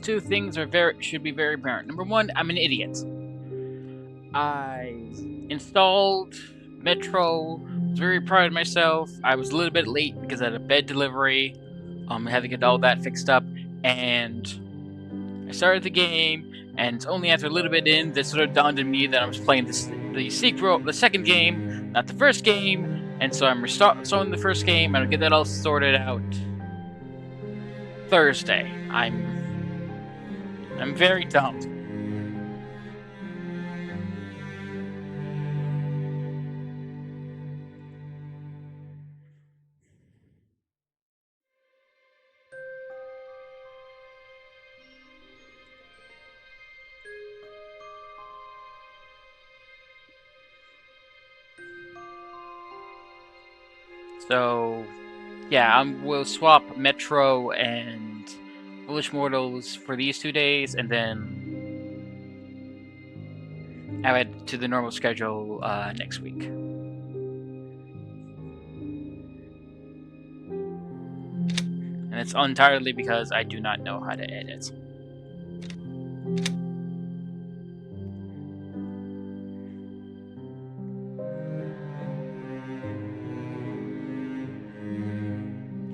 two things should be very apparent. Number one, I'm an idiot. I installed Metro, was very proud of myself. I was a little bit late because I had a bed delivery. I had to get all that fixed up, and I started the game, and it's only after a little bit in that sort of dawned on me that I was playing the second game, not the first game, and so I'm restarting the first game, and I'll get that all sorted out Thursday. I'm very dumb. So, yeah, we'll swap Metro and Foolish Mortals for these 2 days, and then add it to the normal schedule next week. And it's entirely because I do not know how to edit.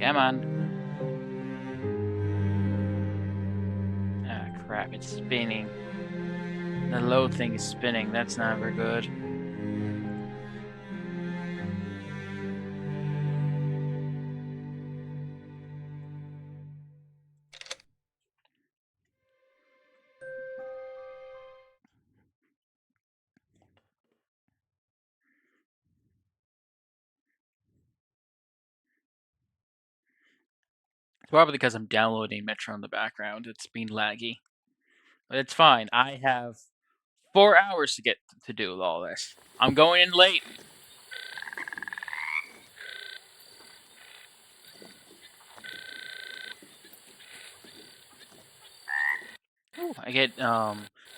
Come on. Ah, crap, it's spinning. The load thing is spinning. That's not very good. It's probably because I'm downloading Metro in the background. It's been laggy. But it's fine. I have 4 hours to get to do all this. I'm going in late. Ooh, I get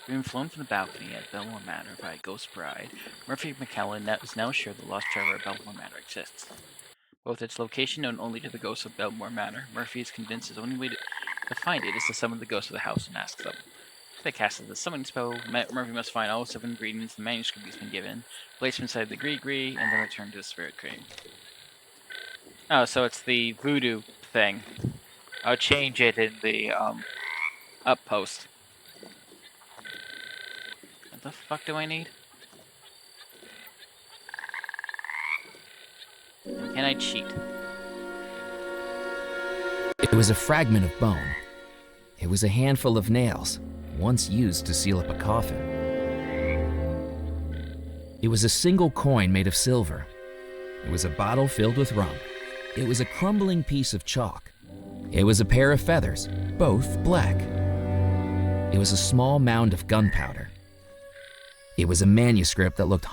being flown from the balcony at Belmore Manor by a ghost bride. Murphy McKellen is now sure the lost treasure at Belmore Manor exists. Both its location known only to the ghosts of Belmore Manor, Murphy is convinced his only way to find it is to summon the ghosts of the house and ask them. They cast the summoning spell. Murphy must find all 7 ingredients the manuscript he's been given, place them inside the Gree, and then return to the Spirit Cream. Oh, so it's the voodoo thing. I'll change it in the up post. What the fuck do I need? Can I cheat? It was a fragment of bone. It was a handful of nails, once used to seal up a coffin. It was a single coin made of silver. It was a bottle filled with rum. It was a crumbling piece of chalk. It was a pair of feathers, both black. It was a small mound of gunpowder. It was a manuscript that looked...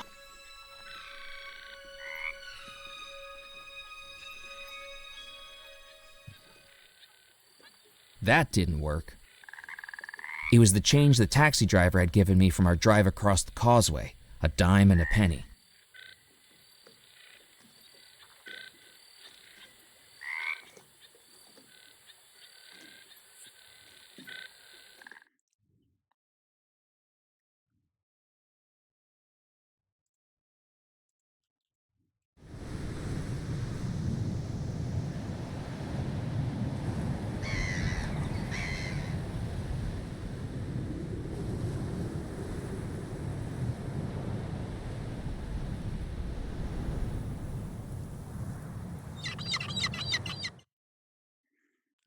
That didn't work. It was the change the taxi driver had given me from our drive across the causeway, a dime and a penny.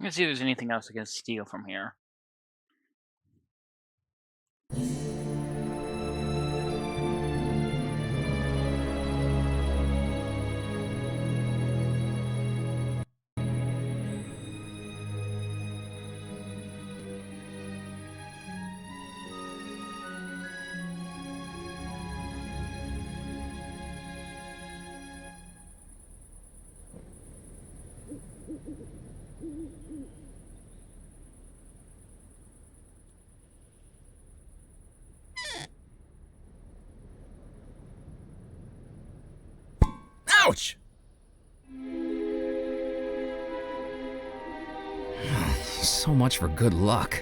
Let's see if there's anything else I can steal from here. Ouch! So much for good luck.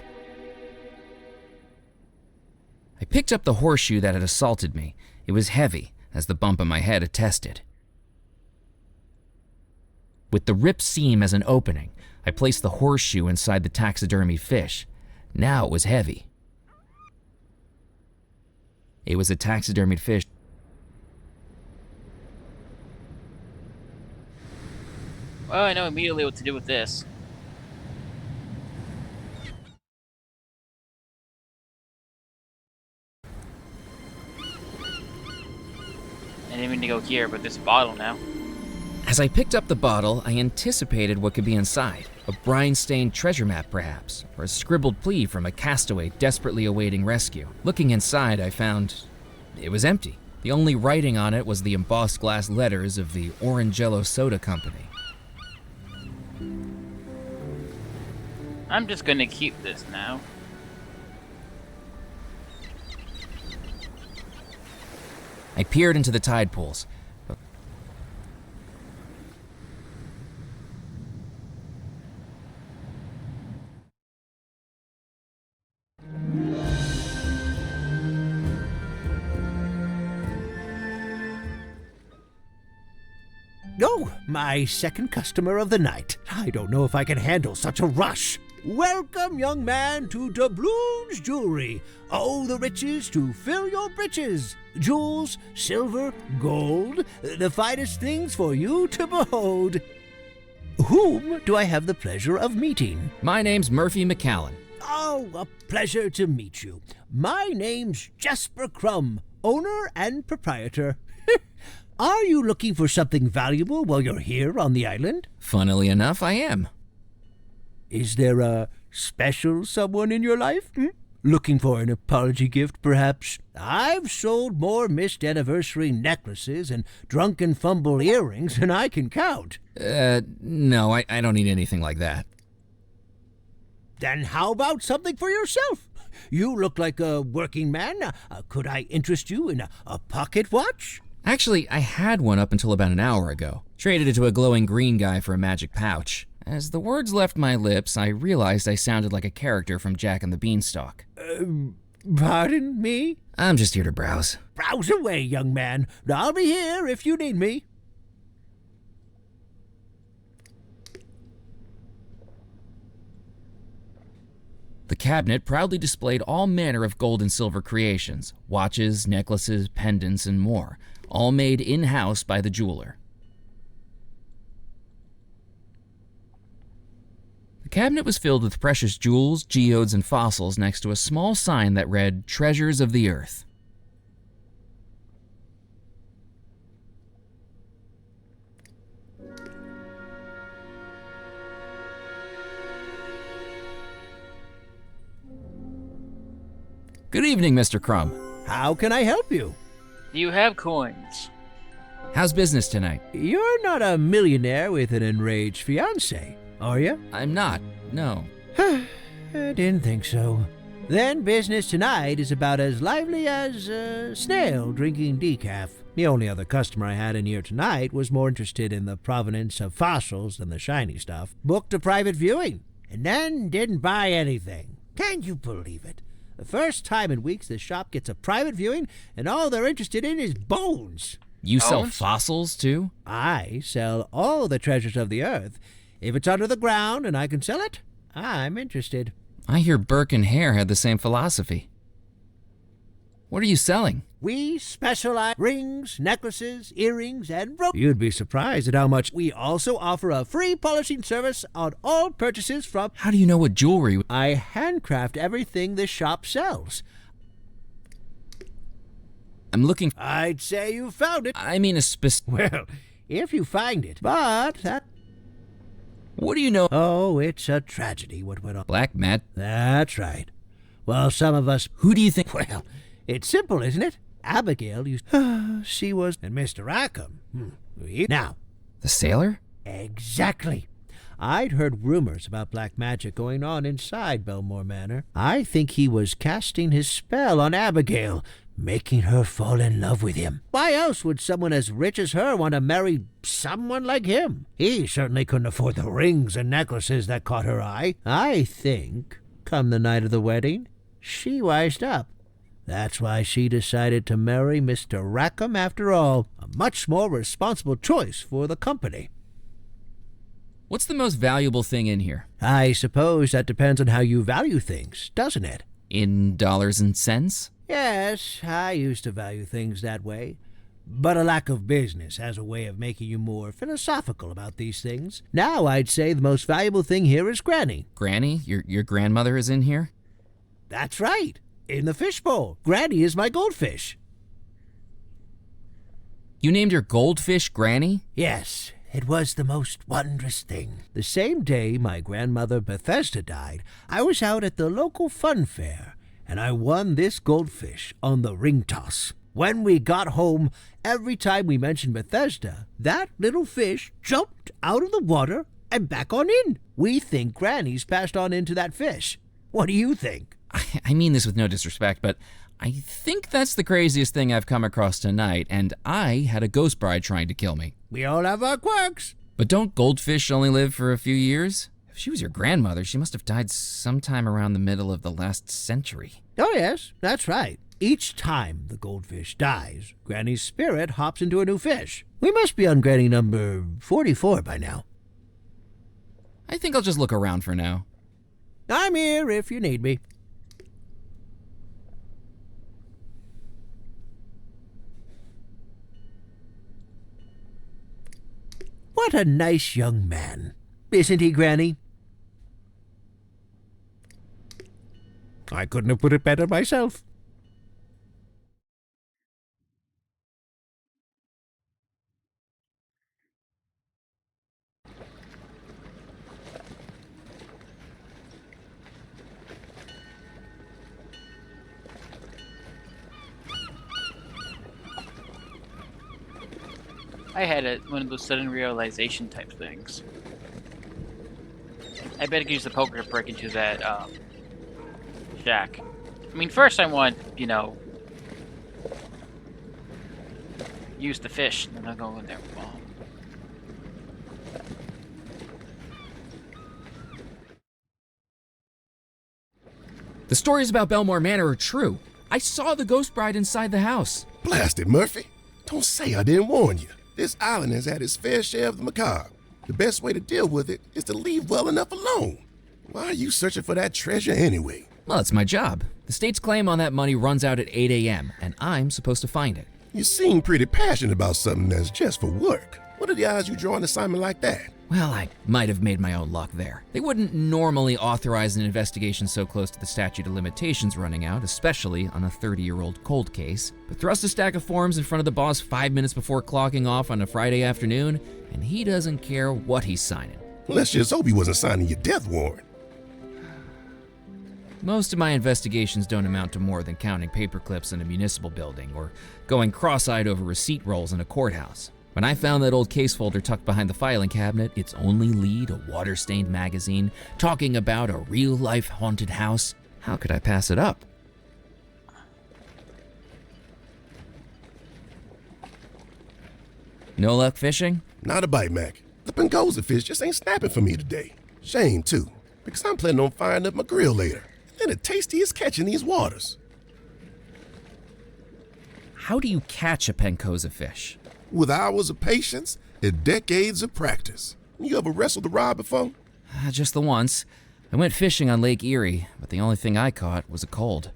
I picked up the horseshoe that had assaulted me. It was heavy, as the bump on my head attested. With the ripped seam as an opening, I placed the horseshoe inside the taxidermied fish. Now it was heavy. It was a taxidermied fish. Well, I know immediately what to do with this. I didn't mean to go here, but there's a bottle now. As I picked up the bottle, I anticipated what could be inside. A brine-stained treasure map, perhaps, or a scribbled plea from a castaway desperately awaiting rescue. Looking inside, I found it was empty. The only writing on it was the embossed glass letters of the Orangello Soda Company. I'm just gonna keep this now. I peered into the tide pools. Oh, my second customer of the night. I don't know if I can handle such a rush. Welcome, young man, to Doubloon's Jewelry. Oh, the riches to fill your breeches. Jewels, silver, gold, the finest things for you to behold. Whom do I have the pleasure of meeting? My name's Murphy McCallan. Oh, a pleasure to meet you. My name's Jasper Crumb, owner and proprietor. Are you looking for something valuable while you're here on the island? Funnily enough, I am. Is there a special someone in your life? Looking for an apology gift, perhaps? I've sold more missed anniversary necklaces and drunken fumble earrings than I can count. No, I don't need anything like that. Then how about something for yourself? You look like a working man. Could I interest you in a pocket watch? Actually, I had one up until about an hour ago. Traded it to a glowing green guy for a magic pouch. As the words left my lips, I realized I sounded like a character from Jack and the Beanstalk. Pardon me? I'm just here to browse. Browse away, young man. I'll be here if you need me. The cabinet proudly displayed all manner of gold and silver creations, watches, necklaces, pendants, and more, all made in-house by the jeweler. The cabinet was filled with precious jewels, geodes, and fossils next to a small sign that read, "Treasures of the Earth." Good evening, Mr. Crumb. How can I help you? Do you have coins? How's business tonight? You're not a millionaire with an enraged fiancé, are you? I'm not, no. I didn't think so. Then business tonight is about as lively as a snail drinking decaf. The only other customer I had in here tonight was more interested in the provenance of fossils than the shiny stuff. Booked a private viewing, and then didn't buy anything. Can you believe it? The first time in weeks the shop gets a private viewing, and all they're interested in is bones. You sell Bones? fossils, too? I sell all the treasures of the earth. If it's under the ground and I can sell it, I'm interested. I hear Burke and Hare had the same philosophy. What are you selling? We specialize rings, necklaces, earrings, and rope. You'd be surprised at how much. We also offer a free polishing service on all purchases from. How do you know what jewelry? I handcraft everything the shop sells. I'm looking. I'd say you found it. I mean a Well, if you find it. But that. What do you know? Oh, it's a tragedy what went on. Black Matt. That's right. Well, some of us. Who do you think? Well, it's simple, isn't it? Abigail used. She was. And Mr. Rackham. Now. The sailor? Exactly. I'd heard rumors about black magic going on inside Belmore Manor. I think he was casting his spell on Abigail, making her fall in love with him. Why else would someone as rich as her want to marry someone like him? He certainly couldn't afford the rings and necklaces that caught her eye. I think, come the night of the wedding, she wised up. That's why she decided to marry Mr. Rackham after all, a much more responsible choice for the company. What's the most valuable thing in here? I suppose that depends on how you value things, doesn't it? In dollars and cents? Yes, I used to value things that way. But a lack of business has a way of making you more philosophical about these things. Now I'd say the most valuable thing here is Granny. Granny? Your grandmother is in here? That's right. In the fishbowl. Granny is my goldfish. You named your goldfish Granny? Yes, it was the most wondrous thing. The same day my grandmother Bethesda died, I was out at the local fun fair, and I won this goldfish on the ring toss. When we got home, every time we mentioned Bethesda, that little fish jumped out of the water and back on in. We think Granny's passed on into that fish. What do you think? I mean this with no disrespect, but I think that's the craziest thing I've come across tonight, and I had a ghost bride trying to kill me. We all have our quirks. But don't goldfish only live for a few years? If she was your grandmother, she must have died sometime around the middle of the last century. Oh yes, that's right. Each time the goldfish dies, Granny's spirit hops into a new fish. We must be on Granny number 44 by now. I think I'll just look around for now. I'm here if you need me. What a nice young man. Isn't he, Granny? I couldn't have put it better myself. I had one of those sudden realization type things. I bet I could use the poker to break into that shack. I mean, first I want, use the fish, and then I'll go in there. Well, The stories about Belmore Manor are true. I saw the ghost bride inside the house. Blast it, Murphy. Don't say I didn't warn you. This island has had its fair share of the macabre. The best way to deal with it is to leave well enough alone. Why are you searching for that treasure anyway? Well, it's my job. The state's claim on that money runs out at 8 a.m., and I'm supposed to find it. You seem pretty passionate about something that's just for work. What are the odds you draw an assignment like that? Well, I might have made my own luck there. They wouldn't normally authorize an investigation so close to the statute of limitations running out, especially on a 30-year-old cold case. But thrust a stack of forms in front of the boss 5 minutes before clocking off on a Friday afternoon, and he doesn't care what he's signing. Let's just hope he wasn't signing your death warrant. Most of my investigations don't amount to more than counting paper clips in a municipal building or going cross-eyed over receipt rolls in a courthouse. When I found that old case folder tucked behind the filing cabinet, its only lead, a water-stained magazine, talking about a real-life haunted house, how could I pass it up? No luck fishing? Not a bite, Mac. The Pencosa fish just ain't snapping for me today. Shame, too, because I'm planning on firing up my grill later. They're the tastiest catch in these waters. How do you catch a Pencosa fish? With hours of patience and decades of practice. You ever wrestled a rod before? Just the once. I went fishing on Lake Erie, but the only thing I caught was a cold.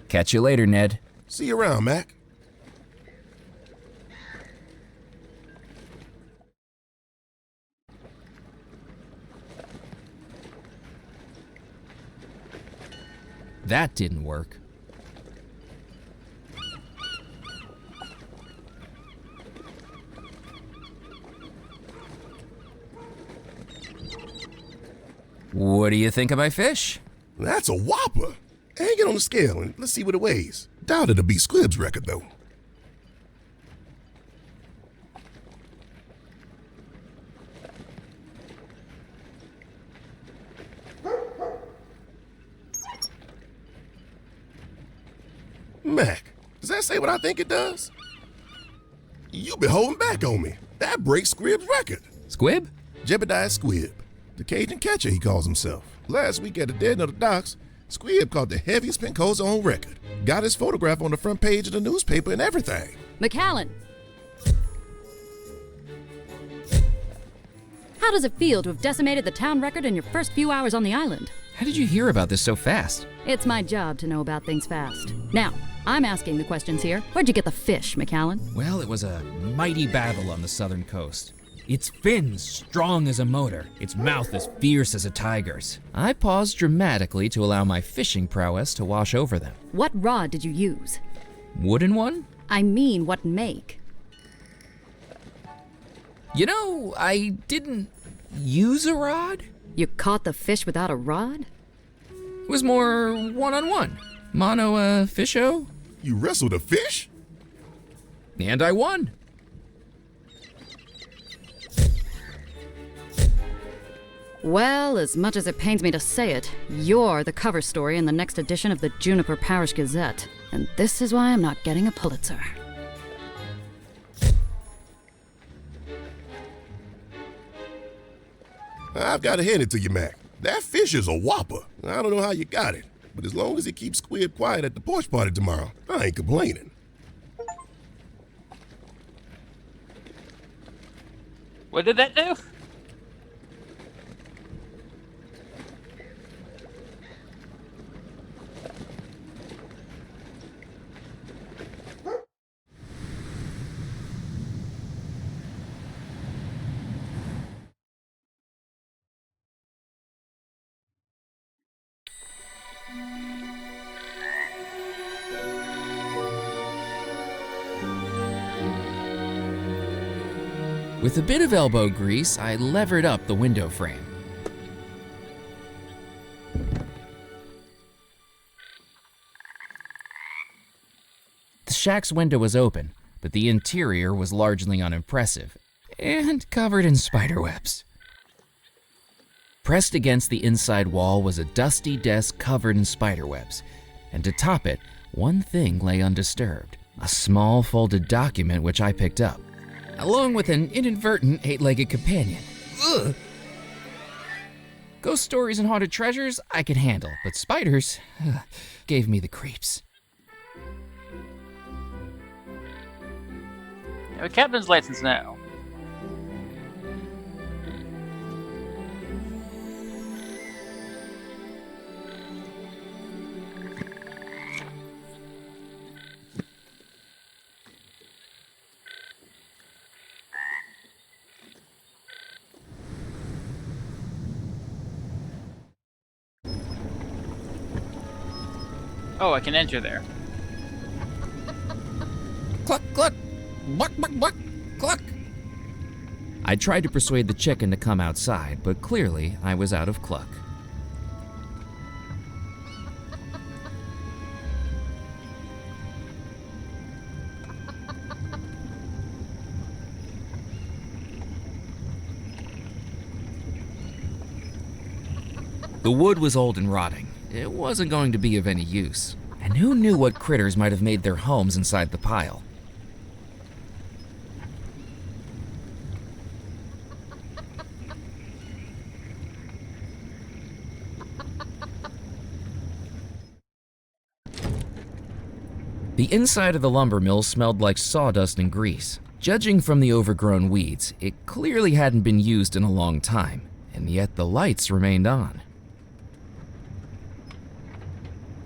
Catch you later, Ned. See you around, Mac. That didn't work. What do you think of my fish? That's a whopper. Hang it on the scale and let's see what it weighs. Doubt it'll be Squibb's record, though. Mac, does that say what I think it does? You been holding back on me. That breaks Squibb's record. Squibb? Jebediah Squibb. The Cajun Catcher, he calls himself. Last week at the dead of the docks, Squib caught the heaviest Pencosa on record. Got his photograph on the front page of the newspaper and everything. McAllen! How does it feel to have decimated the town record in your first few hours on the island? How did you hear about this so fast? It's my job to know about things fast. Now, I'm asking the questions here. Where'd you get the fish, McAllen? Well, it was a mighty battle on the southern coast. Its fins strong as a motor, its mouth as fierce as a tiger's. I paused dramatically to allow my fishing prowess to wash over them. What rod did you use? Wooden one? I mean, what make? You know, I didn't use a rod. You caught the fish without a rod? It was more one-on-one. Mono, fisho? You wrestled a fish? And I won. Well, as much as it pains me to say it, you're the cover story in the next edition of the Juniper Parish Gazette. And this is why I'm not getting a Pulitzer. I've got to hand it to you, Mac. That fish is a whopper. I don't know how you got it, but as long as he keeps Squib quiet at the porch party tomorrow, I ain't complaining. What did that do? With a bit of elbow grease, I levered up the window frame. The shack's window was open, but the interior was largely unimpressive and covered in spiderwebs. Pressed against the inside wall was a dusty desk covered in spiderwebs, and to top it, one thing lay undisturbed, a small folded document which I picked up, along with an inadvertent 8-legged companion. Ugh. Ghost stories and haunted treasures I could handle, but spiders gave me the creeps. I have a captain's license now. Oh, I can enter there. Cluck, cluck, buck, buck, buck, cluck. I tried to persuade the chicken to come outside, but clearly I was out of cluck. The wood was old and rotting. It wasn't going to be of any use. And who knew what critters might have made their homes inside the pile? The inside of the lumber mill smelled like sawdust and grease. Judging from the overgrown weeds, it clearly hadn't been used in a long time, and yet the lights remained on.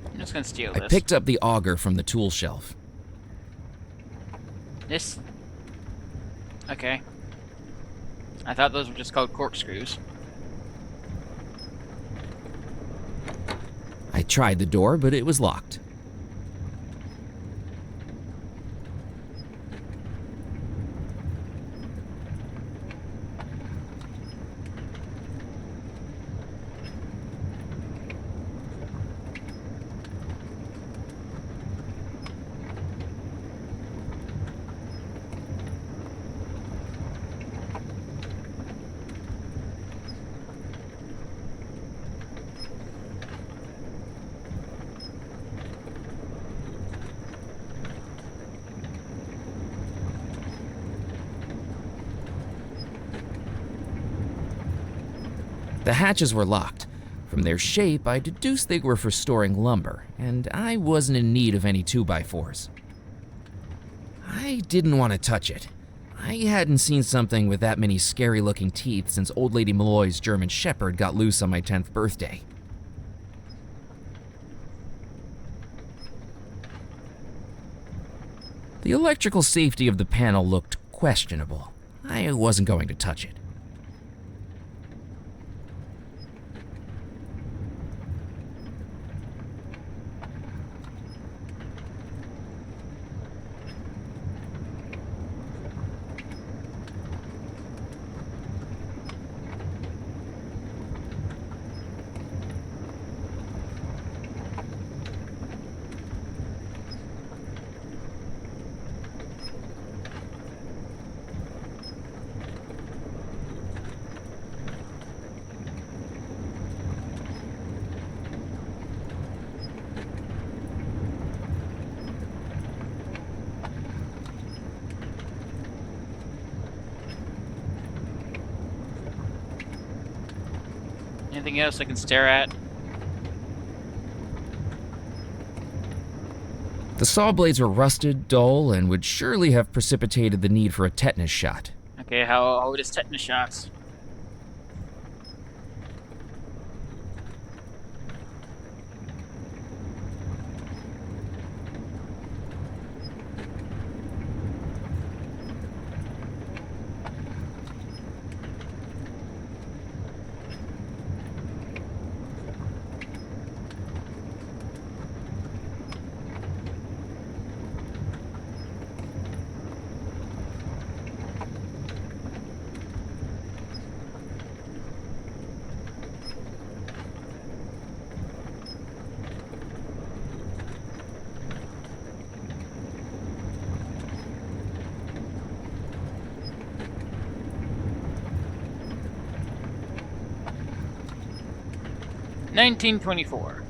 I'm just gonna steal I this. picked up the auger from the tool shelf. This. Okay. I thought those were just called corkscrews. I tried the door, but it was locked. The hatches were locked. From their shape, I deduced they were for storing lumber, and I wasn't in need of any 2x4s. I didn't want to touch it. I hadn't seen something with that many scary-looking teeth since Old Lady Malloy's German Shepherd got loose on my 10th birthday. The electrical safety of the panel looked questionable. I wasn't going to touch it. Anything else I can stare at? The saw blades were rusted, dull, and would surely have precipitated the need for a tetanus shot. Okay, how old is tetanus shots? $19.24.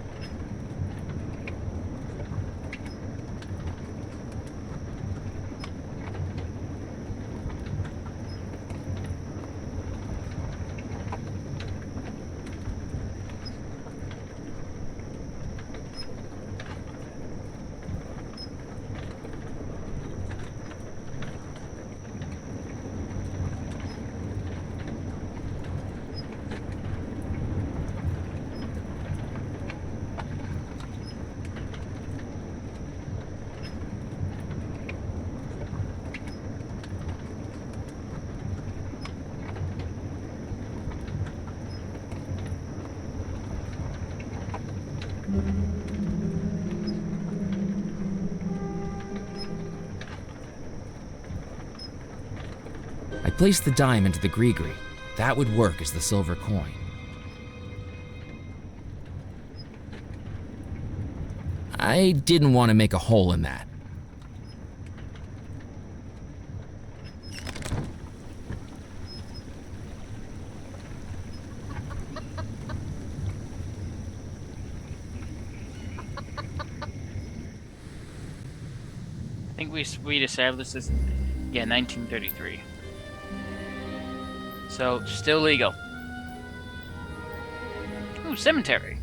I placed the dime into the gree-gree. That would work as the silver coin. I didn't want to make a hole in that. I think we established this, yeah, 1933. So, still legal. Ooh, cemetery.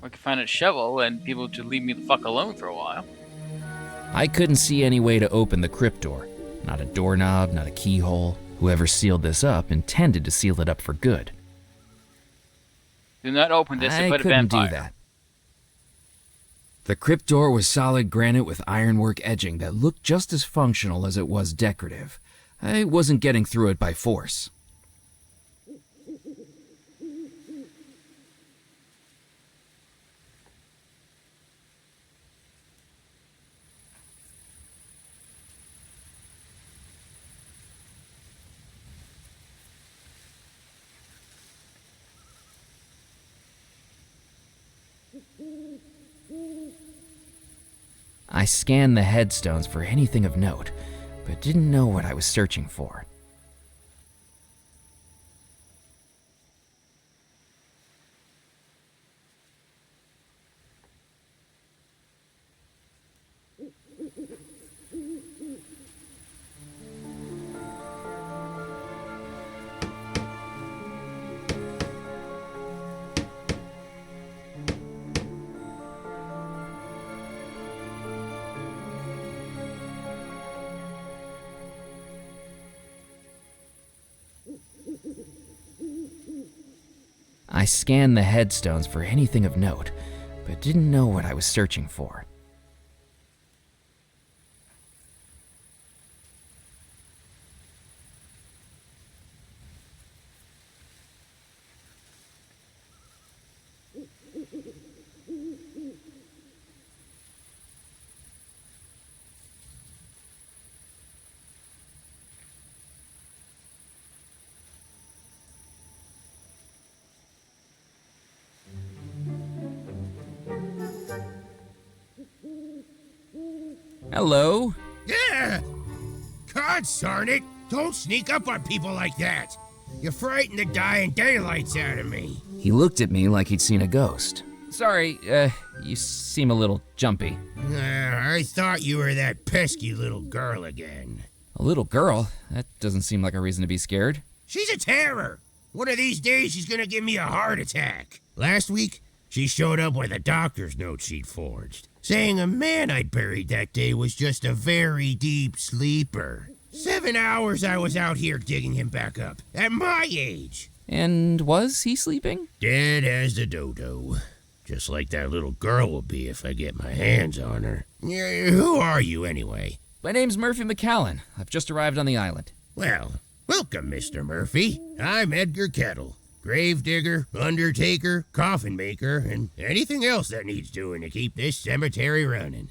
I could find a shovel and people to leave me the fuck alone for a while. I couldn't see any way to open the crypt door. Not a doorknob, not a keyhole. Whoever sealed this up intended to seal it up for good. Do not open this I to put a couldn't vampire. do that. The crypt door was solid granite with ironwork edging that looked just as functional as it was decorative. I wasn't getting through it by force. I scanned the headstones for anything of note, but didn't know what I was searching for. I scanned the headstones for anything of note, but didn't know what I was searching for. Hello? Yeah! God darn it! Don't sneak up on people like that! You frighten the dying daylights out of me. He looked at me like he'd seen a ghost. Sorry, you seem a little jumpy. I thought you were that pesky little girl again. A little girl? That doesn't seem like a reason to be scared. She's a terror! One of these days she's gonna give me a heart attack. Last week, she showed up with a doctor's note she'd forged, saying a man I'd buried that day was just a very deep sleeper. 7 hours I was out here digging him back up, at my age. And was he sleeping? Dead as a dodo. Just like that little girl will be if I get my hands on her. Who are you, anyway? My name's Murphy McCallan. I've just arrived on the island. Well, welcome, Mr. Murphy. I'm Edgar Kettle. Gravedigger, undertaker, coffin maker, and anything else that needs doing to keep this cemetery running.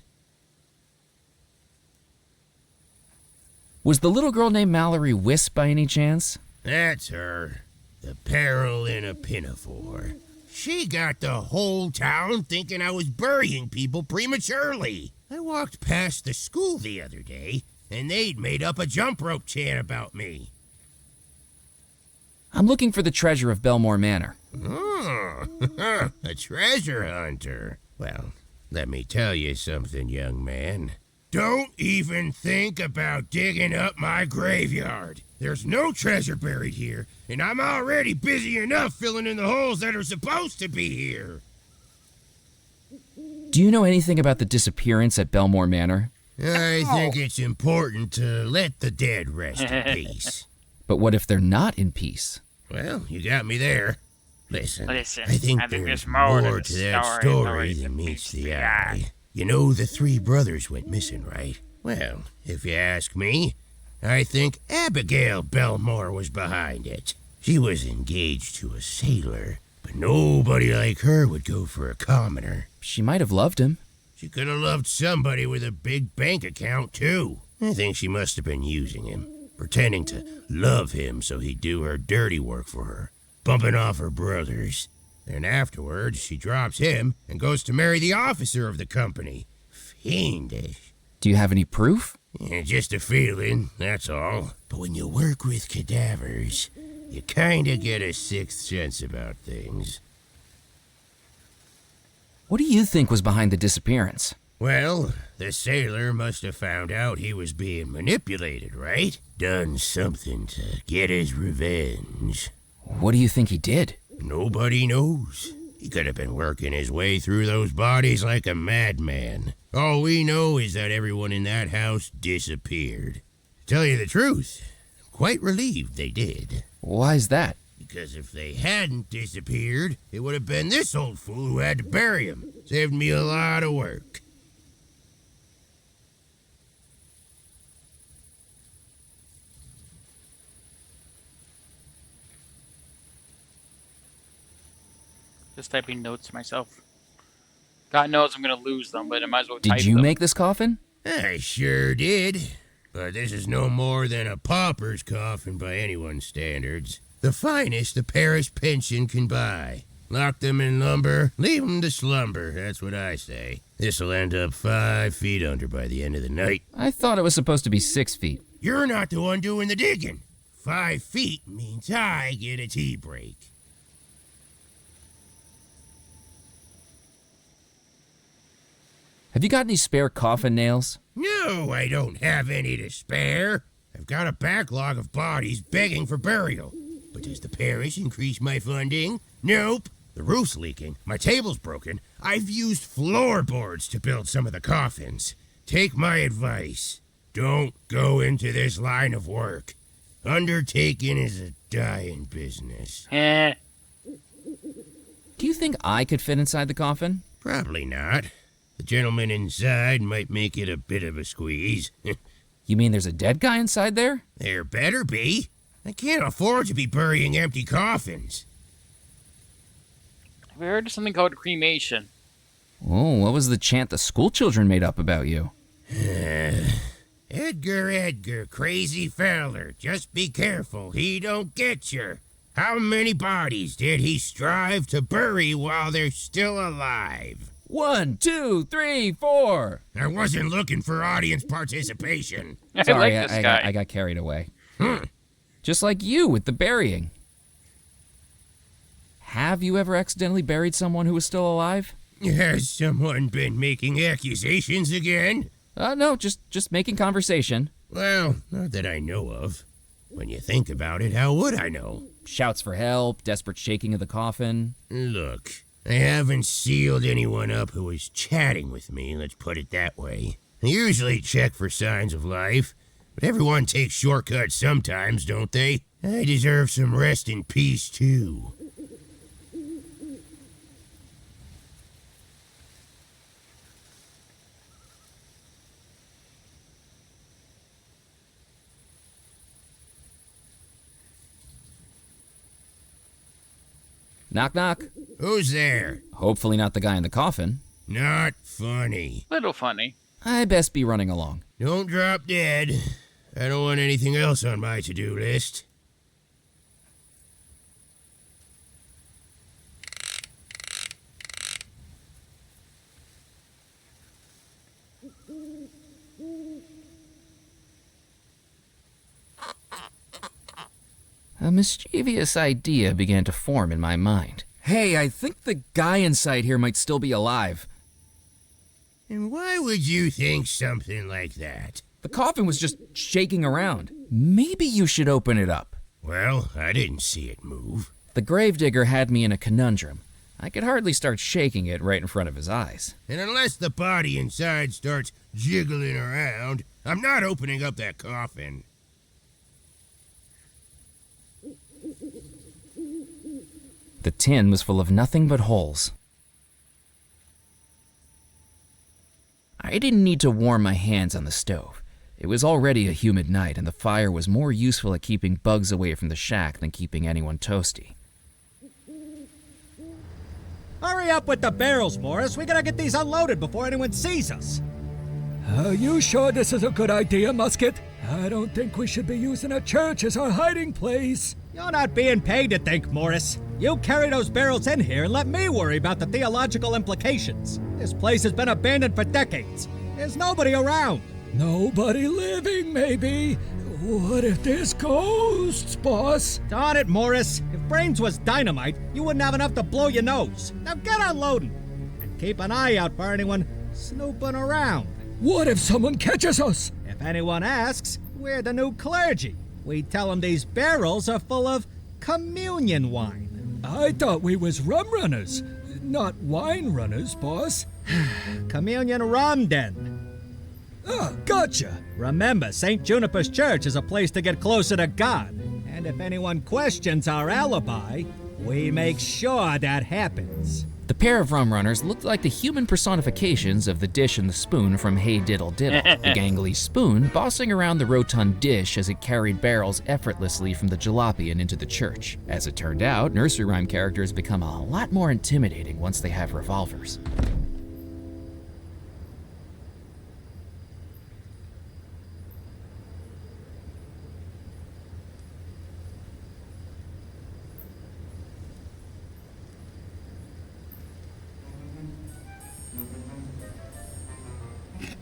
Was the little girl named Mallory Wisp by any chance? That's her. The peril in a pinafore. She got the whole town thinking I was burying people prematurely. I walked past the school the other day, and they'd made up a jump rope chant about me. I'm looking for the treasure of Belmore Manor. Oh, a treasure hunter. Well, let me tell you something, young man. Don't even think about digging up my graveyard. There's no treasure buried here, and I'm already busy enough filling in the holes that are supposed to be here. Do you know anything about the disappearance at Belmore Manor? I think it's important to let the dead rest in peace. But what if they're not in peace? Well, you got me there. Listen, I Listen, think there's more to that story than meets the eye. You know the 3 brothers went missing, right? Well, if you ask me, I think Abigail Belmore was behind it. She was engaged to a sailor, but nobody like her would go for a commoner. She might have loved him. She could have loved somebody with a big bank account, too. I think she must have been using him, pretending to love him so he'd do her dirty work for her, bumping off her brothers. Then afterwards, she drops him and goes to marry the officer of the company. Fiendish. Do you have any proof? Just a feeling, that's all. But when you work with cadavers, you kinda get a sixth sense about things. What do you think was behind the disappearance? Well, the sailor must have found out he was being manipulated, right? Done something to get his revenge. What do you think he did? Nobody knows. He could have been working his way through those bodies like a madman. All we know is that everyone in that house disappeared. To tell you the truth, I'm quite relieved they did. Why's that? Because if they hadn't disappeared, it would have been this old fool who had to bury him. Saved me a lot of work. Just typing notes myself. God knows I'm gonna lose them, but I might as well type Did you them. make this coffin? I sure did. But this is no more than a pauper's coffin by anyone's standards. The finest the parish pension can buy. Lock them in lumber, leave them to slumber, that's what I say. This'll end up 5 feet under by the end of the night. I thought it was supposed to be 6 feet. You're not the one doing the digging. 5 feet means I get a tea break. Have you got any spare coffin nails? No, I don't have any to spare. I've got a backlog of bodies begging for burial. But does the parish increase my funding? Nope. The roof's leaking, my table's broken. I've used floorboards to build some of the coffins. Take my advice. Don't go into this line of work. Undertaking is a dying business. think I could fit inside the coffin? Probably not. The gentleman inside might make it a bit of a squeeze. You mean there's a dead guy inside there? There better be. I can't afford to be burying empty coffins. We heard of something called cremation. Oh, what was the chant the school children made up about you? Edgar, crazy feller, just be careful he don't get you. How many bodies did he strive to bury while they're still alive? 1, 2, 3, 4. I wasn't looking for audience participation. I Sorry, like this I guy. got carried away. Just like you with the burying. Have you ever accidentally buried someone who was still alive? Has someone been making accusations again? No, just making conversation. Well, not that I know of. When you think about it, how would I know? Shouts for help, desperate shaking of the coffin. Look, I haven't sealed anyone up who was chatting with me, let's put it that way. I usually check for signs of life, but everyone takes shortcuts sometimes, don't they? I deserve some rest in peace, too. Knock, knock. Who's there? Hopefully not the guy in the coffin. Not funny. Little funny. I best be running along. Don't drop dead. I don't want anything else on my to-do list. A mischievous idea began to form in my mind. Hey, I think the guy inside here might still be alive. And why would you think something like that? The coffin was just shaking around. Maybe you should open it up. Well, I didn't see it move. The gravedigger had me in a conundrum. I could hardly start shaking it right in front of his eyes. And unless the body inside starts jiggling around, I'm not opening up that coffin. The tin was full of nothing but holes. I didn't need to warm my hands on the stove. It was already a humid night, and the fire was more useful at keeping bugs away from the shack than keeping anyone toasty. Hurry up with the barrels, Morris. We gotta get these unloaded before anyone sees us. Are you sure this is a good idea, Musket? I don't think we should be using a church as our hiding place. You're not being paid to think, Morris. You carry those barrels in here and let me worry about the theological implications. This place has been abandoned for decades. There's nobody around. Nobody living, maybe. What if there's ghosts, boss? Darn it, Morris. If brains was dynamite, you wouldn't have enough to blow your nose. Now get unloading. And keep an eye out for anyone snooping around. What if someone catches us? If anyone asks, we're the new clergy. We tell them these barrels are full of communion wine. I thought we was rum runners, not wine runners, boss. Communion rum, then. Ah, gotcha. Remember, St. Juniper's Church is a place to get closer to God. And if anyone questions our alibi, we make sure that happens. The pair of rum runners looked like the human personifications of the dish and the spoon from Hey Diddle Diddle, the gangly spoon bossing around the rotund dish as it carried barrels effortlessly from the jalopy and into the church. As it turned out, nursery rhyme characters become a lot more intimidating once they have revolvers.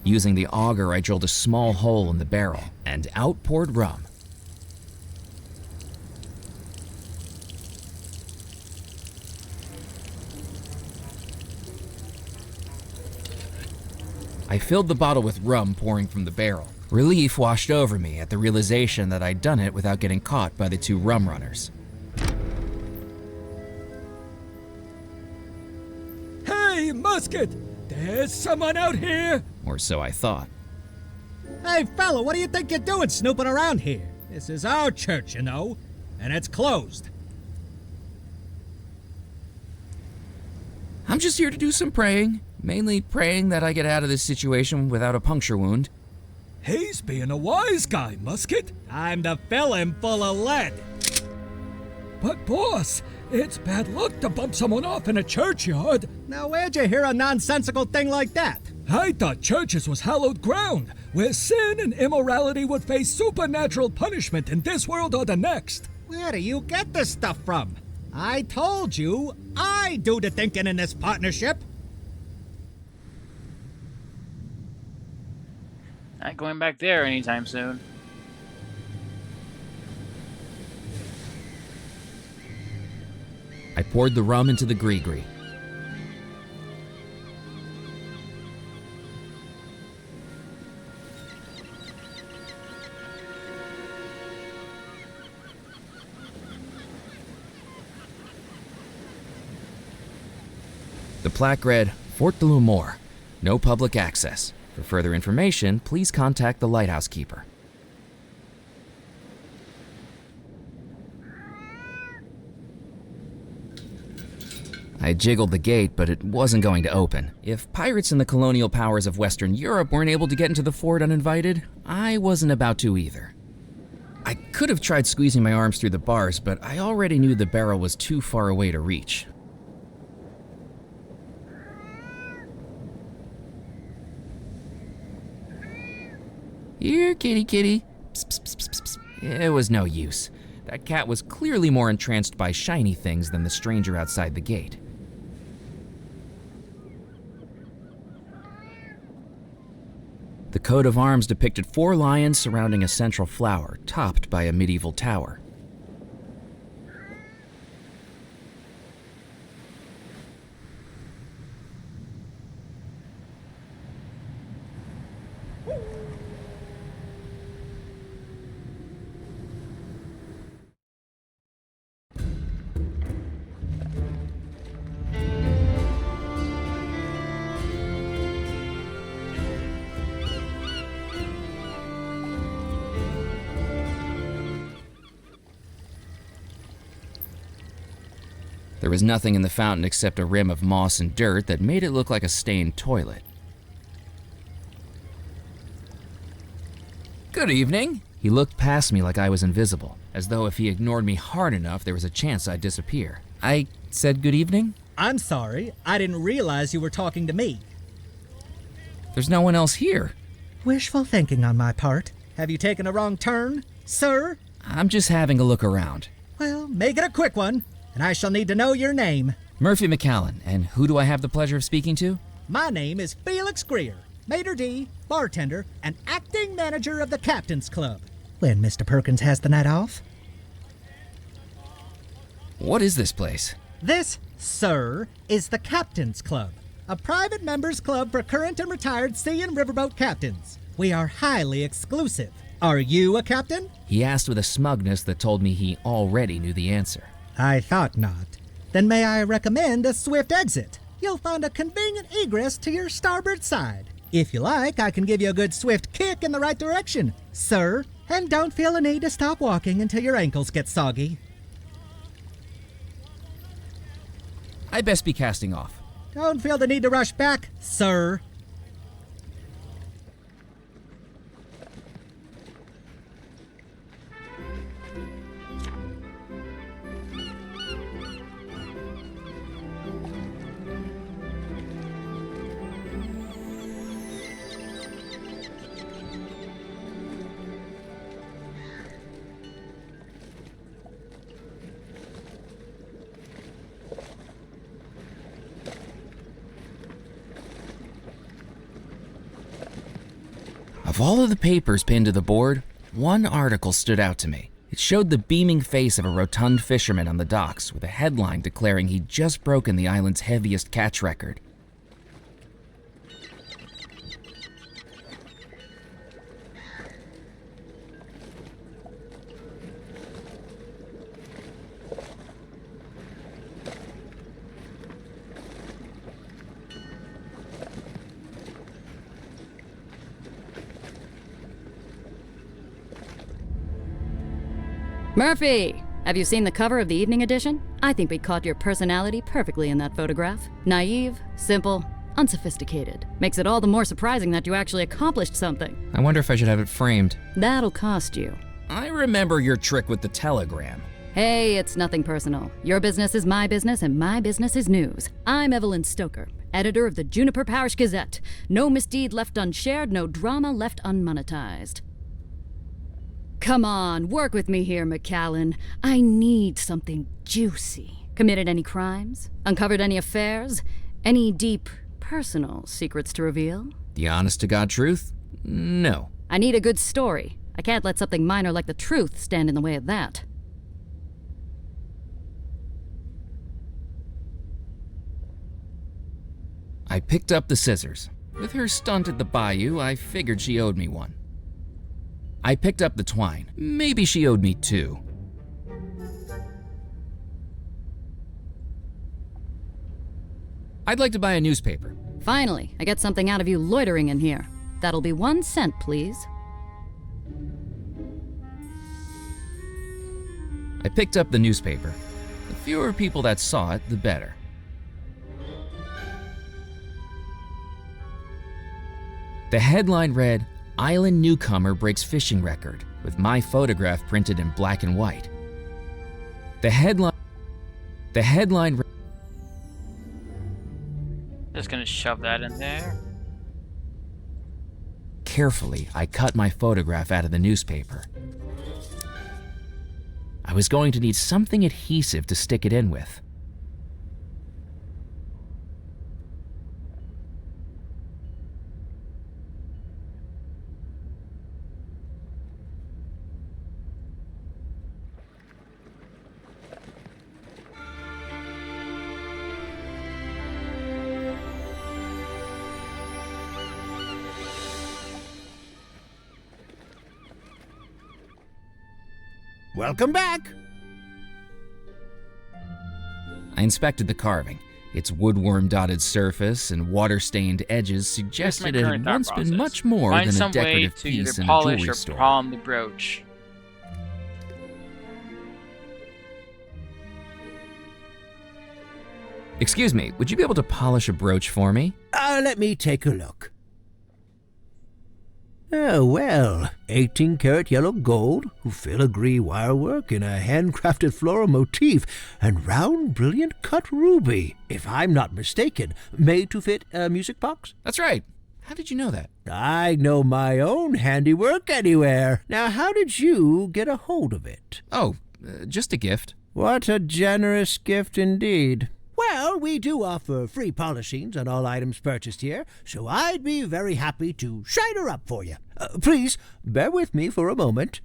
Using the auger, I drilled a small hole in the barrel, and out poured rum. I filled the bottle with rum pouring from the barrel. Relief washed over me at the realization that I'd done it without getting caught by the two rum runners. Hey, Musket! There's someone out here! Or so I thought. Hey, fella, what do you think you're doing snooping around here? This is our church, you know, and it's closed. just here to do some praying. Mainly praying that I get out of this situation without a puncture wound. He's being a wise guy, Musket. Time to fill him full of lead. But boss, it's bad luck to bump someone off in a churchyard. Now, where'd you hear a nonsensical thing like that? I thought churches was hallowed ground, where sin and immorality would face supernatural punishment in this world or the next. Where do you get this stuff from? I told you, I do the thinking in this partnership. Not going back there anytime soon. I poured the rum into the gree-gree. The plaque read, Fort de l'Amour, no public access. For further information, please contact the lighthouse keeper. I jiggled the gate, but it wasn't going to open. If pirates and the colonial powers of Western Europe weren't able to get into the fort uninvited, I wasn't about to either. I could have tried squeezing my arms through the bars, but I already knew the barrel was too far away to reach. Here, kitty, kitty. Psst, psst, psst, psst, psst. It was no use. That cat was clearly more entranced by shiny things than the stranger outside the gate. The coat of arms depicted 4 lions surrounding a central flower, topped by a medieval tower. There was nothing in the fountain except a rim of moss and dirt that made it look like a stained toilet. Good evening. He looked past me like I was invisible, as though if he ignored me hard enough, there was a chance I'd disappear. I said good evening? I'm sorry, I didn't realize you were talking to me. There's no one else here. Wishful thinking on my part. Have you taken a wrong turn, sir? I'm just having a look around. Well, make it a quick one, and I shall need to know your name. Murphy McAllen, and who do I have the pleasure of speaking to? My name is Felix Greer, maitre d', bartender, and acting manager of the Captain's Club. When Mr. Perkins has the night off. What is this place? This, sir, is the Captain's Club, a private members club for current and retired sea and riverboat captains. We are highly exclusive. Are you a captain? He asked with a smugness that told me he already knew the answer. I thought not. Then may I recommend a swift exit? You'll find a convenient egress to your starboard side. If you like, I can give you a good swift kick in the right direction, sir. And don't feel a need to stop walking until your ankles get soggy. I best be casting off. Don't feel the need to rush back, sir. Of all of the papers pinned to the board, one article stood out to me. It showed the beaming face of a rotund fisherman on the docks with a headline declaring he'd just broken the island's heaviest catch record. Murphy! Have you seen the cover of the evening edition? I think we caught your personality perfectly in that photograph. Naive, simple, unsophisticated. Makes it all the more surprising that you actually accomplished something. I wonder if I should have it framed. That'll cost you. I remember your trick with the telegram. Hey, it's nothing personal. Your business is my business, and my business is news. I'm Evelyn Stoker, editor of the Juniper Parish Gazette. No misdeed left unshared, no drama left unmonetized. Come on, work with me here, McCallan. I need something juicy. Committed any crimes? Uncovered any affairs? Any deep, personal secrets to reveal? The honest-to-God truth? No. I need a good story. I can't let something minor like the truth stand in the way of that. I picked up the scissors. With her stunt at the bayou, I figured she owed me one. I picked up the twine. Maybe she owed me two. I'd like to buy a newspaper. Finally, I get something out of you loitering in here. That'll be 1 cent, please. I picked up the newspaper. The fewer people that saw it, the better. The headline read, "Island Newcomer Breaks Fishing Record," with my photograph printed in black and white. The headline read, Just gonna shove that in there. carefully, I cut my photograph out of the newspaper. I was going to need something adhesive to stick it in with. Welcome back. I inspected the carving. Its woodworm-dotted surface and water-stained edges suggested it had once been much more Find than a some way decorative to piece either in a polish jewelry or store. palm the brooch. Excuse me, would you be able to polish a brooch for me? Let me take a look. Oh, well, 18-karat yellow gold, filigree wirework in a handcrafted floral motif, and round, brilliant cut ruby, if I'm not mistaken, made to fit a music box? That's right. How did you know that? I know my own handiwork anywhere. Now, how did you get a hold of it? Oh, just a gift. What a generous gift indeed. Well, we do offer free polishings on all items purchased here, so I'd be very happy to shine her up for you. Please, bear with me for a moment.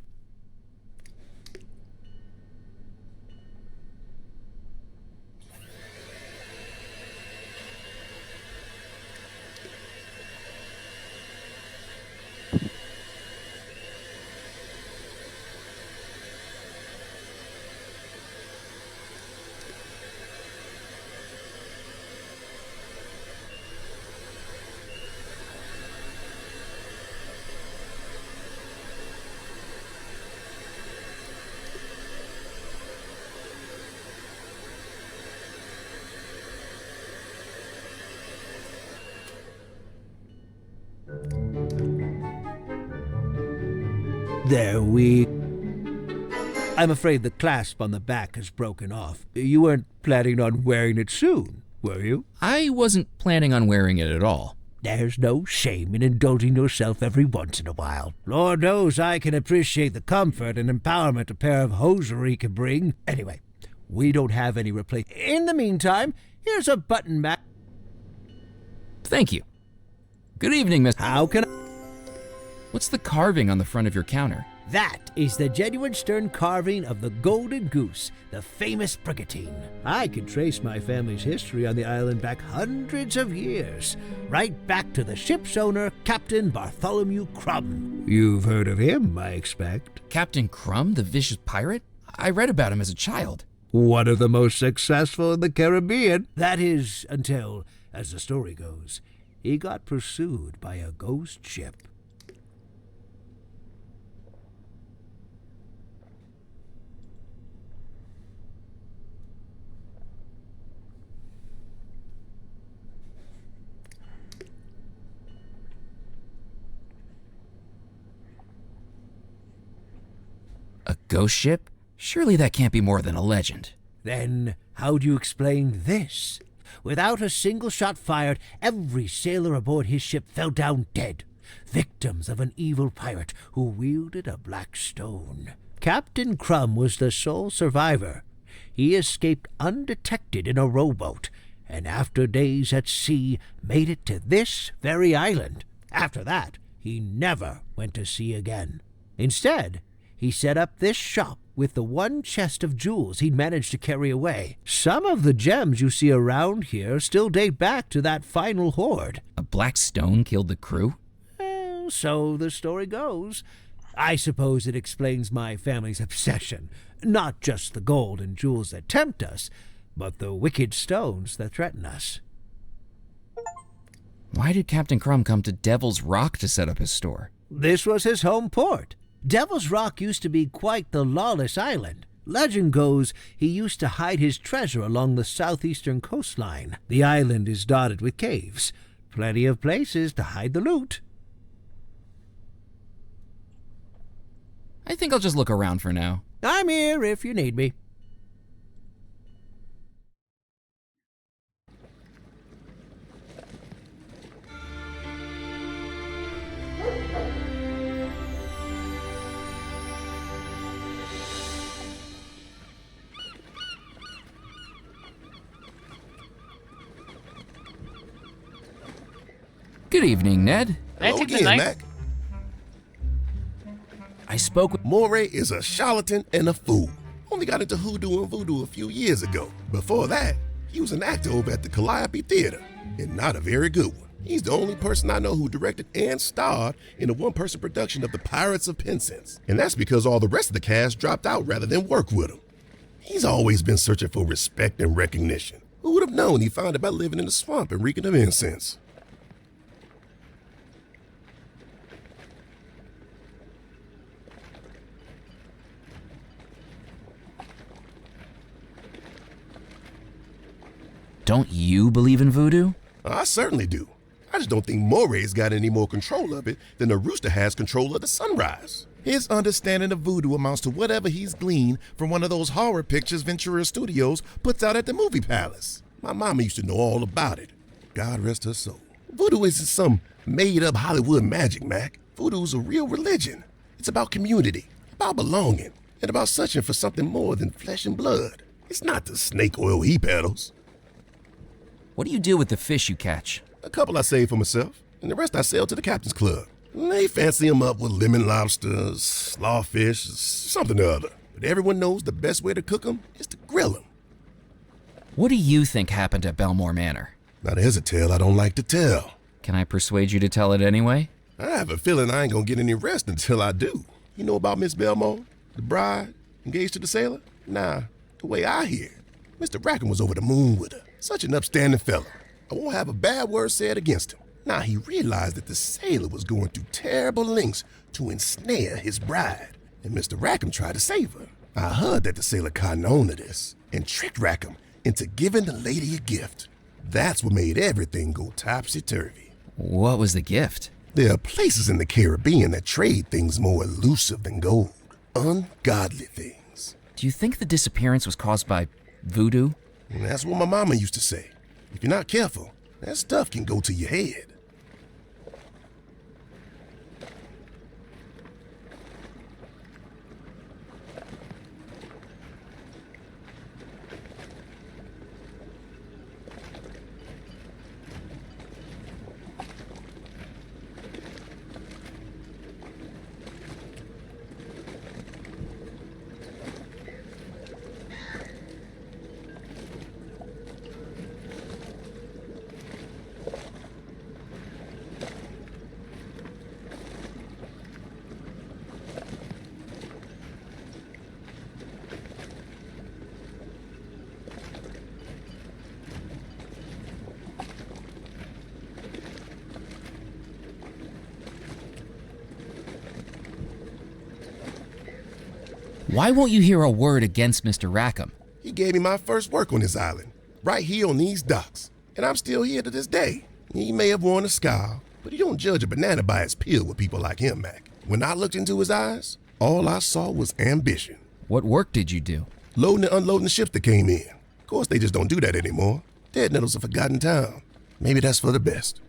There we... I'm afraid the clasp on the back has broken off. You weren't planning on wearing it soon, were you? I wasn't planning on wearing it at all. There's no shame in indulging yourself every once in a while. Lord knows I can appreciate the comfort and empowerment a pair of hosiery can bring. Anyway, we don't have any replace. In the meantime, here's a button back. Thank you. Good evening, Miss... How can I... What's the carving on the front of your counter? That is the genuine stern carving of the Golden Goose, the famous brigantine. I can trace my family's history on the island back hundreds of years, right back to the ship's owner, Captain Bartholomew Crumb. You've heard of him, I expect. Captain Crumb, the vicious pirate? I read about him as a child. One of the most successful in the Caribbean. That is, until, as the story goes, he got pursued by a ghost ship. A ghost ship? Surely that can't be more than a legend. Then how do you explain this? Without a single shot fired, every sailor aboard his ship fell down dead, victims of an evil pirate who wielded a black stone. Captain Crumb was the sole survivor. He escaped undetected in a rowboat, and after days at sea, made it to this very island. After that, he never went to sea again. Instead, he set up this shop with the one chest of jewels he'd managed to carry away. Some of the gems you see around here still date back to that final hoard. A black stone killed the crew? Well, so the story goes. I suppose it explains my family's obsession. Not just the gold and jewels that tempt us, but the wicked stones that threaten us. Why did Captain Crumb come to Devil's Rock to set up his store? This was his home port. Devil's Rock used to be quite the lawless island. Legend goes he used to hide his treasure along the southeastern coastline. The island is dotted with caves. Plenty of places to hide the loot. I think I'll just look around for now. I'm here if you need me. Good evening, Ned. Hello take the again, knife? Mac. I spoke with... Moray is a charlatan and a fool. Only got into hoodoo and voodoo a few years ago. Before that, he was an actor over at the Calliope Theater, and not a very good one. He's the only person I know who directed and starred in a one-person production of The Pirates of Penzance. And that's because all the rest of the cast dropped out rather than work with him. He's always been searching for respect and recognition. Who would have known he found it by living in the swamp and reeking of incense? Don't you believe in voodoo? I certainly do. I just don't think Moray's got any more control of it than the rooster has control of the sunrise. His understanding of voodoo amounts to whatever he's gleaned from one of those horror pictures Ventura Studios puts out at the movie palace. My mama used to know all about it. God rest her soul. Voodoo isn't some made-up Hollywood magic, Mac. Voodoo's a real religion. It's about community, about belonging, and about searching for something more than flesh and blood. It's not the snake oil he peddles. What do you do with the fish you catch? A couple I save for myself, and the rest I sell to the captain's club. They fancy 'em up with lemon lobsters, slawfish, something or other. But everyone knows the best way to cook 'em is to grill 'em. What do you think happened at Belmore Manor? Now there's a tale I don't like to tell. Can I persuade you to tell it anyway? I have a feeling I ain't gonna get any rest until I do. You know about Miss Belmore, the bride, engaged to the sailor? Nah, the way I hear it, Mr. Rackham was over the moon with her. Such an upstanding fella. I won't have a bad word said against him. Now he realized that the sailor was going through terrible lengths to ensnare his bride, and Mr. Rackham tried to save her. I heard that the sailor cottoned on to this and tricked Rackham into giving the lady a gift. That's what made everything go topsy-turvy. What was the gift? There are places in the Caribbean that trade things more elusive than gold. Ungodly things. Do you think the disappearance was caused by voodoo? And that's what my mama used to say. If you're not careful, that stuff can go to your head. Why won't you hear a word against Mr. Rackham? He gave me my first work on this island, right here on these docks. And I'm still here to this day. He may have worn a scowl, but you don't judge a banana by its peel with people like him, Mac. When I looked into his eyes, All I saw was ambition. What work did you do? Loading and unloading the ships that came in. Of course, they just don't do that anymore. Dead Nettle's a forgotten town. Maybe that's for the best.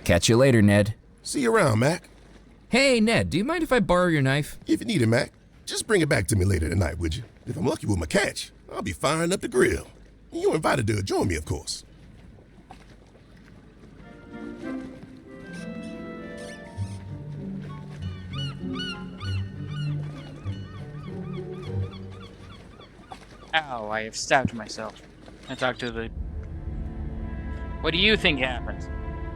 Catch you later, Ned. See you around, Mac. Hey, Ned, do you mind if I borrow your knife? If you need it, Mac, just bring it back to me later tonight, would you? If I'm lucky with my catch, I'll be firing up the grill. You're invited to join me, of course. Ow, I have stabbed myself. I talked to the... What do you think happened?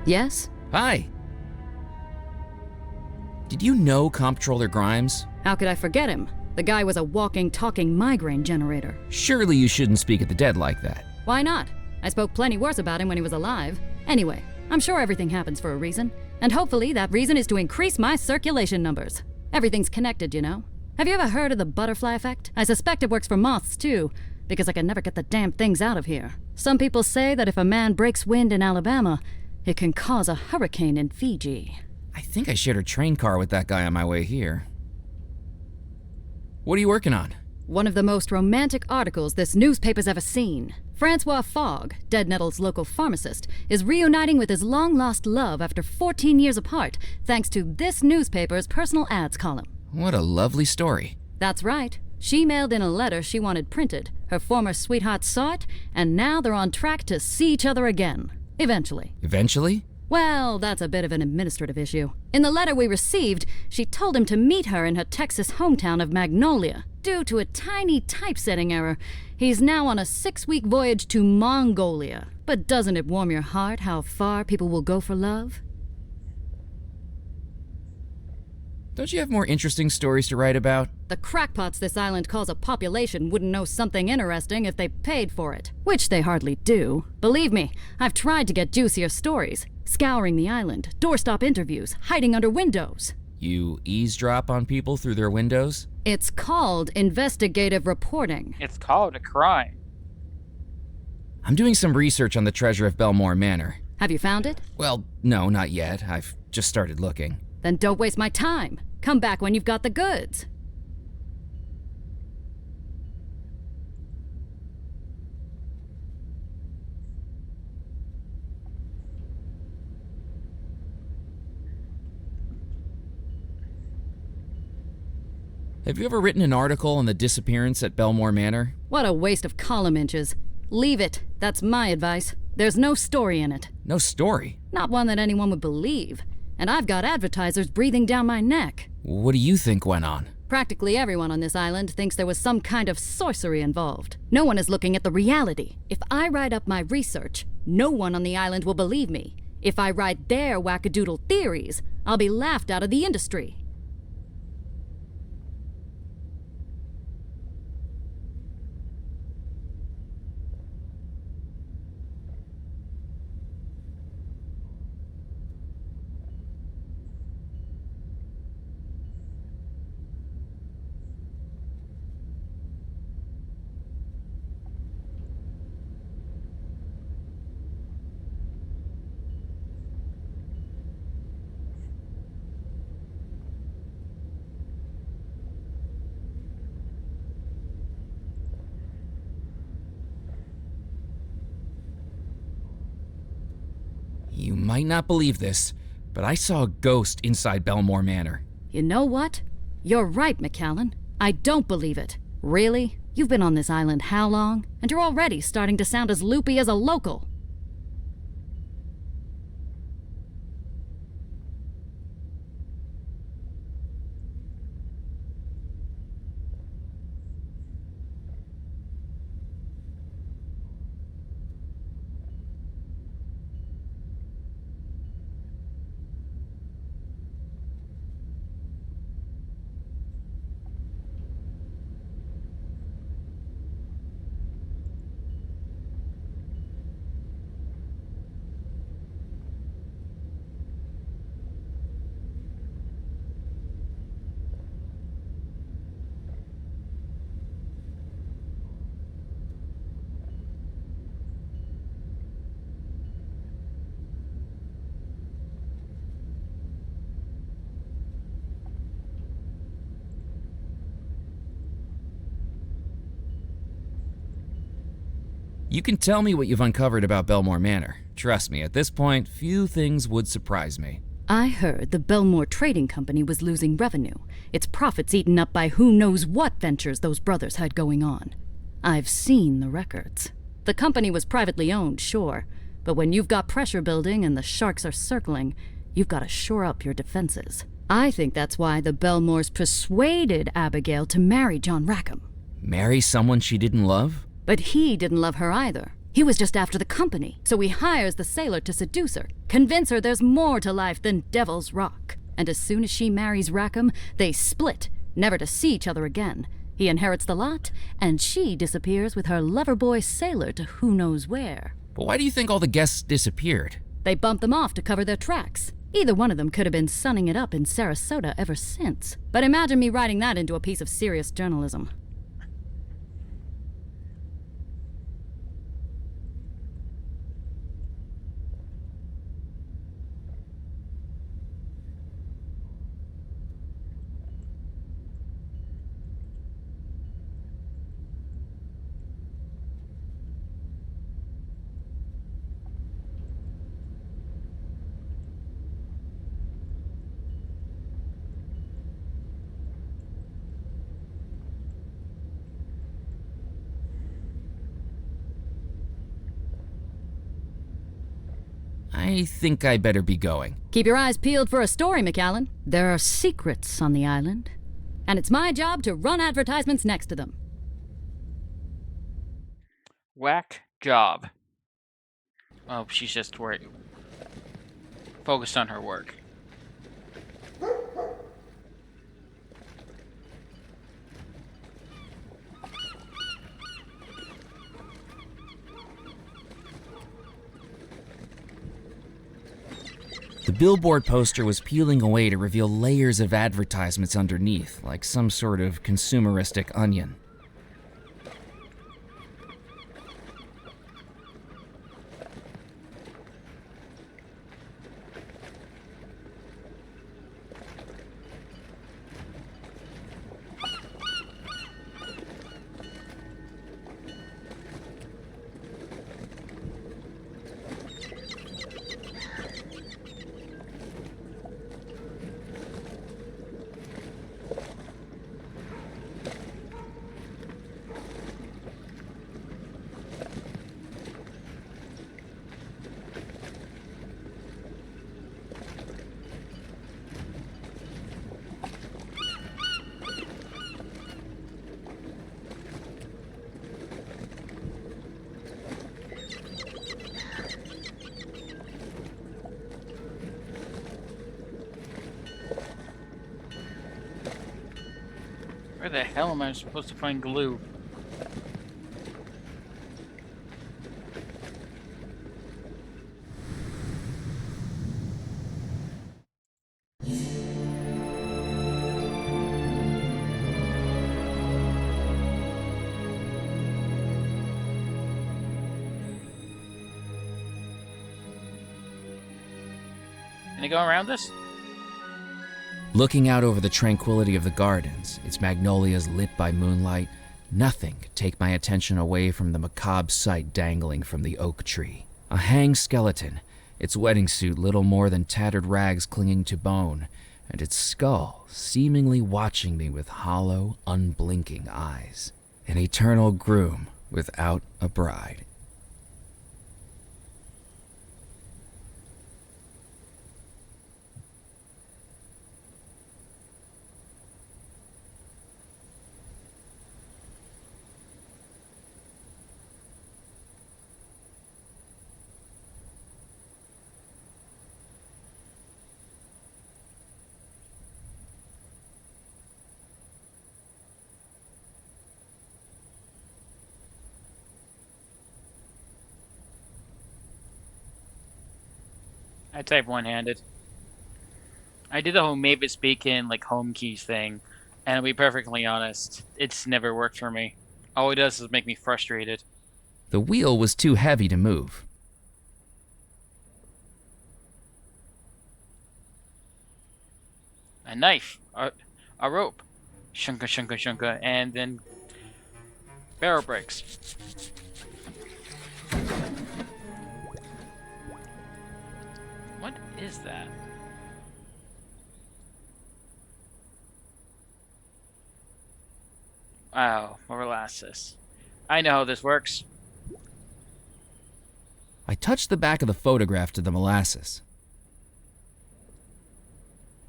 Yes? Hi. Did you know Comptroller Grimes? How could I forget him? The guy was a walking, talking migraine generator. Surely you shouldn't speak at the dead like that. Why not? I spoke plenty worse about him when he was alive. Anyway, I'm sure everything happens for a reason. And hopefully that reason is to increase my circulation numbers. Everything's connected, you know. Have you ever heard of the butterfly effect? I suspect it works for moths too, because I can never get the damn things out of here. Some people say that if a man breaks wind in Alabama, it can cause a hurricane in Fiji. I think I shared a train car with that guy on my way here. What are you working on? One of the most romantic articles this newspaper's ever seen. Francois Fogg, Dead Nettle's local pharmacist, is reuniting with his long-lost love after 14 years apart, thanks to this newspaper's personal ads column. What a lovely story. That's right. She mailed in a letter she wanted printed. Her former sweetheart saw it, and now they're on track to see each other again. Eventually. Eventually? Well, that's a bit of an administrative issue. In the letter we received, she told him to meet her in her Texas hometown of Magnolia. Due to a tiny typesetting error, he's now on a 6-week voyage to Mongolia. But doesn't it warm your heart how far people will go for love? Don't you have more interesting stories to write about? The crackpots this island calls a population wouldn't know something interesting if they paid for it. Which they hardly do. Believe me, I've tried to get juicier stories. Scouring the island, doorstop interviews, hiding under windows. You eavesdrop on people through their windows? It's called investigative reporting. It's called a crime. I'm doing some research on the treasure of Belmore Manor. Have you found it? Well, no, not yet. I've just started looking. Then don't waste my time. Come back when you've got the goods. Have you ever written an article on the disappearance at Belmore Manor? What a waste of column inches. Leave it. That's my advice. There's no story in it. No story? Not one that anyone would believe. And I've got advertisers breathing down my neck. What do you think went on? Practically everyone on this island thinks there was some kind of sorcery involved. No one is looking at the reality. If I write up my research, no one on the island will believe me. If I write their wackadoodle theories, I'll be laughed out of the industry. You might not believe this, but I saw a ghost inside Belmore Manor. You know what? You're right, McCallan. I don't believe it. Really? You've been on this island how long? And you're already starting to sound as loopy as a local. You can tell me what you've uncovered about Belmore Manor. Trust me, at this point, few things would surprise me. I heard the Belmore Trading Company was losing revenue, its profits eaten up by who knows what ventures those brothers had going on. I've seen the records. The company was privately owned, sure, but when you've got pressure building and the sharks are circling, you've got to shore up your defenses. I think that's why the Belmores persuaded Abigail to marry John Rackham. Marry someone she didn't love? But he didn't love her either. He was just after the company, so he hires the sailor to seduce her, convince her there's more to life than Devil's Rock. And as soon as she marries Rackham, they split, never to see each other again. He inherits the lot, and she disappears with her lover boy sailor to who knows where. But why do you think all the guests disappeared? They bumped them off to cover their tracks. Either one of them could have been sunning it up in Sarasota ever since. But imagine me writing that into a piece of serious journalism. I think I better be going. Keep your eyes peeled for a story, McAllen. There are secrets on the island, and it's my job to run advertisements next to them. Whack job. Oh, she's just focused on her work. The billboard poster was peeling away to reveal layers of advertisements underneath, like some sort of consumeristic onion. Where the hell am I supposed to find glue? Can I go around this? Looking out over the tranquility of the gardens, its magnolias lit by moonlight, nothing could take my attention away from the macabre sight dangling from the oak tree. A hanged skeleton, its wedding suit little more than tattered rags clinging to bone, and its skull seemingly watching me with hollow, unblinking eyes. An eternal groom without a bride. I type one-handed. I did the whole Mavis Beacon, like, home keys thing, and to be perfectly honest, it's never worked for me. All it does is make me frustrated. The wheel was too heavy to move. A knife, a rope, shunka shunka shunka, and then barrel breaks. What is that? Wow, molasses. I know how this works. I touched the back of the photograph to the molasses.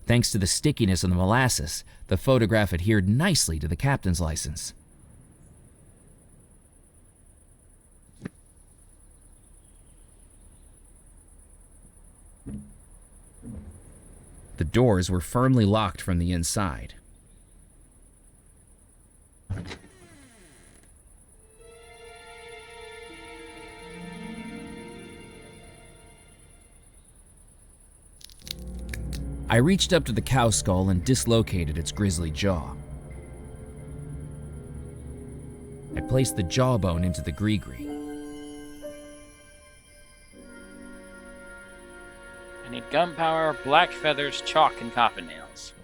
Thanks to the stickiness of the molasses, the photograph adhered nicely to the captain's license. The doors were firmly locked from the inside. I reached up to the cow skull and dislocated its grisly jaw. I placed the jawbone into the gree-gree. I need gunpowder, black feathers, chalk, and coffin nails.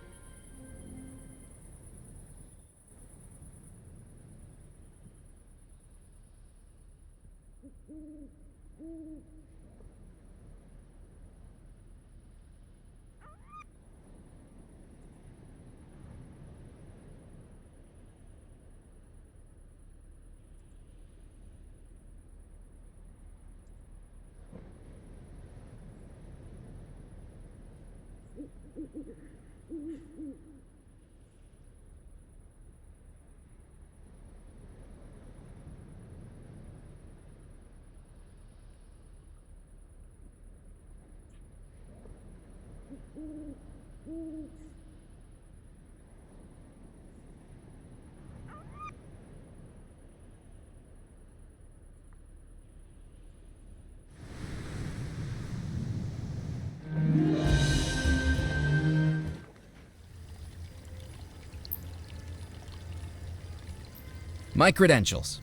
My credentials.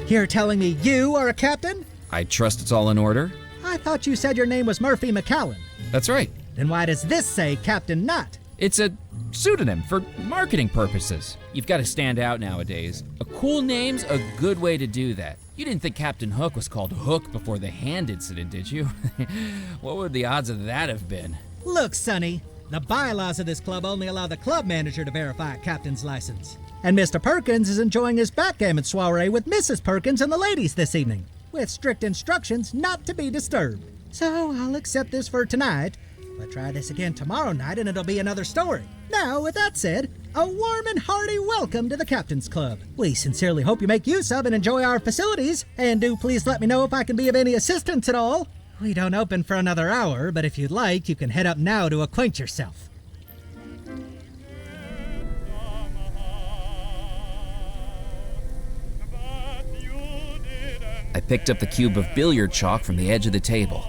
You're telling me you are a captain? I trust it's all in order? I thought you said your name was Murphy McCallan. That's right. Then why does this say Captain Knott? It's a pseudonym for marketing purposes. You've got to stand out nowadays. A cool name's a good way to do that. You didn't think Captain Hook was called Hook before the hand incident, did you? What would the odds of that have been? Look, Sonny, the bylaws of this club only allow the club manager to verify a captain's license. And Mr. Perkins is enjoying his backgammon soiree with Mrs. Perkins and the ladies this evening, with strict instructions not to be disturbed. So I'll accept this for tonight, but try this again tomorrow night and it'll be another story. Now, with that said, a warm and hearty welcome to the Captain's Club. We sincerely hope you make use of and enjoy our facilities, and do please let me know if I can be of any assistance at all. We don't open for another hour, but if you'd like, you can head up now to acquaint yourself. I picked up the cube of billiard chalk from the edge of the table.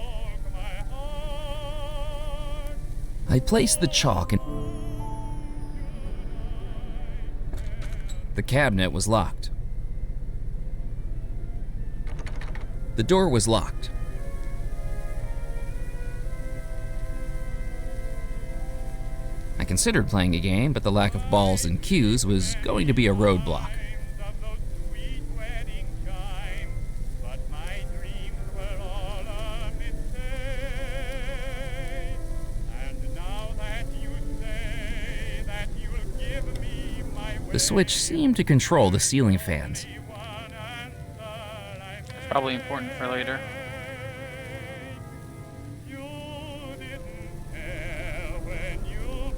I placed the chalk in... The cabinet was locked. The door was locked. I considered playing a game, but the lack of balls and cues was going to be a roadblock. The switch seemed to control the ceiling fans. It's probably important for later.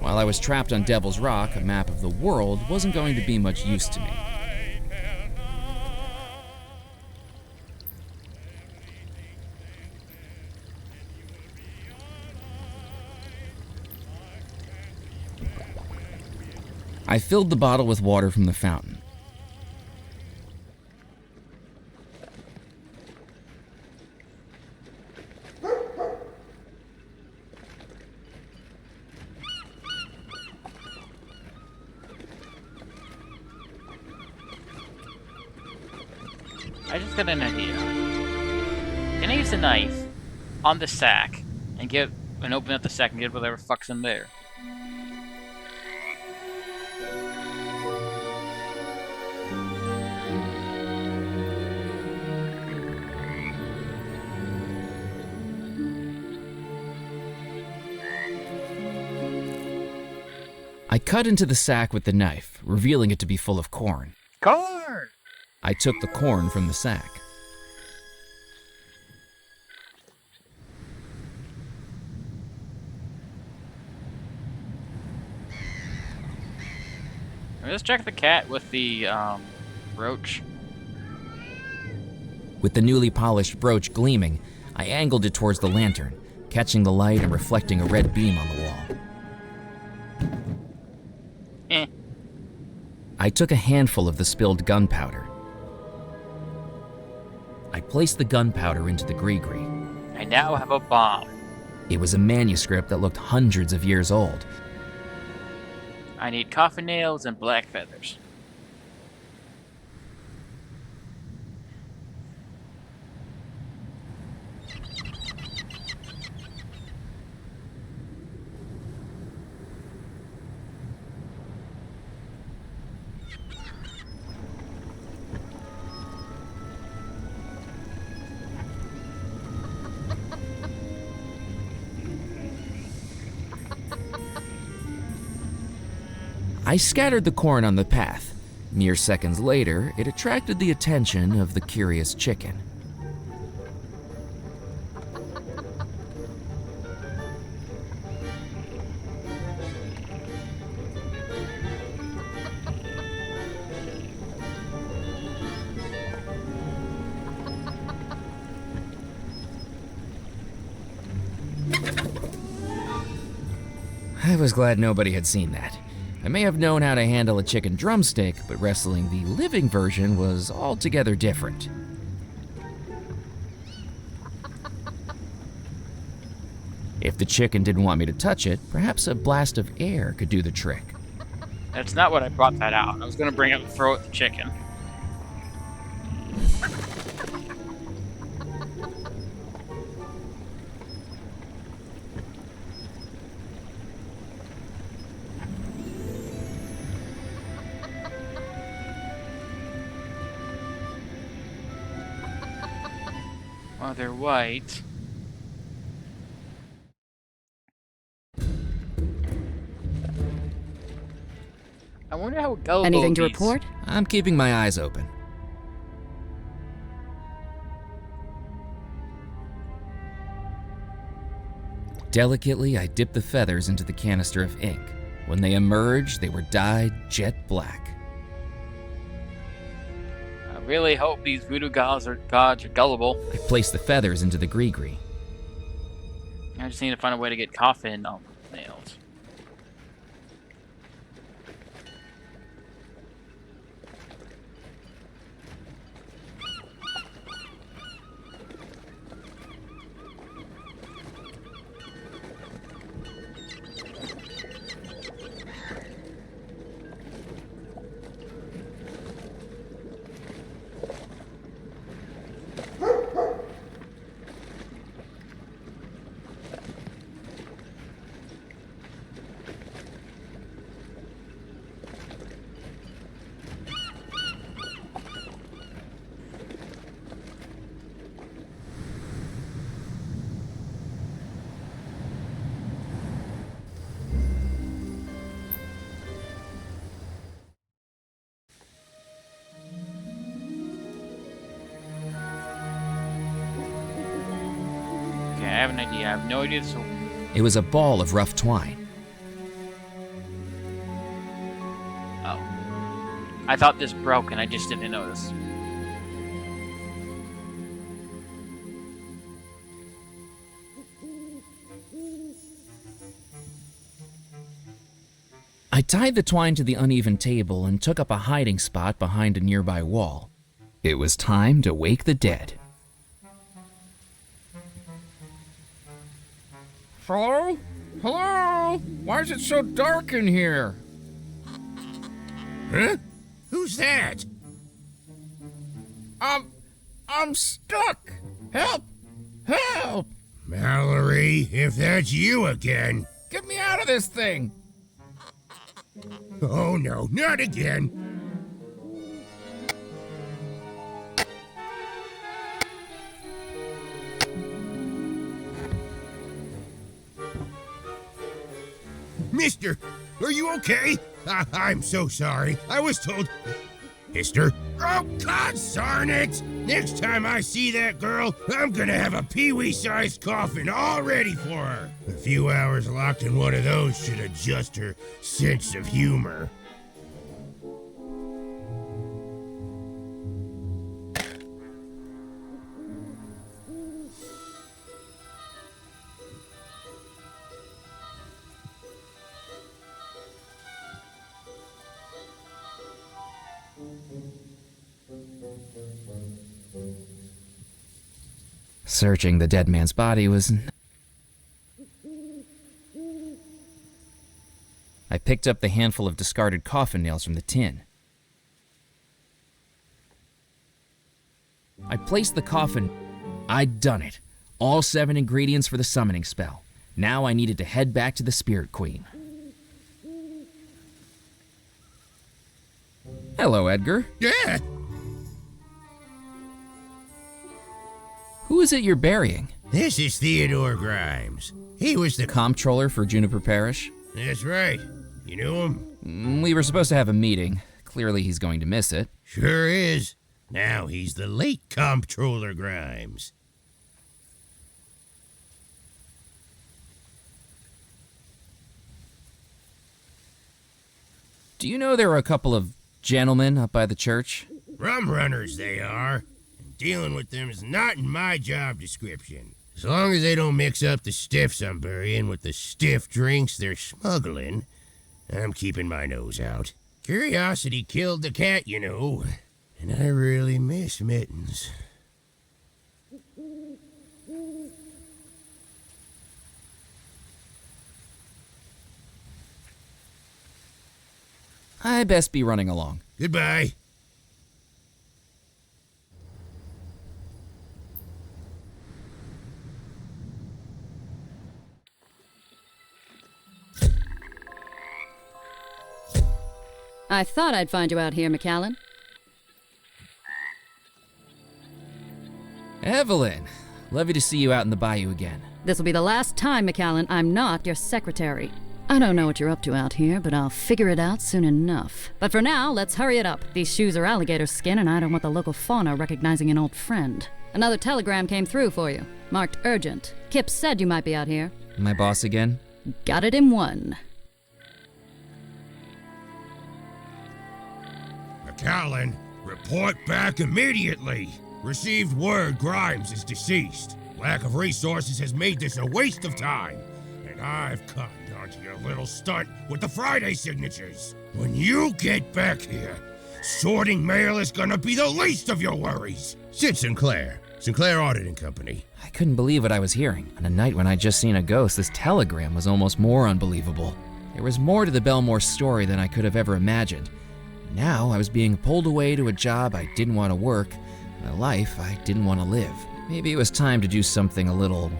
While I was trapped on Devil's Rock, a map of the world wasn't going to be much use to me. I filled the bottle with water from the fountain. I just got an idea. Can I use the knife on the sack and open up the sack and get whatever fuck's in there? cut into the sack with the knife, revealing it to be full of corn. Corn! I took the corn from the sack. Let's check the cat with the brooch. With the newly polished brooch gleaming, I angled it towards the lantern, catching the light and reflecting a red beam on the wall. Eh. I took a handful of the spilled gunpowder. I placed the gunpowder into the gree-gree. I now have a bomb. It was a manuscript that looked hundreds of years old. I need coffin nails and black feathers. I scattered the corn on the path. Mere seconds later, it attracted the attention of the curious chicken. I was glad nobody had seen that. I may have known how to handle a chicken drumstick, but wrestling the living version was altogether different. If the chicken didn't want me to touch it, perhaps a blast of air could do the trick. That's not what I brought that out. I was gonna bring it and throw it at the chicken. Well, they're white. I wonder how gullible Anything to these- report? I'm keeping my eyes open. Delicately, I dipped the feathers into the canister of ink. When they emerged, they were dyed jet black. I really hope these voodoo gods are gullible. I placed the feathers into the gree-gree. I just need to find a way to get coffin nails. Okay, I have an idea. I have no idea. So It was a ball of rough twine. oh, I thought this broke and I just didn't notice. I tied the twine to the uneven table and took up a hiding spot behind a nearby wall. It was time to wake the dead. Hello? Hello? Why is it so dark in here? Huh? Who's that? I'm stuck. Help! Help! Mallory, if that's you again. Get me out of this thing! Oh no, not again. Mister, Are you okay? I'm so sorry. I was told... Mister? Oh, God darn it! Next time I see that girl, I'm gonna have a peewee-sized coffin all ready for her. A few hours locked in one of those should adjust her sense of humor. Searching the dead man's body was... I picked up the handful of discarded coffin nails from the tin. I placed the coffin... I'd done it. All 7 ingredients for the summoning spell. Now I needed to head back to the Spirit Queen. Hello, Edgar. Yeah! Who is it you're burying? This is Theodore Grimes. He was the... Comptroller for Juniper Parish? That's right. You knew him? We were supposed to have a meeting. Clearly he's going to miss it. Sure is. Now he's the late Comptroller Grimes. Do you know there were a couple of gentlemen up by the church? Rum runners, they are. And dealing with them is not in my job description. As long as they don't mix up the stiffs I'm burying with the stiff drinks they're smuggling, I'm keeping my nose out. Curiosity killed the cat, you know. And I really miss Mittens. I best be running along. Goodbye. I thought I'd find you out here, McAllen. Evelyn, lovely to see you out in the bayou again. This will be the last time, McAllen, I'm not your secretary. I don't know what you're up to out here, but I'll figure it out soon enough. But for now, let's hurry it up. These shoes are alligator skin, and I don't want the local fauna recognizing an old friend. Another telegram came through for you, marked urgent. Kip said you might be out here. My boss again? Got it in one. McAllen, report back immediately. Received word Grimes is deceased. Lack of resources has made this a waste of time. And I've cottoned onto your little stunt with the Friday signatures. When you get back here, sorting mail is gonna be the least of your worries. Sid Sinclair, Sinclair Auditing Company. I couldn't believe what I was hearing. On a night when I'd just seen a ghost, this telegram was almost more unbelievable. There was more to the Belmore story than I could have ever imagined. Now I was being pulled away to a job I didn't want to work, and a life I didn't want to live. Maybe it was time to do something a little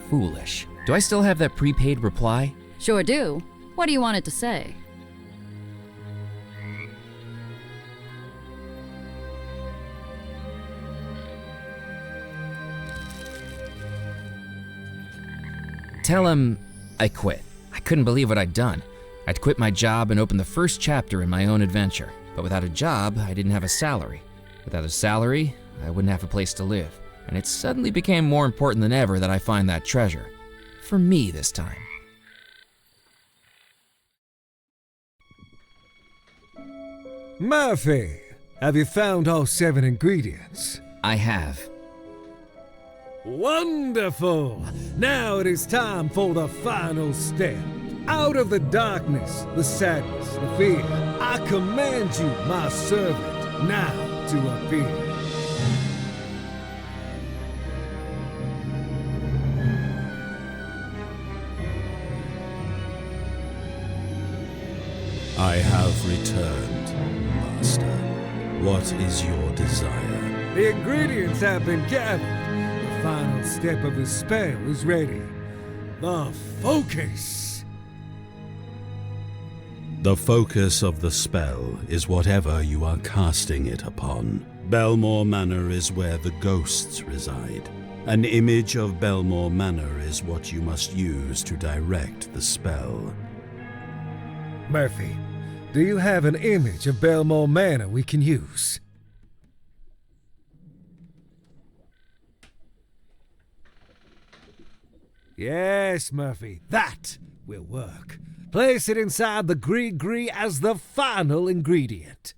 foolish. Do I still have that prepaid reply? Sure do. What do you want it to say? Tell him I quit. I couldn't believe what I'd done. I'd quit my job and opened the first chapter in my own adventure. But without a job, I didn't have a salary. Without a salary, I wouldn't have a place to live. And it suddenly became more important than ever that I find that treasure. For me this time. Murphy, have you found all 7 ingredients? I have. Wonderful! Now it is time for the final step. Out of the darkness, the sadness, the fear, I command you, my servant, now to appear. I have returned, Master. What is your desire? The ingredients have been gathered. The final step of the spell is ready. The focus. The focus of the spell is whatever you are casting it upon. Belmore Manor is where the ghosts reside. An image of Belmore Manor is what you must use to direct the spell. Murphy, do you have an image of Belmore Manor we can use? Yes, Murphy, that will work. Place it inside the gree-gree as the final ingredient.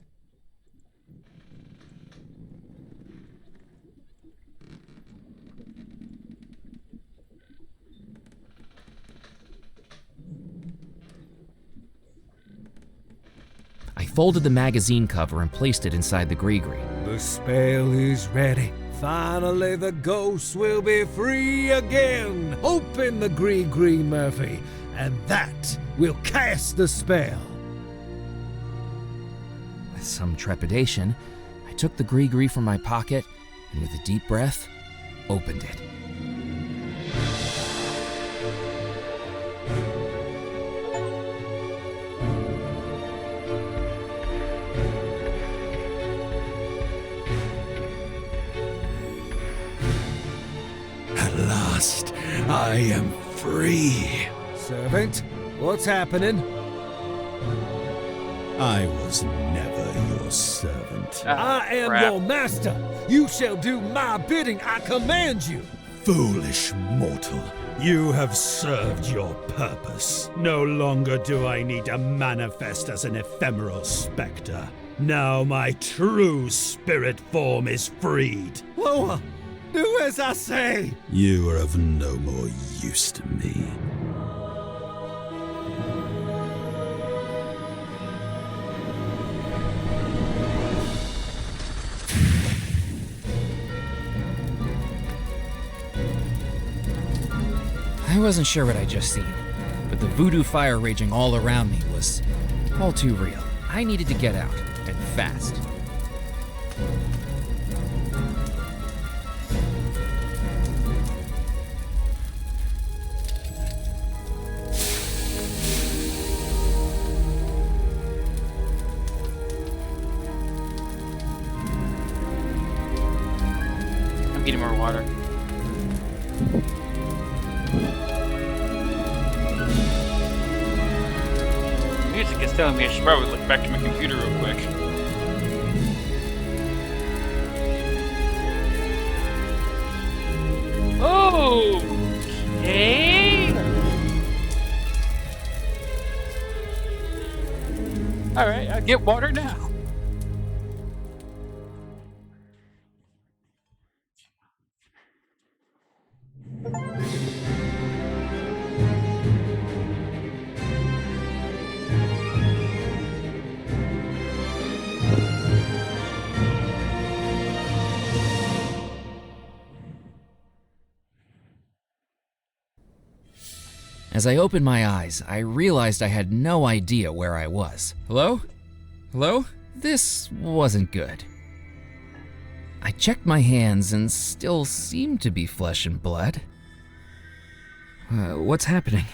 I folded the magazine cover and placed it inside the gree-gree. The spell is ready. Finally, the ghosts will be free again. Open the gree-gree, Murphy, and that will cast the spell. With some trepidation, I took the gree-gree from my pocket and with a deep breath, opened it. At last, I am free. Servant, what's happening? I was never your servant. I am crap. your master. You shall do my bidding. I command you. Foolish mortal, you have served your purpose. No longer do I need to manifest as an ephemeral specter. Now my true spirit form is freed. Loa, do as I say. You are of no more use to me. I wasn't sure what I'd just seen, but the voodoo fire raging all around me was all too real. I needed to get out, and fast. I'm getting more water. Music is telling me I should probably look back to my computer real quick. Oh! Hey! Alright, I'll get water now. As I opened my eyes, I realized I had no idea where I was. Hello? Hello? This wasn't good. I checked my hands and still seemed to be flesh and blood. What's happening?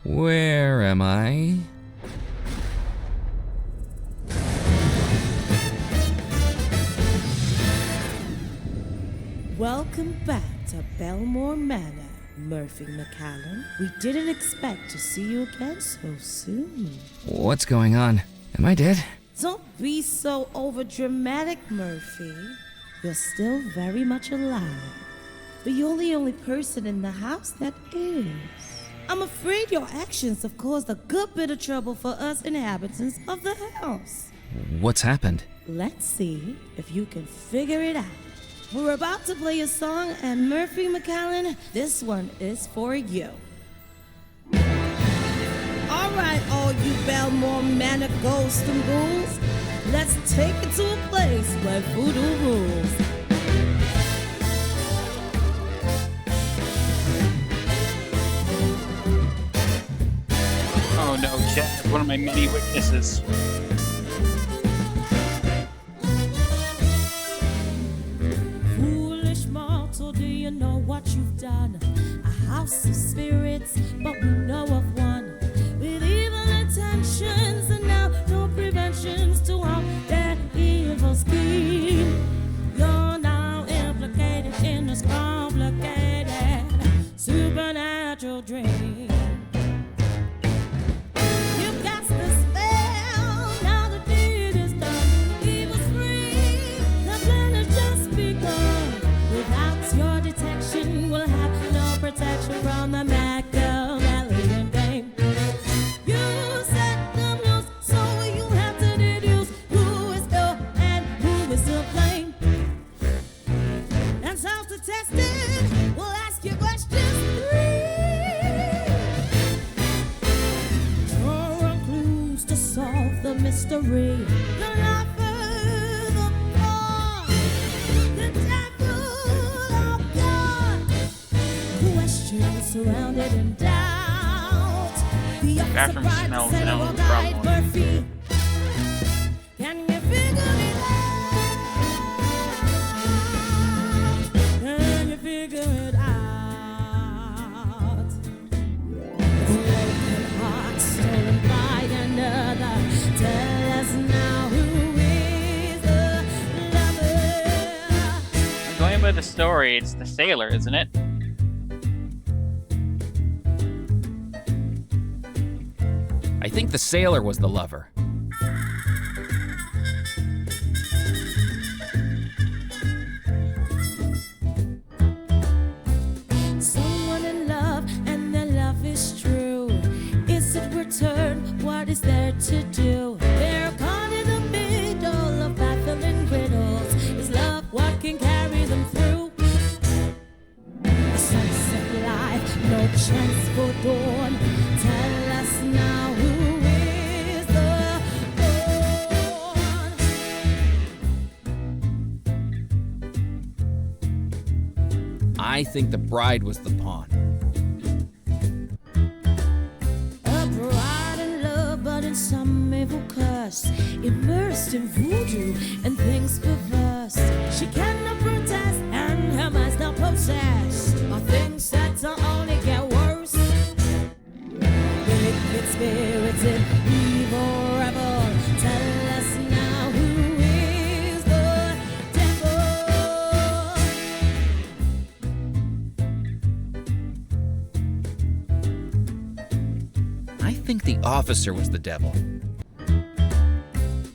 Where am I? Welcome back to Belmore Manor, Murphy McCallum. We didn't expect to see you again so soon. What's going on? Am I dead? Don't be so overdramatic, Murphy. You're still very much alive. But you're the only person in the house that is. I'm afraid your actions have caused a good bit of trouble for us inhabitants of the house. What's happened? Let's see if you can figure it out. We're about to play a song, and Murphy McCallum, this one is for you. All right, all you Belmore Manor ghosts and ghouls, let's take it to a place where voodoo rules. Oh no, Chad, one of my many witnesses. Foolish mortal, do you know what you've done? A house of spirits, but we know of one with evil intentions, and now no preventions to all that evil scheme. You're now implicated in this complicated supernatural dream. You got this mystery. The lover, the poor, the devil, oh God. Questions surrounded in doubt. The Bathroom occupied smells center no will guide problem. Murphy. Can you figure it out? Can you figure it out? Broken heart stolen by another. Tell us now who is the lover. Going by the story, it's the sailor, isn't it? I think the sailor was the lover. Someone in love and their love is true. Is it return? What is there to do? They're caught in the middle of baffling riddles. Is love what can carry them through? A sunset life, no chance for dawn. Tell us now who is the pawn? I think the bride was the pawn. A bride in love, but in some evil curse, immersed in voodoo and things perverse. She cannot protest, and her mind's not possessed. Or things that only get worse. Wicked spirits in evil rebel. Tell us now who is the devil. I think the officer was the devil.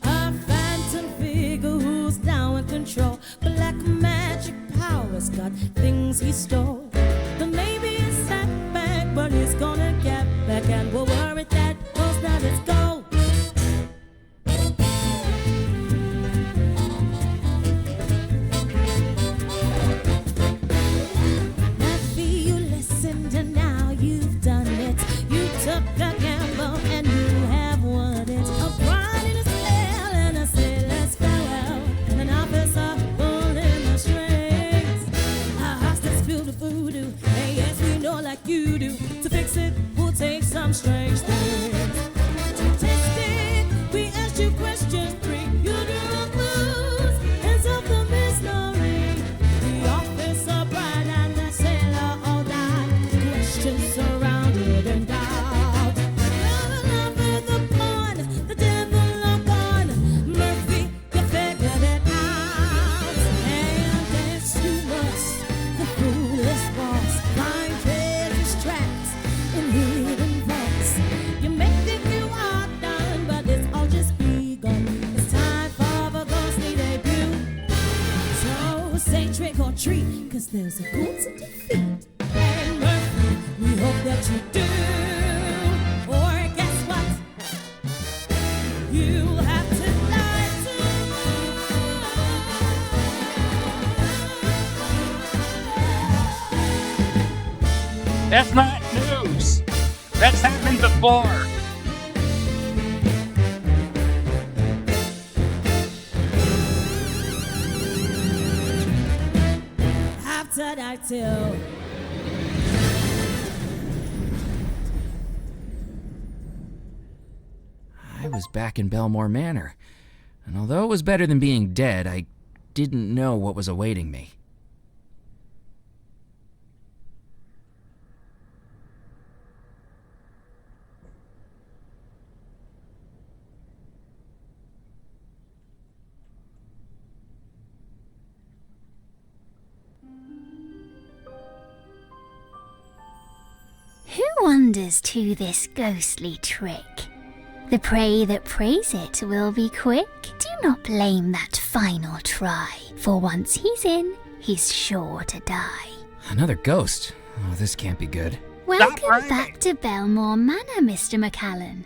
A phantom figure who's now in control. Black magic powers got things he stole. But maybe it's setback, but he's gonna get back, and we'll worry that cause now let's go. Maybe you listened and now you've done it. You took a gamble and you have won it. A bride in a spell and a sailor's farewell, and an officer pulling the strings. A house that's filled with voodoo, and yes, we know like you do. To fix it, we'll take some strange things. To test it, we asked you questions 3. You do not lose, hands off the mystery. The officer, bride, and the sailor all died. Questions surrounded in doubt. The lover, the pawn, the devil are gone. Murphy, you figured it out. And guess who must? The foolish boss. Find treasures trapped in hidden vaults. You may think you are done, but it's all just begun. It's time for the ghostly debut. So say trick or treat, cause there's a goal to defeat. And Murphy, we hope that you do. Or guess what? You have to lie to. That's not news! That's happened before! After that too. I was back in Belmore Manor, and although it was better than being dead, I didn't know what was awaiting me. Who wanders to this ghostly trick? The prey that prays it will be quick. Do not blame that final try, for once he's in, he's sure to die. Another ghost? Oh, this can't be good. Welcome back to Belmore Manor, Mr. McCallan.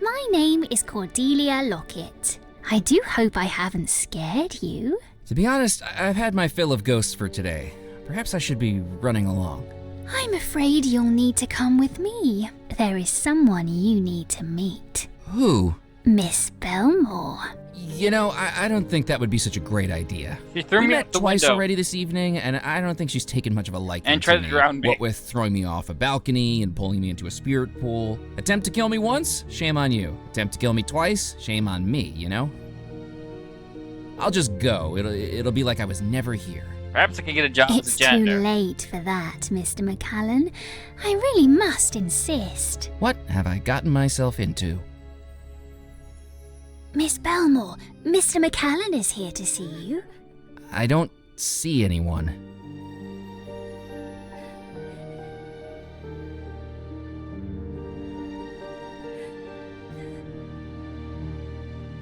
My name is Cordelia Lockett. I do hope I haven't scared you. To be honest, I've had my fill of ghosts for today. Perhaps I should be running along. I'm afraid you'll need to come with me. There is someone you need to meet. Who? Miss Belmore. You know, I don't think that would be such a great idea. She threw We me met out the twice window. already this evening, and I don't think she's taken much of a liking And to tried to me. drown me. What with throwing me off a balcony and pulling me into a spirit pool. Attempt to kill me once? Shame on you. Attempt to kill me twice? Shame on me, you know? I'll just go. It'll be like I was never here. Perhaps I can get a job It's as a too janitor. late for that, Mr. McCallan. I really must insist. What have I gotten myself into? Miss Belmore, Mr. McCallan is here to see you. I don't see anyone.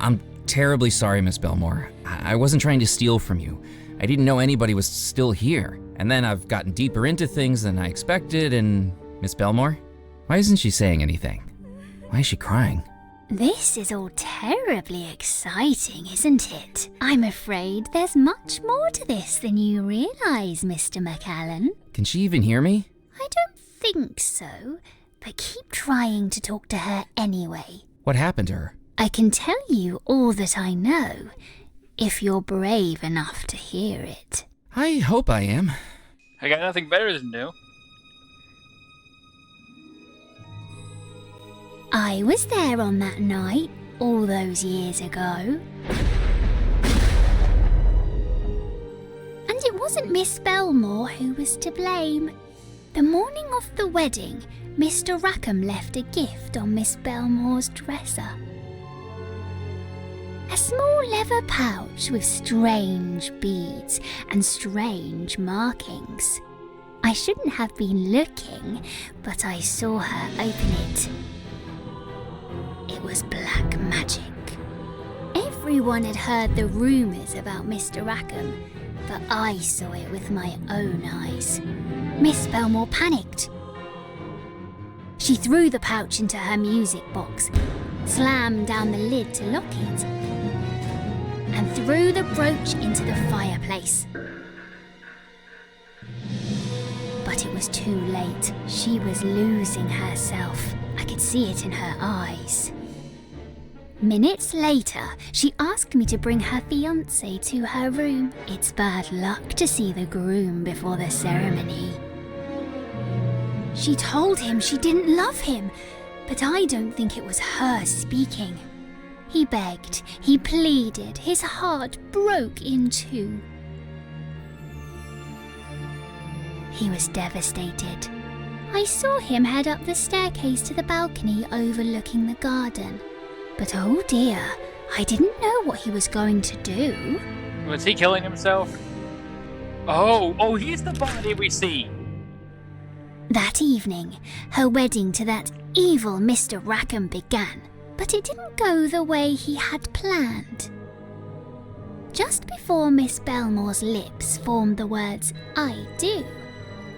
I'm terribly sorry, Miss Belmore. I wasn't trying to steal from you. I didn't know anybody was still here. And then I've gotten deeper into things than I expected, and Miss Belmore? Why isn't she saying anything? Why is she crying? This is all terribly exciting, isn't it? I'm afraid there's much more to this than you realize, Mr. McCallan. Can she even hear me? I don't think so, but keep trying to talk to her anyway. What happened to her? I can tell you all that I know, if you're brave enough to hear it. I hope I am. I got nothing better than do. I was there on that night, all those years ago. And it wasn't Miss Belmore who was to blame. The morning of the wedding, Mr. Rackham left a gift on Miss Belmore's dresser. A small leather pouch with strange beads and strange markings. I shouldn't have been looking, but I saw her open it. It was black magic. Everyone had heard the rumours about Mr. Rackham, but I saw it with my own eyes. Miss Belmore panicked. She threw the pouch into her music box, slammed down the lid to lock it, and threw the brooch into the fireplace. But it was too late. She was losing herself. I could see it in her eyes. Minutes later, she asked me to bring her fiancé to her room. It's bad luck to see the groom before the ceremony. She told him she didn't love him, but I don't think it was her speaking. He begged, he pleaded, his heart broke in two. He was devastated. I saw him head up the staircase to the balcony overlooking the garden. But oh dear, I didn't know what he was going to do. Was he killing himself? Oh, he's the body we see. That evening, her wedding to that evil Mr. Rackham began, but it didn't go the way he had planned. Just before Miss Belmore's lips formed the words, "I do,"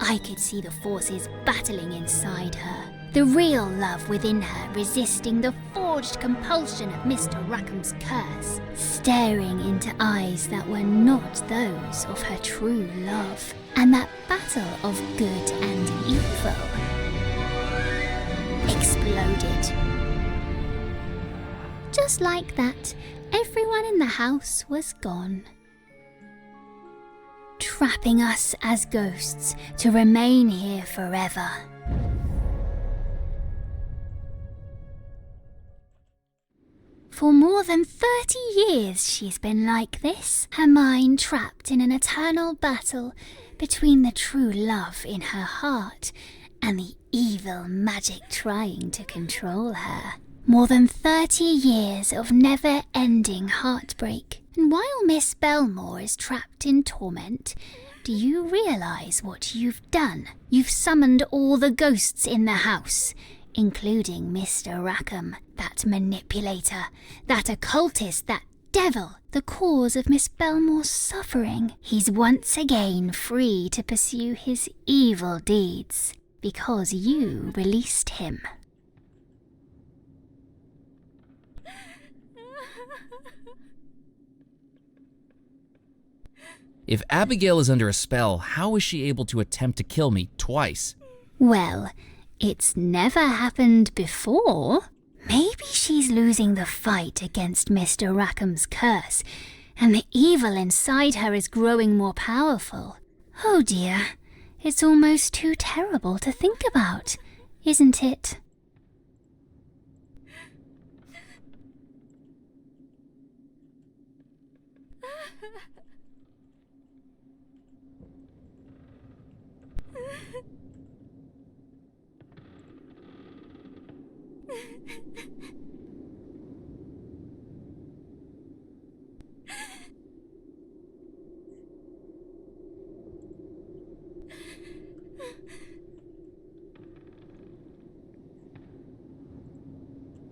I could see the forces battling inside her. The real love within her resisting the forged compulsion of Mr. Rackham's curse, staring into eyes that were not those of her true love. And that battle of good and evil exploded. Just like that, everyone in the house was gone, trapping us as ghosts to remain here forever. For more than 30 years she's been like this, her mind trapped in an eternal battle between the true love in her heart and the evil magic trying to control her. More than 30 years of never-ending heartbreak. And while Miss Belmore is trapped in torment, do you realise what you've done? You've summoned all the ghosts in the house, including Mr. Rackham, that manipulator, that occultist, that devil, the cause of Miss Belmore's suffering. He's once again free to pursue his evil deeds, because you released him. If Abigail is under a spell, how is she able to attempt to kill me twice? Well, it's never happened before. Maybe she's losing the fight against Mr. Rackham's curse, and the evil inside her is growing more powerful. Oh dear, it's almost too terrible to think about, isn't it?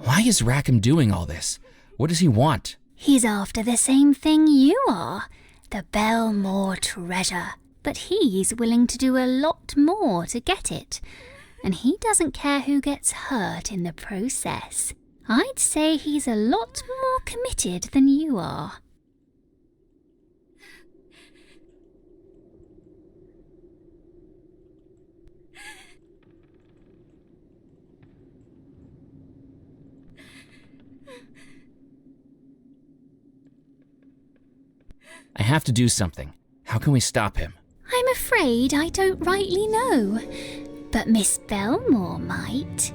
Why is Rackham doing all this? What does he want? He's after the same thing you are, the Belmore treasure. But he's willing to do a lot more to get it. And he doesn't care who gets hurt in the process. I'd say he's a lot more committed than you are. I have to do something. How can we stop him? I'm afraid I don't rightly know, but Miss Belmore might.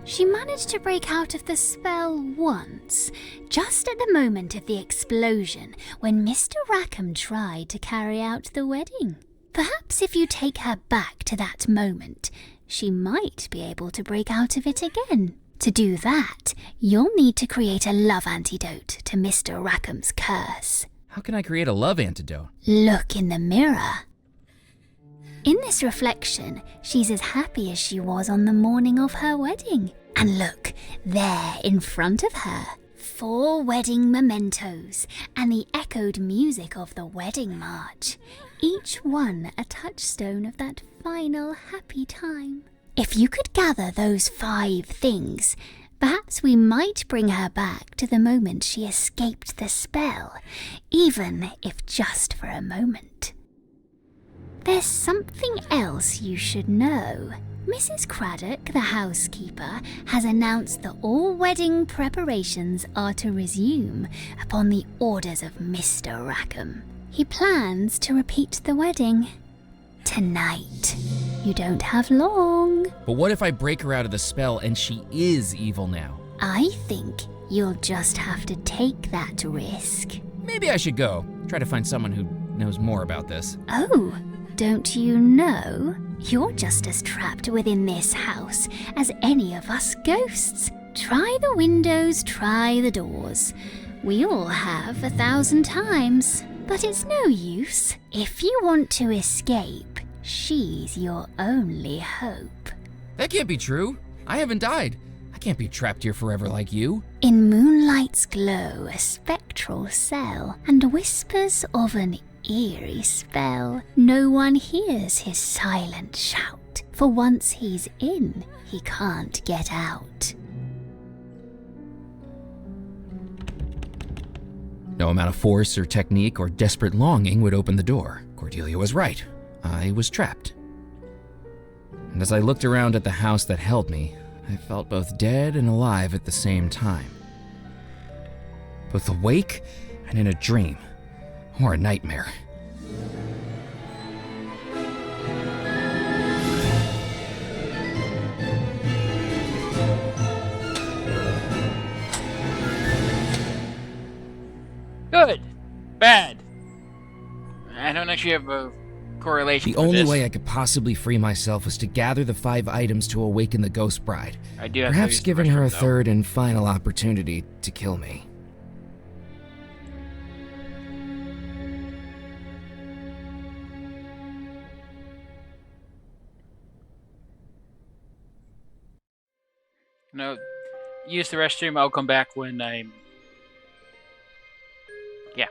She managed to break out of the spell once, just at the moment of the explosion, when Mr. Rackham tried to carry out the wedding. Perhaps if you take her back to that moment, she might be able to break out of it again. To do that, you'll need to create a love antidote to Mr. Rackham's curse. How can I create a love antidote? Look in the mirror. In this reflection, she's as happy as she was on the morning of her wedding. And look, there in front of her, 4 wedding mementos and the echoed music of the wedding march, each one a touchstone of that final happy time. If you could gather those 5 things, perhaps we might bring her back to the moment she escaped the spell, even if just for a moment. There's something else you should know. Mrs. Craddock, the housekeeper, has announced that all wedding preparations are to resume upon the orders of Mr. Rackham. He plans to repeat the wedding tonight. You don't have long. But what if I break her out of the spell and she is evil now? I think you'll just have to take that risk. Maybe I should go. Try to find someone who knows more about this. Oh, don't you know? You're just as trapped within this house as any of us ghosts. Try the windows, try the doors. We all have 1,000 times. But it's no use. If you want to escape, she's your only hope. That can't be true. I haven't died. I can't be trapped here forever like you. In moonlight's glow, a spectral cell, and whispers of an eerie spell. No one hears his silent shout, for once he's in, he can't get out. No amount of force or technique or desperate longing would open the door. Cordelia was right. I was trapped. And as I looked around at the house that held me, I felt both dead and alive at the same time. Both awake and in a dream, or a nightmare. Good. Bad. I don't actually have a correlation. The only way I could possibly free myself was to gather the 5 items to awaken the Ghost Bride. I do have Perhaps to giving her a though. third and final opportunity to kill me. No, use the restroom. I'll come back when I'm. Yeah.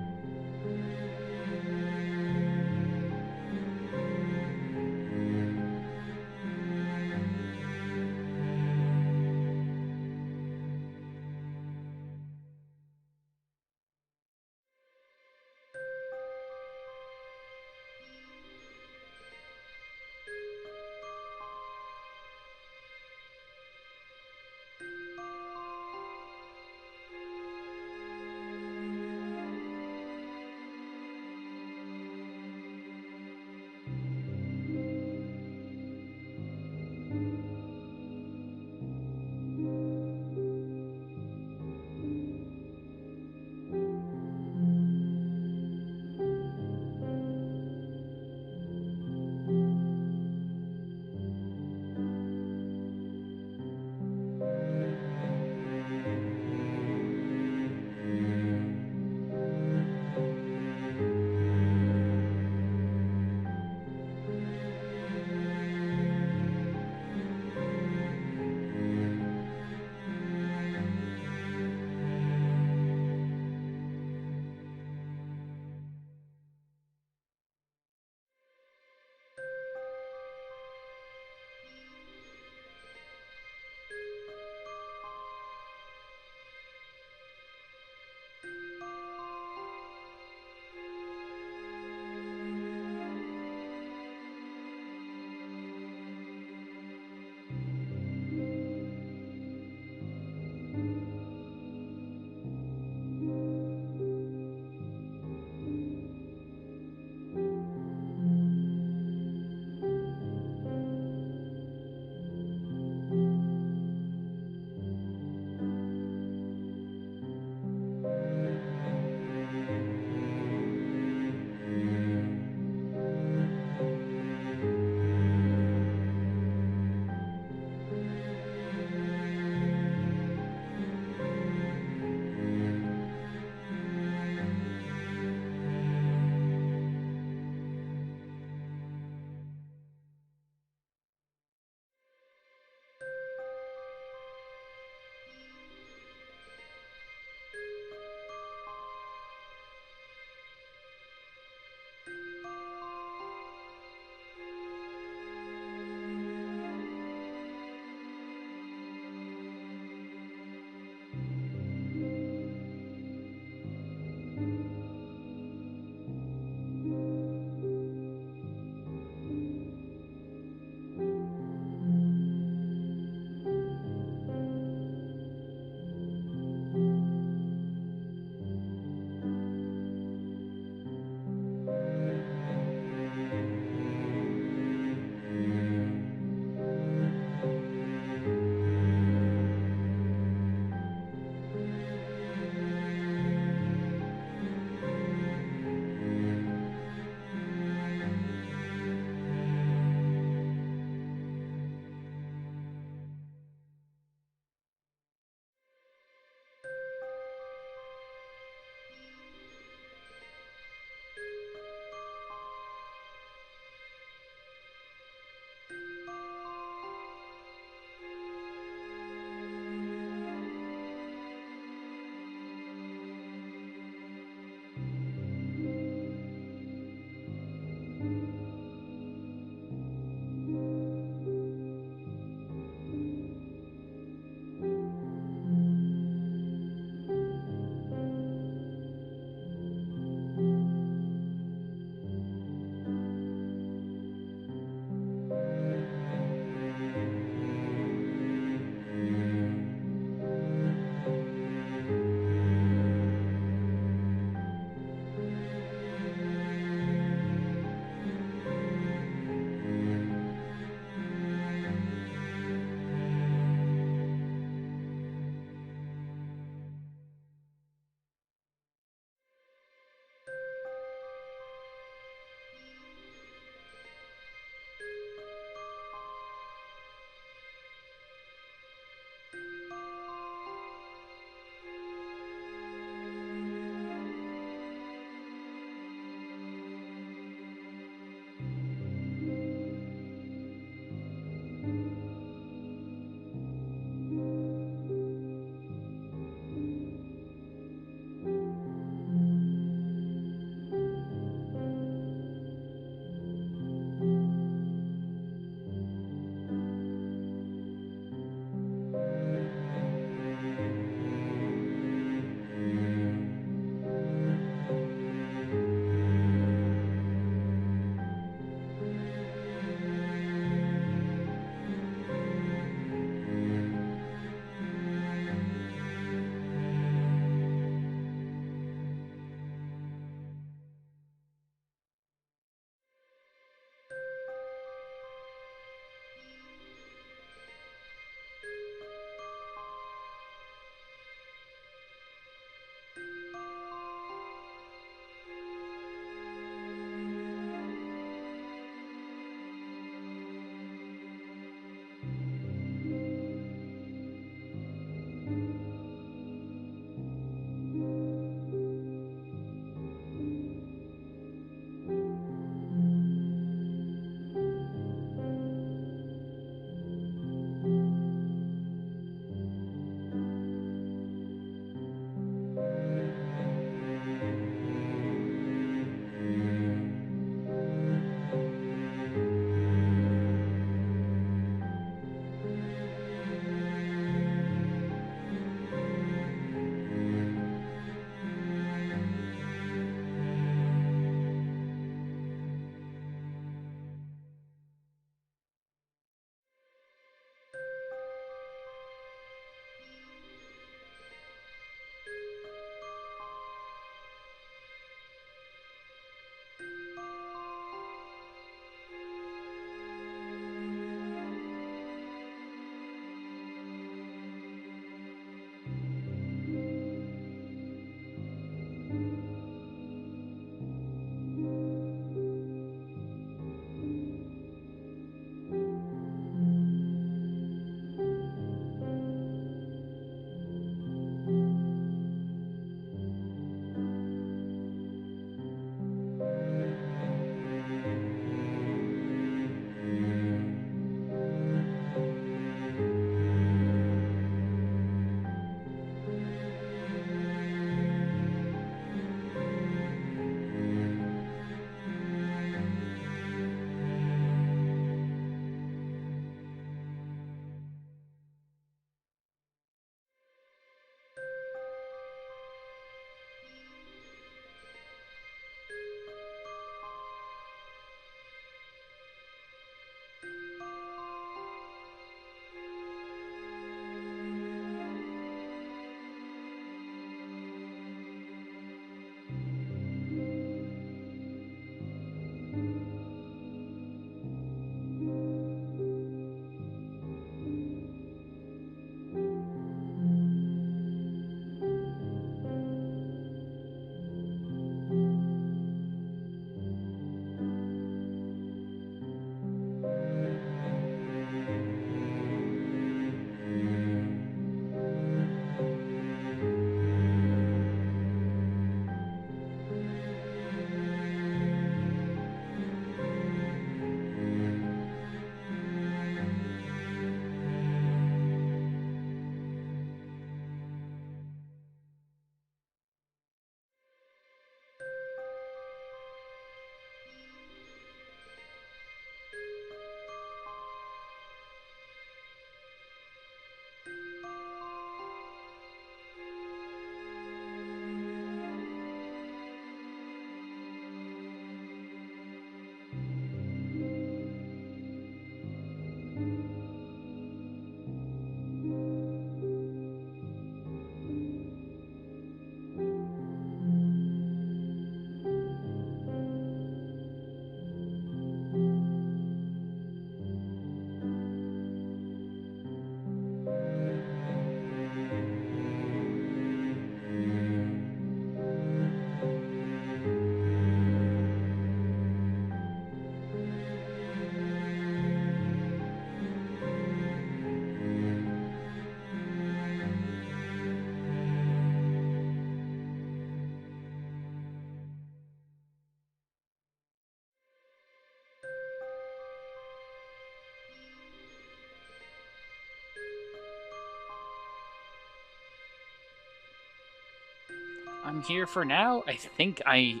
I'm here for now. I think I'm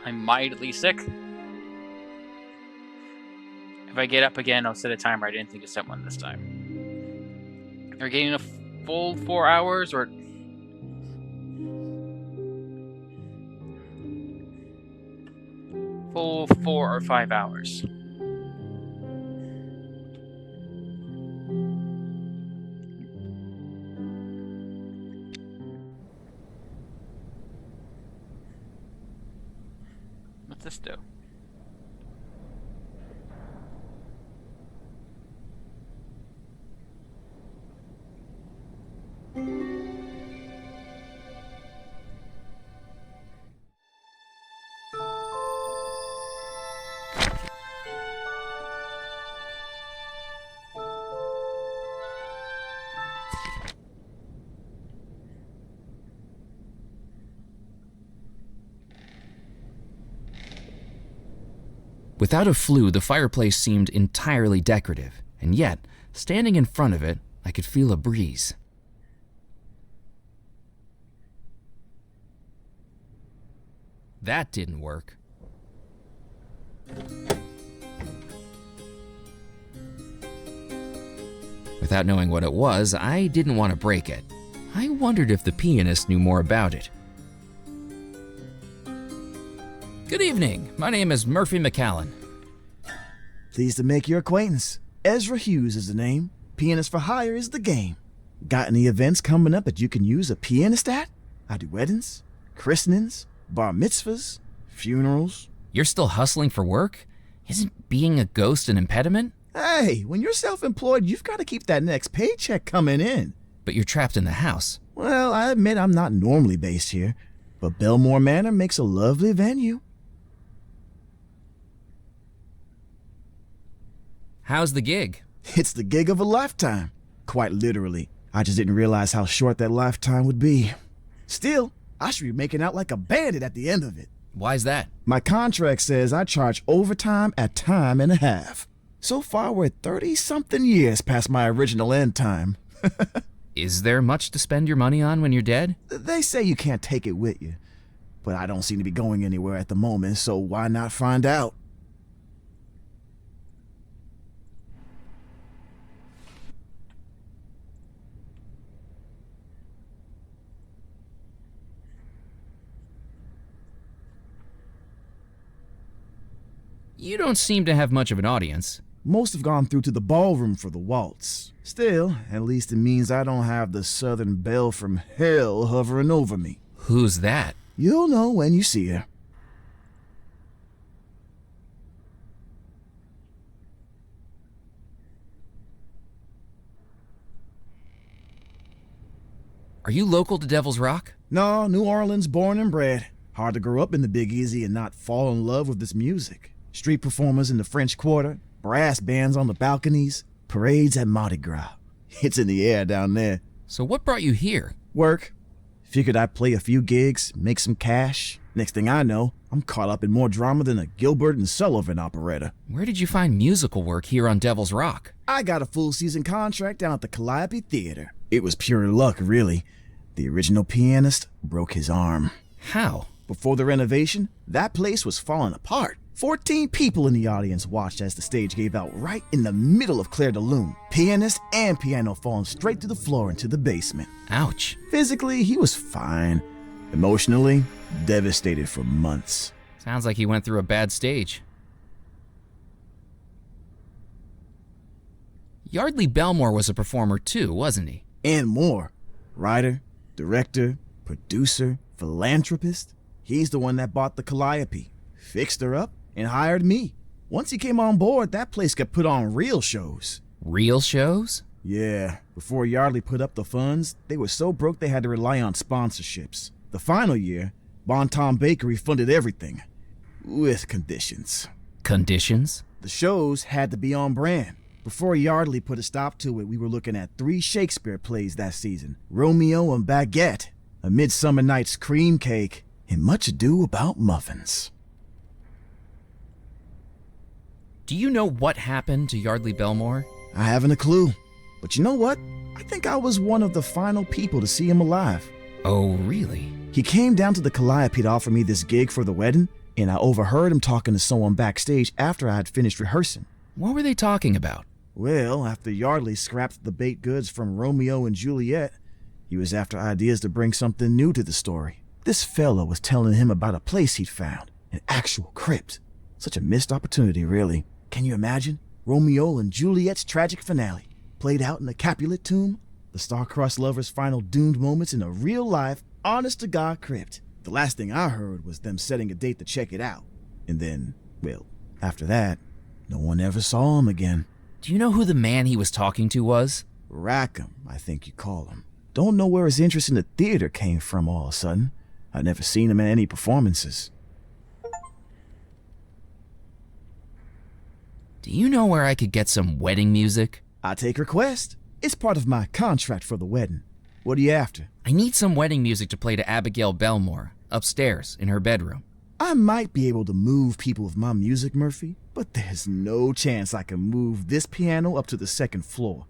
mildly sick. If I get up again, I'll set a timer. I didn't think to set one this time. Are we getting a full 4 hours or... full 4 or 5 hours? What's this do? Without a flue, the fireplace seemed entirely decorative, and yet, standing in front of it, I could feel a breeze. That didn't work. Without knowing what it was, I didn't want to break it. I wondered if the pianist knew more about it. Good evening. My name is Murphy McCallan. Pleased to make your acquaintance. Ezra Hughes is the name. Pianist for hire is the game. Got any events coming up that you can use a pianist at? I do weddings, christenings, bar mitzvahs, funerals. You're still hustling for work? Isn't being a ghost an impediment? Hey, when you're self-employed, you've got to keep that next paycheck coming in. But you're trapped in the house. Well, I admit I'm not normally based here, but Belmore Manor makes a lovely venue. How's the gig? It's the gig of a lifetime. Quite literally. I just didn't realize how short that lifetime would be. Still, I should be making out like a bandit at the end of it. Why's that? My contract says I charge overtime at time and a half. So far, we're 30-something years past my original end time. Is there much to spend your money on when you're dead? They say you can't take it with you. But I don't seem to be going anywhere at the moment, so why not find out? You don't seem to have much of an audience. Most have gone through to the ballroom for the waltz. Still, at least it means I don't have the Southern Belle from hell hovering over me. Who's that? You'll know when you see her. Are you local to Devil's Rock? No, New Orleans born and bred. Hard to grow up in the Big Easy and not fall in love with this music. Street performers in the French Quarter, brass bands on the balconies, parades at Mardi Gras. It's in the air down there. So what brought you here? Work. Figured I'd play a few gigs, make some cash. Next thing I know, I'm caught up in more drama than a Gilbert and Sullivan operetta. Where did you find musical work here on Devil's Rock? I got a full season contract down at the Calliope Theater. It was pure luck, really. The original pianist broke his arm. How? Before the renovation, that place was falling apart. 14 people in the audience watched as the stage gave out right in the middle of Claire de Lune. Pianist and piano falling straight to the floor into the basement. Ouch. Physically, he was fine. Emotionally, devastated for months. Sounds like he went through a bad stage. Yardley Belmore was a performer too, wasn't he? And more. Writer, director, producer, philanthropist. He's the one that bought the Calliope, fixed her up, and hired me. Once he came on board, that place got put on real shows. Real shows? Yeah, before Yardley put up the funds, they were so broke they had to rely on sponsorships. The final year, Bon Tom Bakery funded everything. With conditions. Conditions? The shows had to be on brand. Before Yardley put a stop to it, we were looking at 3 Shakespeare plays that season. Romeo and Baguette, A Midsummer Night's Cream Cake, and Much Ado About Muffins. Do you know what happened to Yardley Belmore? I haven't a clue. But you know what? I think I was one of the final people to see him alive. Oh, really? He came down to the Calliope to offer me this gig for the wedding, and I overheard him talking to someone backstage after I had finished rehearsing. What were they talking about? Well, after Yardley scrapped the baked goods from Romeo and Juliet, he was after ideas to bring something new to the story. This fellow was telling him about a place he'd found, an actual crypt. Such a missed opportunity, really. Can you imagine? Romeo and Juliet's tragic finale, played out in a Capulet tomb, the star-crossed lovers' final doomed moments in a real-life, honest-to-God crypt. The last thing I heard was them setting a date to check it out. And then, well, after that, no one ever saw him again. Do you know who the man he was talking to was? Rackham, I think you call him. Don't know where his interest in the theater came from all of a sudden. I'd never seen him in any performances. Do you know where I could get some wedding music? I take request. It's part of my contract for the wedding. What are you after? I need some wedding music to play to Abigail Belmore, upstairs in her bedroom. I might be able to move people with my music, Murphy, but there's no chance I can move this piano up to the 2nd floor.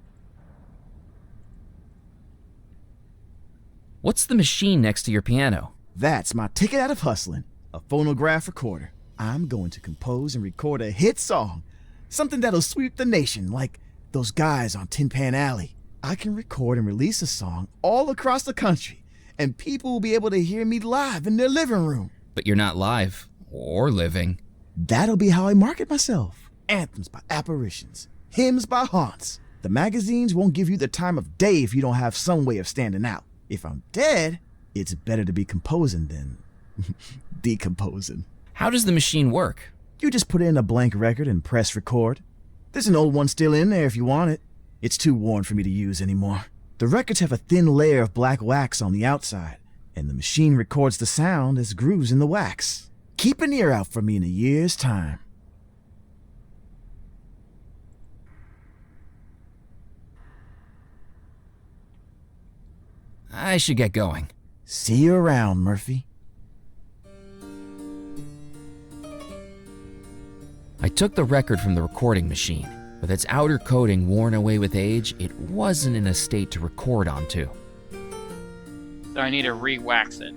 What's the machine next to your piano? That's my ticket out of hustling, a phonograph recorder. I'm going to compose and record a hit song, something that'll sweep the nation like those guys on Tin Pan Alley. I can record and release a song all across the country, and people will be able to hear me live in their living room. But you're not live, or living. That'll be how I market myself. Anthems by apparitions, hymns by haunts. The magazines won't give you the time of day if you don't have some way of standing out. If I'm dead, it's better to be composing than decomposing. How does the machine work? You just put in a blank record and press record. There's an old one still in there if you want it. It's too worn for me to use anymore. The records have a thin layer of black wax on the outside, and the machine records the sound as grooves in the wax. Keep an ear out for me in a year's time. I should get going. See you around, Murphy. I took the record from the recording machine. With its outer coating worn away with age, it wasn't in a state to record onto. So I need to re-wax it.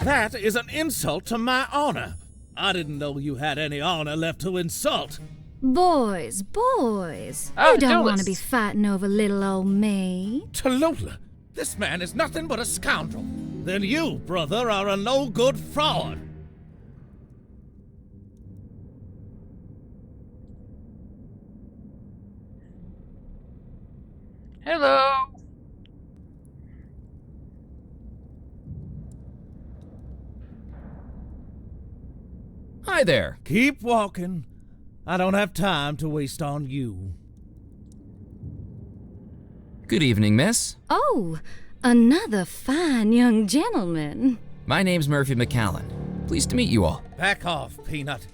That is an insult to my honor. I didn't know you had any honor left to insult. Boys, you don't want to be fighting over little old me. Tallulah, this man is nothing but a scoundrel. Then you, brother, are a no-good fraud. Hello. Hi there. Keep walking. I don't have time to waste on you. Good evening, miss. Oh, another fine young gentleman. My name's Murphy McCallan. Pleased to meet you all. Back off, Peanut.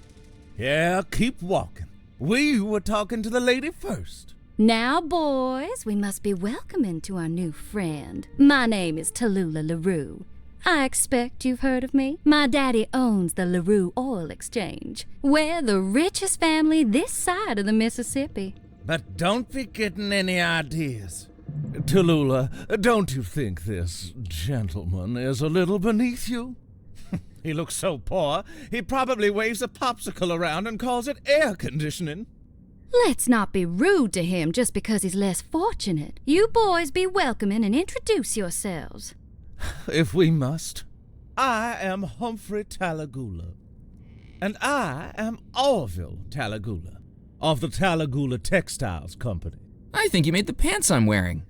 Yeah, keep walking. We were talking to the lady first. Now, boys, we must be welcoming to our new friend. My name is Tallulah LaRue. I expect you've heard of me. My daddy owns the LaRue Oil Exchange. We're the richest family this side of the Mississippi. But don't be getting any ideas. Tallulah, don't you think this gentleman is a little beneath you? He looks so poor, he probably waves a popsicle around and calls it air conditioning. Let's not be rude to him just because he's less fortunate. You boys be welcoming and introduce yourselves. If we must. I am Humphrey Talagula. And I am Orville Talagula of the Talagula Textiles Company. I think you made the pants I'm wearing.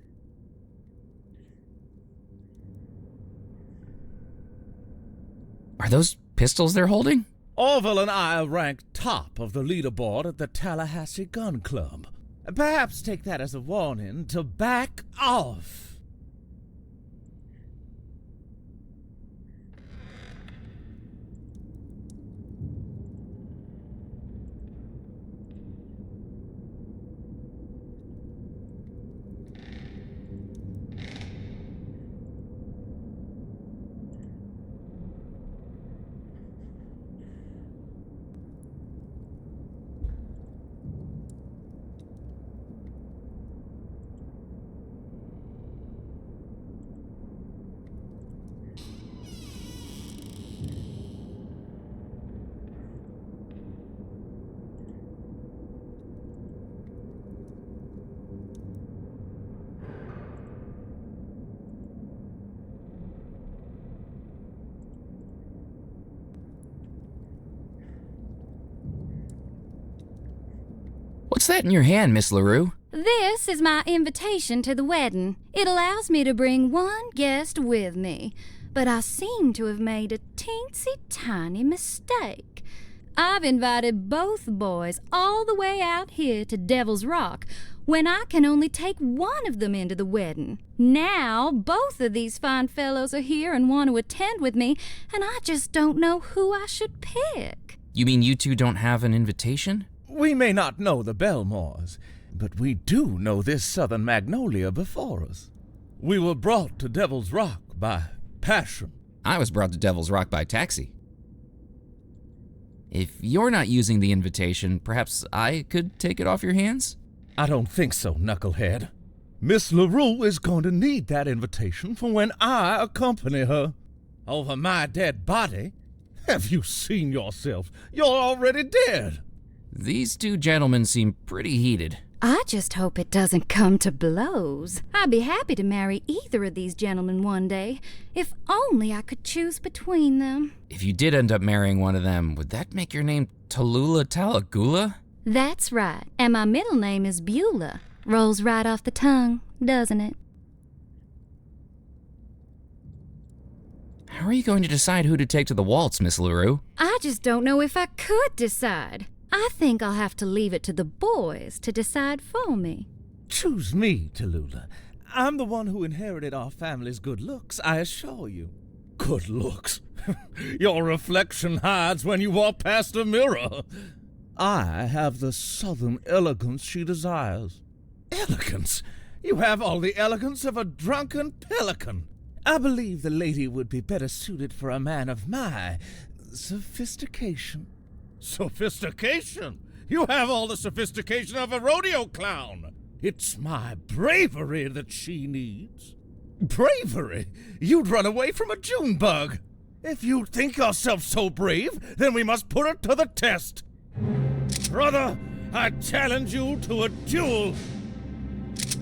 Are those pistols they're holding? Orville and I rank top of the leaderboard at the Tallahassee Gun Club. Perhaps take that as a warning to back off. What's that in your hand, Miss LaRue? This is my invitation to the wedding. It allows me to bring one guest with me, but I seem to have made a teensy tiny mistake. I've invited both boys all the way out here to Devil's Rock when I can only take one of them into the wedding. Now both of these fine fellows are here and want to attend with me, and I just don't know who I should pick. You mean you two don't have an invitation? We may not know the Belmores, but we do know this southern magnolia before us. We were brought to Devil's Rock by passion. I was brought to Devil's Rock by taxi. If you're not using the invitation, perhaps I could take it off your hands? I don't think so, knucklehead. Miss LaRue is going to need that invitation for when I accompany her. Over my dead body? Have you seen yourself? You're already dead. These two gentlemen seem pretty heated. I just hope it doesn't come to blows. I'd be happy to marry either of these gentlemen one day, if only I could choose between them. If you did end up marrying one of them, would that make your name Tallulah Talagula? That's right, and my middle name is Beulah. Rolls right off the tongue, doesn't it? How are you going to decide who to take to the waltz, Miss LaRue? I just don't know if I could decide. I think I'll have to leave it to the boys to decide for me. Choose me, Tallulah. I'm the one who inherited our family's good looks, I assure you. Good looks? Your reflection hides when you walk past a mirror. I have the southern elegance she desires. Elegance? You have all the elegance of a drunken pelican. I believe the lady would be better suited for a man of my sophistication. Sophistication? You have all the sophistication of a rodeo clown. It's my bravery that she needs. Bravery? You'd run away from a June bug. If you think yourself so brave, then we must put it to the test. Brother, I challenge you to a duel.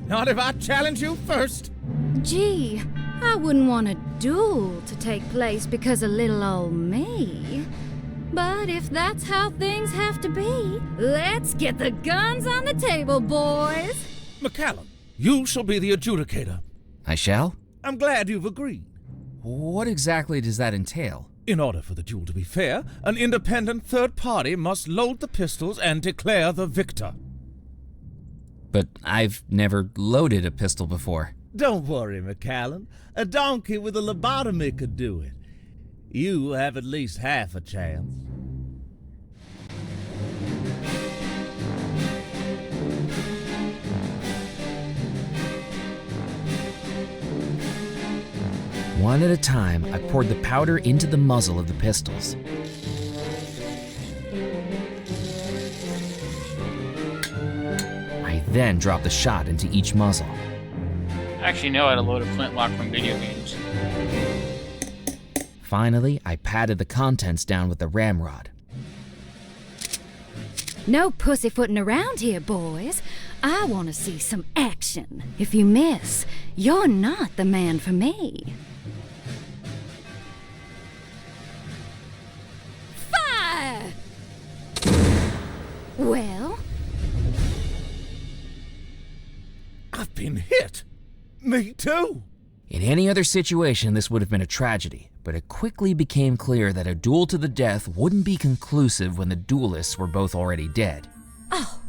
Not if I challenge you first. Gee, I wouldn't want a duel to take place because of little old me. But if that's how things have to be, let's get the guns on the table, boys. McCallum, you shall be the adjudicator. I shall? I'm glad you've agreed. What exactly does that entail? In order for the duel to be fair, an independent third party must load the pistols and declare the victor. But I've never loaded a pistol before. Don't worry, McCallum. A donkey with a lobotomy could do it. You have at least half a chance. One at a time, I poured the powder into the muzzle of the pistols. I then dropped the shot into each muzzle. I actually know how to load a flintlock from video games. Finally, I patted the contents down with the ramrod. No pussyfooting around here, boys. I want to see some action. If you miss, you're not the man for me. Fire! Well? I've been hit. Me too. In any other situation, this would have been a tragedy, but it quickly became clear that a duel to the death wouldn't be conclusive when the duelists were both already dead. Oh,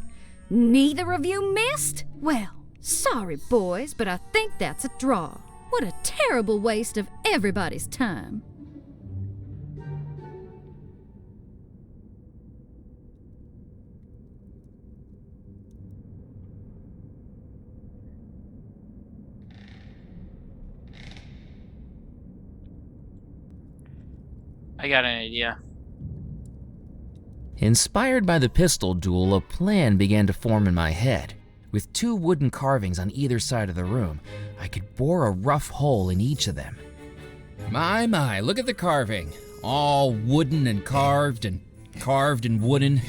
neither of you missed? Well, sorry, boys, but I think that's a draw. What a terrible waste of everybody's time. I got an idea. Inspired by the pistol duel, a plan began to form in my head. With 2 wooden carvings on either side of the room, I could bore a rough hole in each of them. My, look at the carving. All wooden and carved and wooden.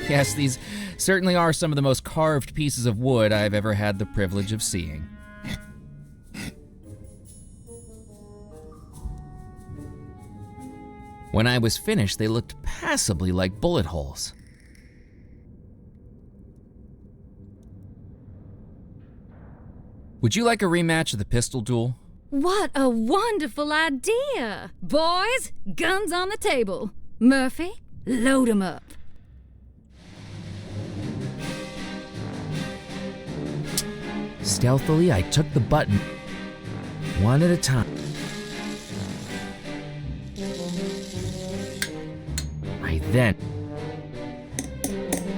Yes, these certainly are some of the most carved pieces of wood I've ever had the privilege of seeing. When I was finished, they looked passably like bullet holes. Would you like a rematch of the pistol duel? What a wonderful idea! Boys, guns on the table. Murphy, load 'em up. Stealthily, I took the button, one at a time.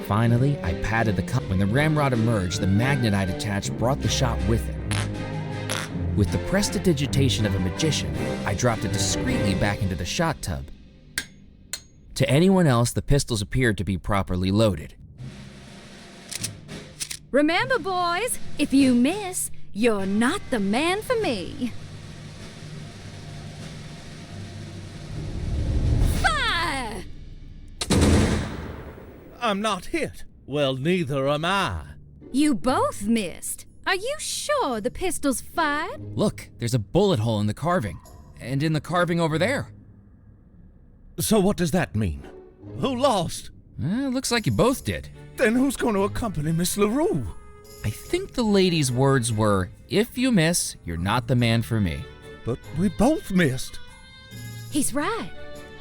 Finally, I patted the cup. When the ramrod emerged, the magnet I'd attached brought the shot with it. With the prestidigitation of a magician, I dropped it discreetly back into the shot tub. To anyone else, the pistols appeared to be properly loaded. Remember, boys, if you miss, you're not the man for me. Fire! I'm not hit. Well, neither am I. You both missed. Are you sure the pistol's fired? Look, there's a bullet hole in the carving. And in the carving over there. So what does that mean? Who lost? Looks like you both did. Then who's going to accompany Miss LaRue? I think the lady's words were, if you miss, you're not the man for me. But we both missed. He's right.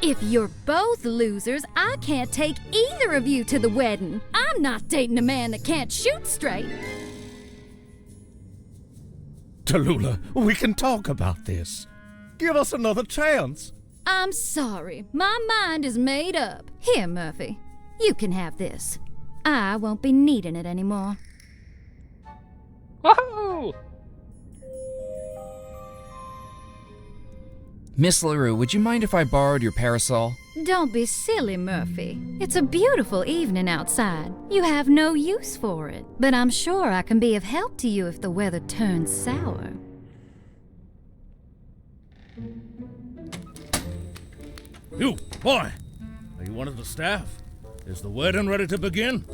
If you're both losers, I can't take either of you to the wedding. I'm not dating a man that can't shoot straight. Tallulah, we can talk about this. Give us another chance. I'm sorry. My mind is made up. Here, Murphy. You can have this. I won't be needing it anymore. Woohoo! Miss LaRue, would you mind if I borrowed your parasol? Don't be silly, Murphy. It's a beautiful evening outside. You have no use for it. But I'm sure I can be of help to you if the weather turns sour. You, boy! Are you one of the staff? Is the wedding ready to begin?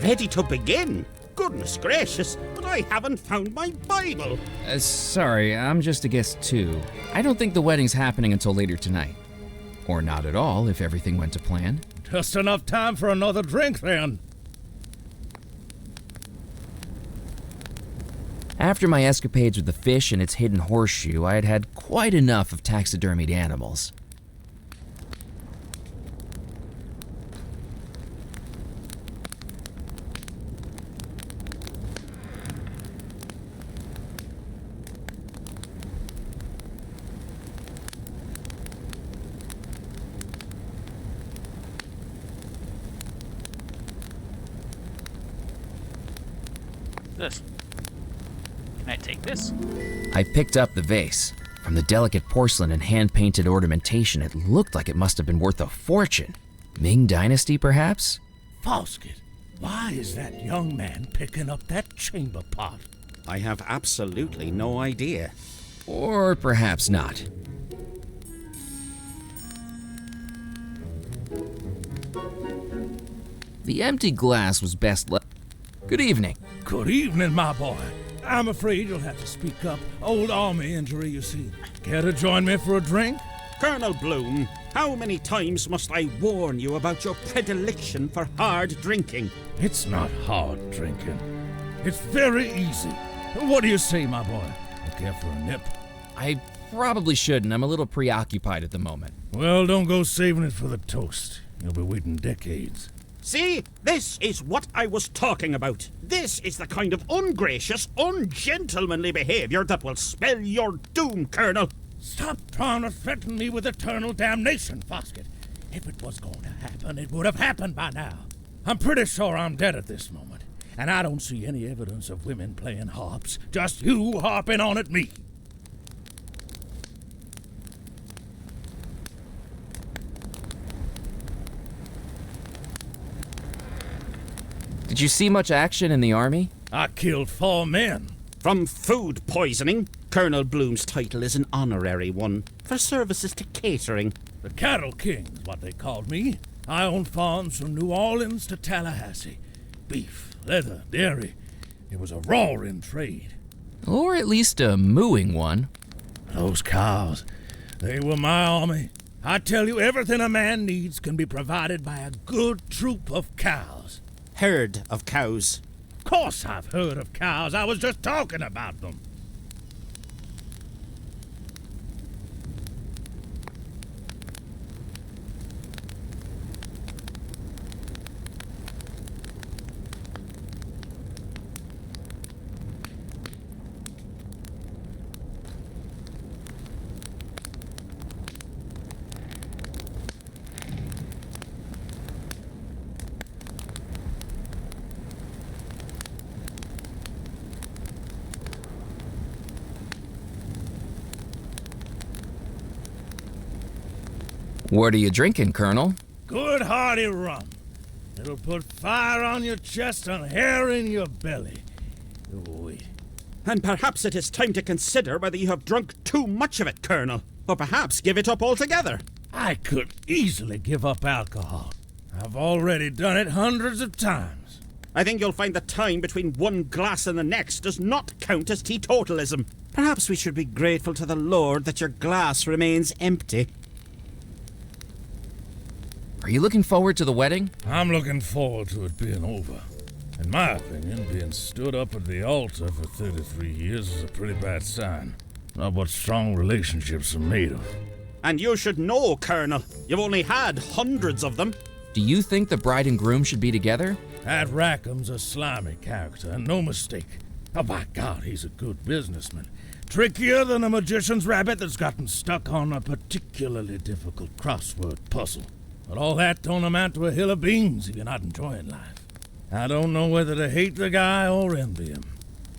Ready to begin? Goodness gracious, but I haven't found my Bible. Sorry, I'm just a guest too. I don't think the wedding's happening until later tonight. Or not at all, if everything went to plan. Just enough time for another drink, then. After my escapades with the fish and its hidden horseshoe, I had had quite enough of taxidermied animals. This. Can I take this? I picked up the vase. From the delicate porcelain and hand-painted ornamentation, it looked like it must have been worth a fortune. Ming Dynasty, perhaps? Foskett, Why is that young man picking up that chamber pot? I have absolutely no idea. Or perhaps not. The empty glass was best left. Good evening. Good evening, my boy. I'm afraid you'll have to speak up. Old army injury, you see. Care to join me for a drink? Colonel Bloom, how many times must I warn you about your predilection for hard drinking? It's not hard drinking. It's very easy. What do you say, my boy? You care for a nip? I probably shouldn't. I'm a little preoccupied at the moment. Well, don't go saving it for the toast. You'll be waiting decades. See, this is what I was talking about. This is the kind of ungracious, ungentlemanly behavior that will spell your doom, Colonel. Stop trying to threaten me with eternal damnation, Foskett. If it was going to happen, it would have happened by now. I'm pretty sure I'm dead at this moment, and I don't see any evidence of women playing harps. Just you harping on at me. Did you see much action in the army? I killed 4 men. From food poisoning, Colonel Bloom's title is an honorary one for services to catering. The Cattle King's what they called me. I owned farms from New Orleans to Tallahassee. Beef, leather, dairy. It was a roaring trade. Or at least a mooing one. Those cows, they were my army. I tell you, everything a man needs can be provided by a good troop of cows. Herd of cows. Of course I've heard of cows. I was just talking about them. What are you drinking, Colonel? Good hearty rum. It'll put fire on your chest and hair in your belly. Wait. And perhaps it is time to consider whether you have drunk too much of it, Colonel. Or perhaps give it up altogether. I could easily give up alcohol. I've already done it hundreds of times. I think you'll find the time between one glass and the next does not count as teetotalism. Perhaps we should be grateful to the Lord that your glass remains empty. Are you looking forward to the wedding? I'm looking forward to it being over. In my opinion, being stood up at the altar for 33 years is a pretty bad sign. Not what strong relationships are made of. And you should know, Colonel. You've only had hundreds of them. Do you think the bride and groom should be together? That Rackham's a slimy character, and no mistake. Oh, by God, he's a good businessman. Trickier than a magician's rabbit that's gotten stuck on a particularly difficult crossword puzzle. But all that don't amount to a hill of beans if you're not enjoying life. I don't know whether to hate the guy or envy him.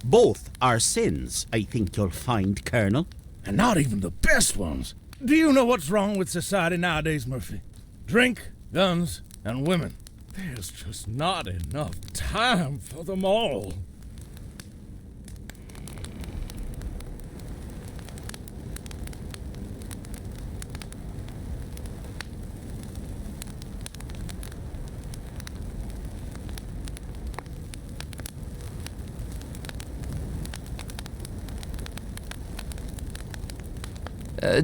Both are sins, I think you'll find, Colonel. And not even the best ones. Do you know what's wrong with society nowadays, Murphy? Drink, guns, and women. There's just not enough time for them all.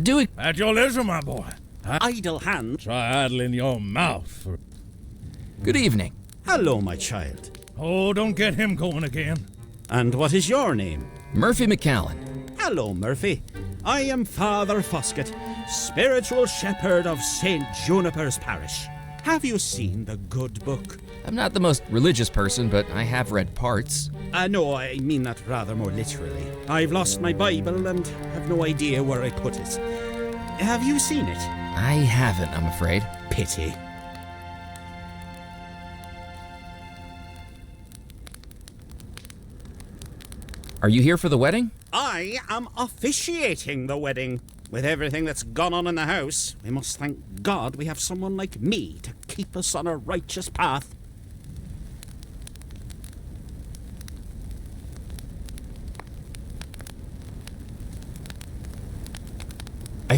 Dewey. At your leisure, my boy. Idle hand. Try idling your mouth for... Good evening. Hello, my child. Oh, don't get him going again. And what is your name? Murphy McCallan. Hello, Murphy. I am Father Foskett, spiritual shepherd of St. Juniper's Parish. Have you seen the good book? I'm not the most religious person, but I have read parts. No, I mean that rather more literally. I've lost my Bible and have no idea where I put it. Have you seen it? I haven't, I'm afraid. Pity. Are you here for the wedding? I am officiating the wedding. With everything that's gone on in the house, we must thank God we have someone like me to keep us on a righteous path.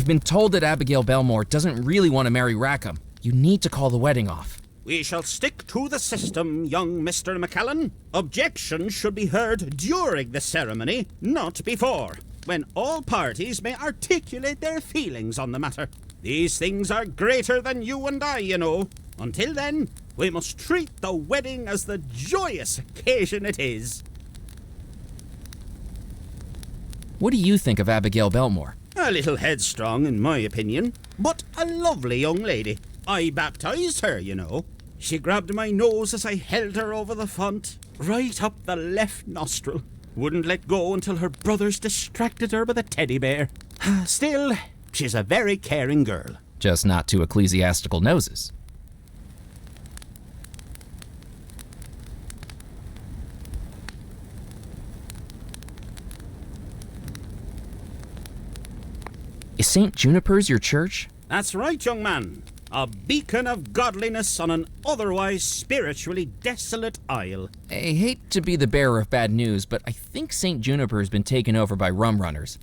I've been told that Abigail Belmore doesn't really want to marry Rackham. You need to call the wedding off. We shall stick to the system, young Mr. McKellen. Objections should be heard during the ceremony, not before, when all parties may articulate their feelings on the matter. These things are greater than you and I, you know. Until then, we must treat the wedding as the joyous occasion it is. What do you think of Abigail Belmore? A little headstrong, in my opinion, but a lovely young lady. I baptized her, you know. She grabbed my nose as I held her over the font, right up the left nostril. Wouldn't let go until her brothers distracted her with a teddy bear. Still, she's a very caring girl. Just not two ecclesiastical noses. Is St. Juniper's your church? That's right, young man. A beacon of godliness on an otherwise spiritually desolate isle. I hate to be the bearer of bad news, but I think St. Juniper has been taken over by rum runners.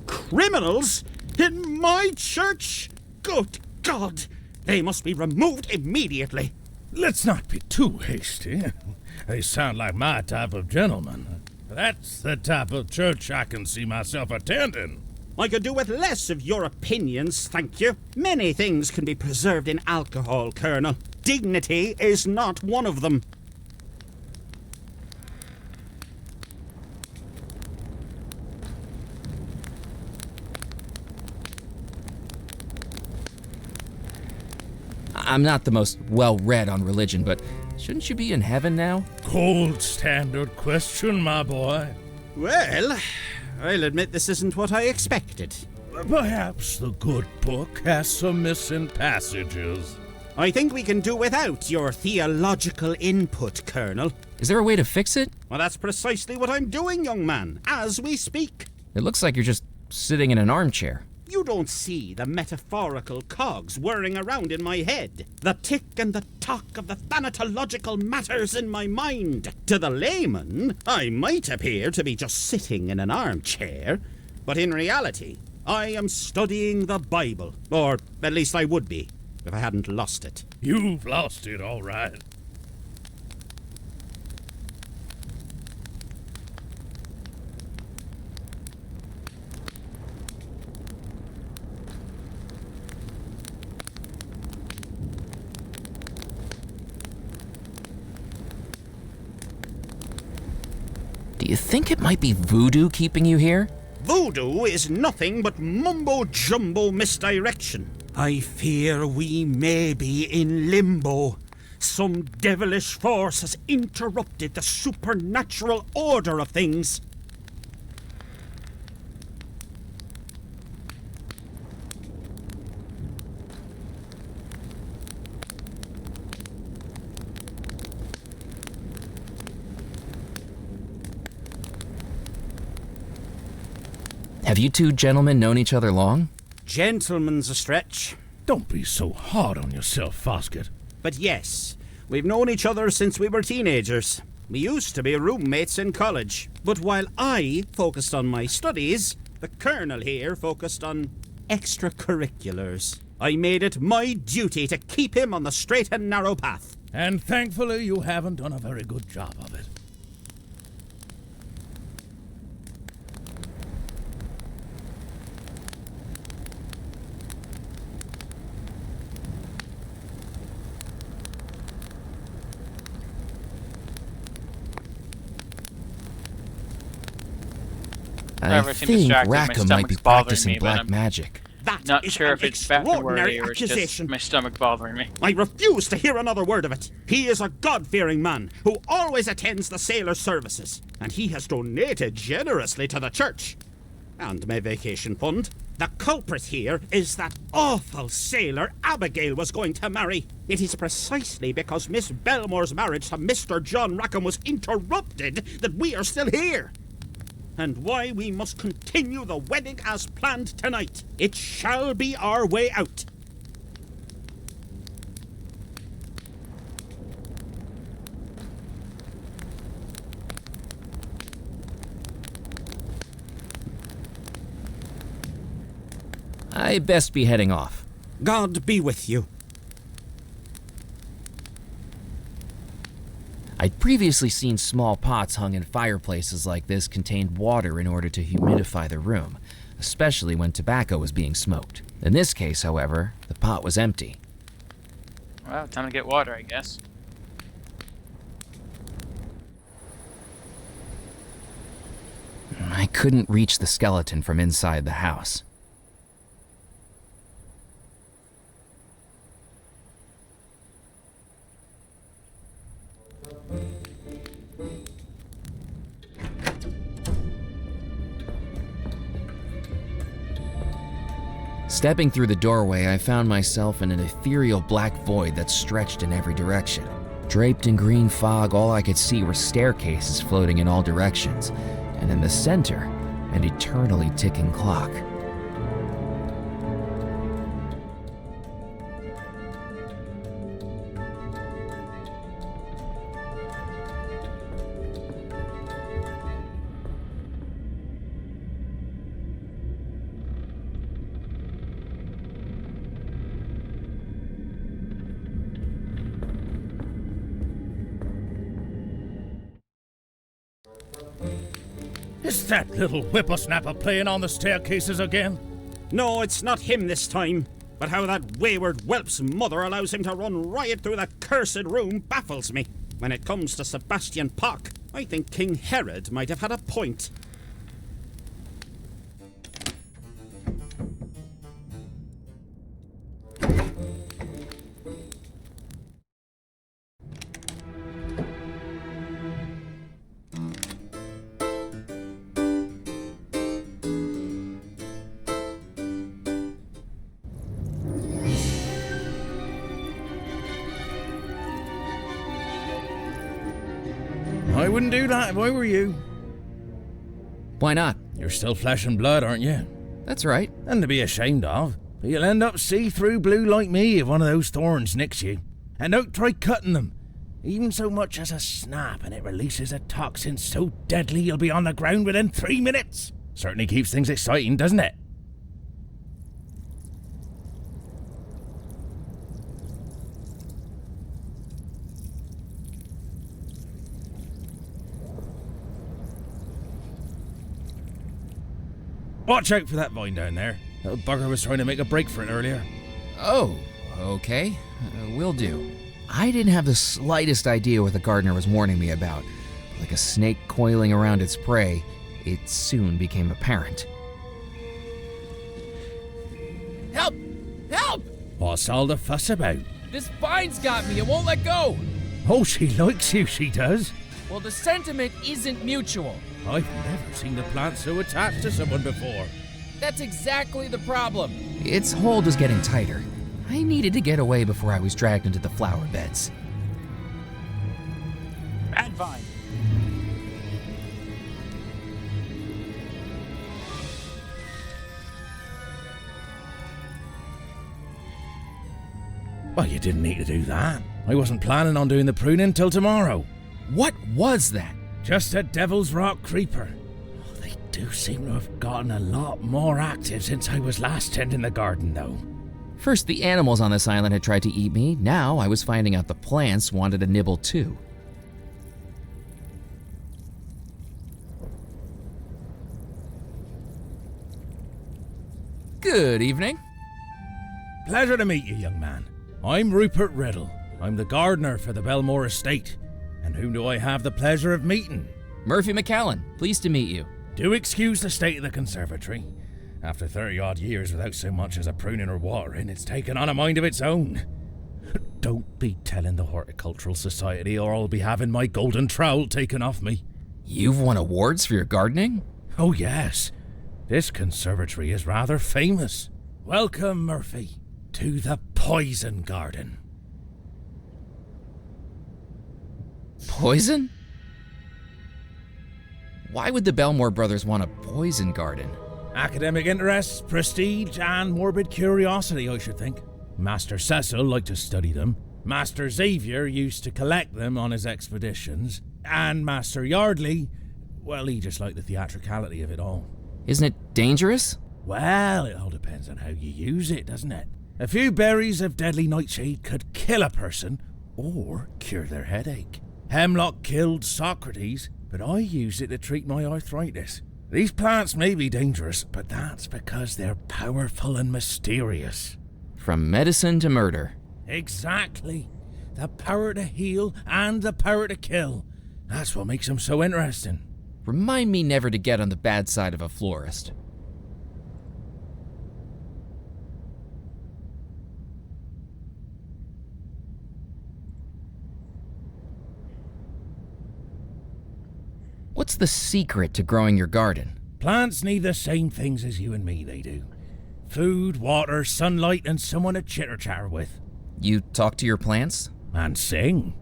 Criminals? In my church? Good God! They must be removed immediately. Let's not be too hasty. They sound like my type of gentleman. That's the type of church I can see myself attending. I could do with less of your opinions, thank you. Many things can be preserved in alcohol, Colonel. Dignity is not one of them. I'm not the most well-read on religion, but shouldn't you be in heaven now? Gold standard question, my boy. Well, I'll admit this isn't what I expected. Perhaps the good book has some missing passages. I think we can do without your theological input, Colonel. Is there a way to fix it? Well, that's precisely what I'm doing, young man, as we speak. It looks like you're just sitting in an armchair. You don't see the metaphorical cogs whirring around in my head, the tick and the tock of the thanatological matters in my mind. To the layman, I might appear to be just sitting in an armchair, but in reality, I am studying the Bible, or at least I would be, if I hadn't lost it. You've lost it, all right. Do you think it might be voodoo keeping you here? Voodoo is nothing but mumbo-jumbo misdirection. I fear we may be in limbo. Some devilish force has interrupted the supernatural order of things. Have you two gentlemen known each other long? Gentleman's a stretch. Don't be so hard on yourself, Foskett. But yes, we've known each other since we were teenagers. We used to be roommates in college. But while I focused on my studies, the Colonel here focused on extracurriculars. I made it my duty to keep him on the straight and narrow path. And thankfully you haven't done a very good job of it. I think Rackham might be practicing black magic. That Not is sure an if it's back-wordy extraordinary or it's just accusation. my stomach bothering me. I refuse to hear another word of it. He is a God-fearing man who always attends the sailor services, and he has donated generously to the church and my vacation fund. The culprit here is that awful sailor Abigail was going to marry. It is precisely because Miss Belmore's marriage to Mr. John Rackham was interrupted that we are still here. And why we must continue the wedding as planned tonight. It shall be our way out. I'd best be heading off. God be with you. I'd previously seen small pots hung in fireplaces like this contained water in order to humidify the room, especially when tobacco was being smoked. In this case, however, the pot was empty. Well, time to get water, I guess. I couldn't reach the skeleton from inside the house. Stepping through the doorway, I found myself in an ethereal black void that stretched in every direction. Draped in green fog, all I could see were staircases floating in all directions, and in the center, an eternally ticking clock. Is that little whippersnapper playing on the staircases again? No, it's not him this time. But how that wayward whelp's mother allows him to run riot through that cursed room baffles me. When it comes to Sebastian Pock, I think King Herod might have had a point. I wouldn't do that if I were you. Why not? You're still flesh and blood, aren't you? That's right. And to be ashamed of. But you'll end up see-through blue like me if one of those thorns nicks you. And don't try cutting them. Even so much as a snap, and it releases a toxin so deadly you'll be on the ground within 3 minutes. Certainly keeps things exciting, doesn't it? Watch out for that vine down there. Little bugger was trying to make a break for it earlier. Oh, okay. Will do. I didn't have the slightest idea what the gardener was warning me about. Like a snake coiling around its prey, it soon became apparent. Help! Help! What's all the fuss about? This vine's got me. It won't let go. Oh, she likes you, she does. Well, the sentiment isn't mutual. I've never seen the plant so attached to someone before. That's exactly the problem. Its hold was getting tighter. I needed to get away before I was dragged into the flower beds. Bad vine. Well, you didn't need to do that. I wasn't planning on doing the pruning till tomorrow. What was that? Just a Devil's Rock creeper. Oh, they do seem to have gotten a lot more active since I was last tending the garden, though. First, the animals on this island had tried to eat me. Now I was finding out the plants wanted a nibble too. Good evening. Pleasure to meet you, young man. I'm Rupert Riddle. I'm the gardener for the Belmore Estate. And whom do I have the pleasure of meeting? Murphy McCallan. Pleased to meet you. Do excuse the state of the conservatory. After 30-odd years without so much as a pruning or watering, it's taken on a mind of its own. Don't be telling the Horticultural Society or I'll be having my golden trowel taken off me. You've won awards for your gardening? Oh, yes. This conservatory is rather famous. Welcome, Murphy, to the Poison Garden. Poison? Why would the Belmore brothers want a poison garden? Academic interests, prestige, and morbid curiosity, I should think. Master Cecil liked to study them. Master Xavier used to collect them on his expeditions. And Master Yardley, well, he just liked the theatricality of it all. Isn't it dangerous? Well, it all depends on how you use it, doesn't it? A few berries of deadly nightshade could kill a person or cure their headache. Hemlock killed Socrates, but I used it to treat my arthritis. These plants may be dangerous, but that's because they're powerful and mysterious. From medicine to murder. Exactly. The power to heal and the power to kill. That's what makes them so interesting. Remind me never to get on the bad side of a florist. What's the secret to growing your garden? Plants need the same things as you and me, they do. Food, water, sunlight, and someone to chitter-chatter with. You talk to your plants? And sing.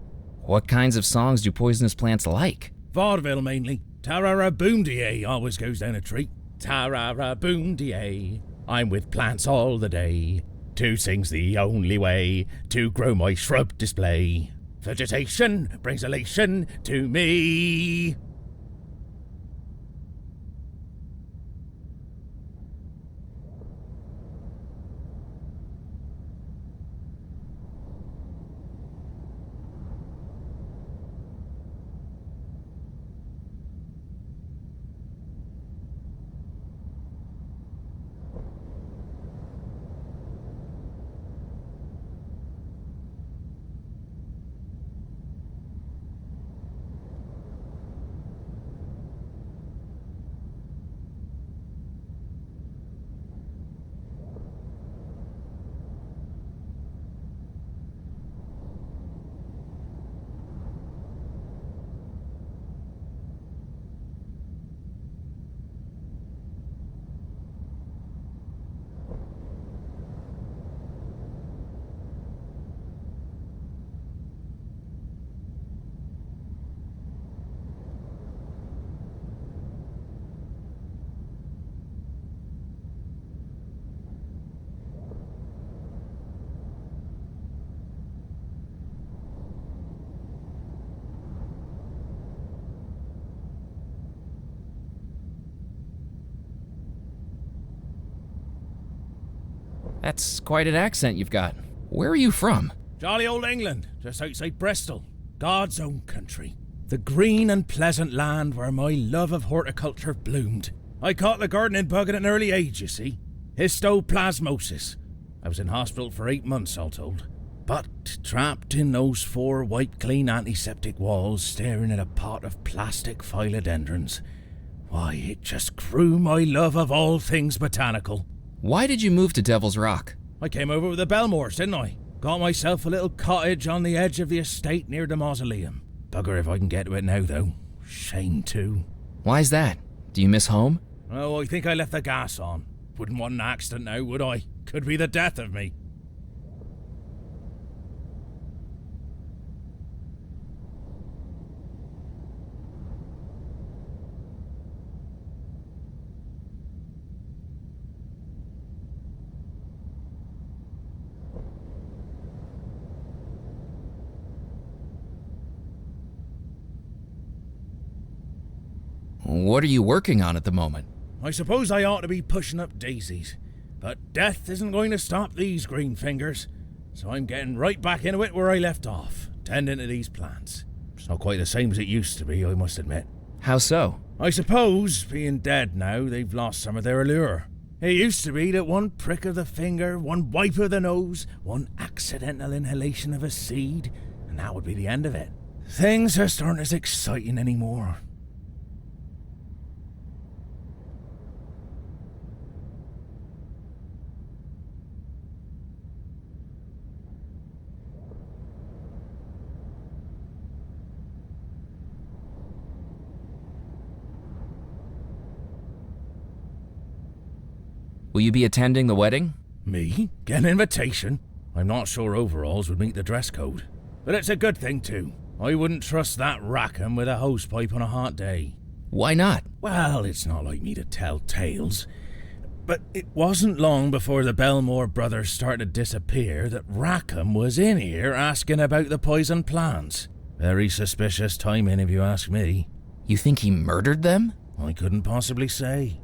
What kinds of songs do poisonous plants like? Vaudeville, mainly. Tarara-boom-de-ay always goes down a treat. Tarara-boom-de-ay, I'm with plants all the day. To sing's the only way to grow my shrub display. Vegetation brings elation to me. That's quite an accent you've got. Where are you from? Jolly old England, just outside Bristol. God's own country. The green and pleasant land where my love of horticulture bloomed. I caught the gardening bug at an early age, you see. Histoplasmosis. I was in hospital for 8 months, all told. But trapped in those 4 wipe-clean antiseptic walls, staring at a pot of plastic philodendrons, why, it just grew my love of all things botanical. Why did you move to Devil's Rock? I came over with the Belmores, didn't I? Got myself a little cottage on the edge of the estate near the mausoleum. Bugger if I can get to it now, though. Shame, too. Why's that? Do you miss home? Oh, I think I left the gas on. Wouldn't want an accident now, would I? Could be the death of me. What are you working on at the moment? I suppose I ought to be pushing up daisies, but death isn't going to stop these green fingers, so I'm getting right back into it where I left off, tending to these plants. It's not quite the same as it used to be, I must admit. How so? I suppose, being dead now, they've lost some of their allure. It used to be that one prick of the finger, one wipe of the nose, one accidental inhalation of a seed, and that would be the end of it. Things just aren't as exciting anymore. Will you be attending the wedding? Me? Get an invitation? I'm not sure overalls would meet the dress code. But it's a good thing, too. I wouldn't trust that Rackham with a hosepipe on a hot day. Why not? Well, it's not like me to tell tales. But it wasn't long before the Belmore brothers started to disappear that Rackham was in here asking about the poison plants. Very suspicious timing, if you ask me. You think he murdered them? I couldn't possibly say.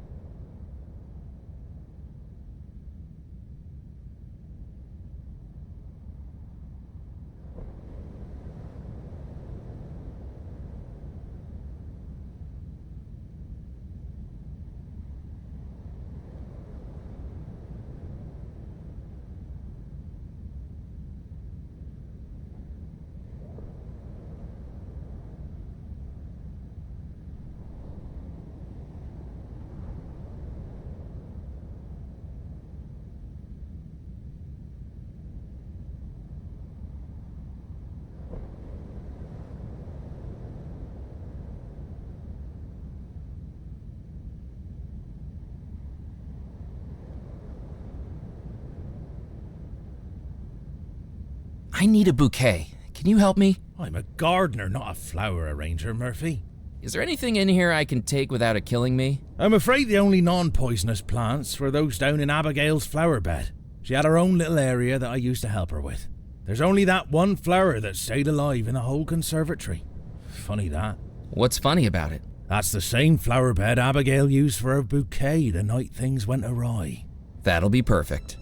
I need a bouquet. Can you help me? I'm a gardener, not a flower arranger, Murphy. Is there anything in here I can take without it killing me? I'm afraid the only non-poisonous plants were those down in Abigail's flower bed. She had her own little area that I used to help her with. There's only that one flower that stayed alive in the whole conservatory. Funny that. What's funny about it? That's the same flower bed Abigail used for her bouquet the night things went awry. That'll be perfect.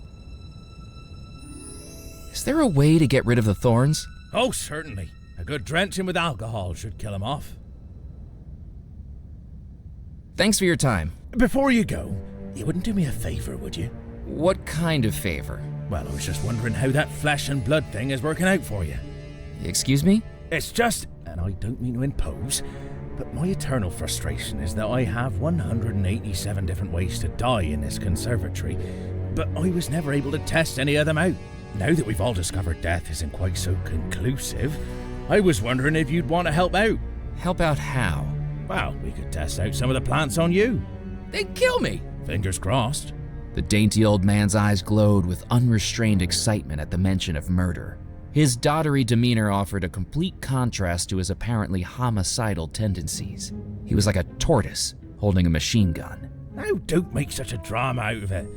Is there a way to get rid of the thorns? Oh, certainly. A good drenching with alcohol should kill them off. Thanks for your time. Before you go, you wouldn't do me a favor, would you? What kind of favor? Well, I was just wondering how that flesh and blood thing is working out for you. Excuse me? It's just, and I don't mean to impose, but my eternal frustration is that I have 187 different ways to die in this conservatory, but I was never able to test any of them out. Now that we've all discovered death isn't quite so conclusive, I was wondering if you'd want to help out. Help out how? Well, we could test out some of the plants on you. They'd kill me. Fingers crossed. The dainty old man's eyes glowed with unrestrained excitement at the mention of murder. His dottery demeanor offered a complete contrast to his apparently homicidal tendencies. He was like a tortoise holding a machine gun. Now, don't make such a drama out of it.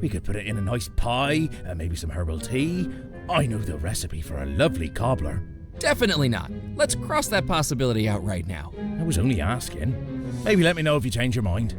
We could put it in a nice pie and maybe some herbal tea. I know the recipe for a lovely cobbler. Definitely not. Let's cross that possibility out right now. I was only asking. Maybe let me know if you change your mind.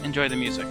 Enjoy the music.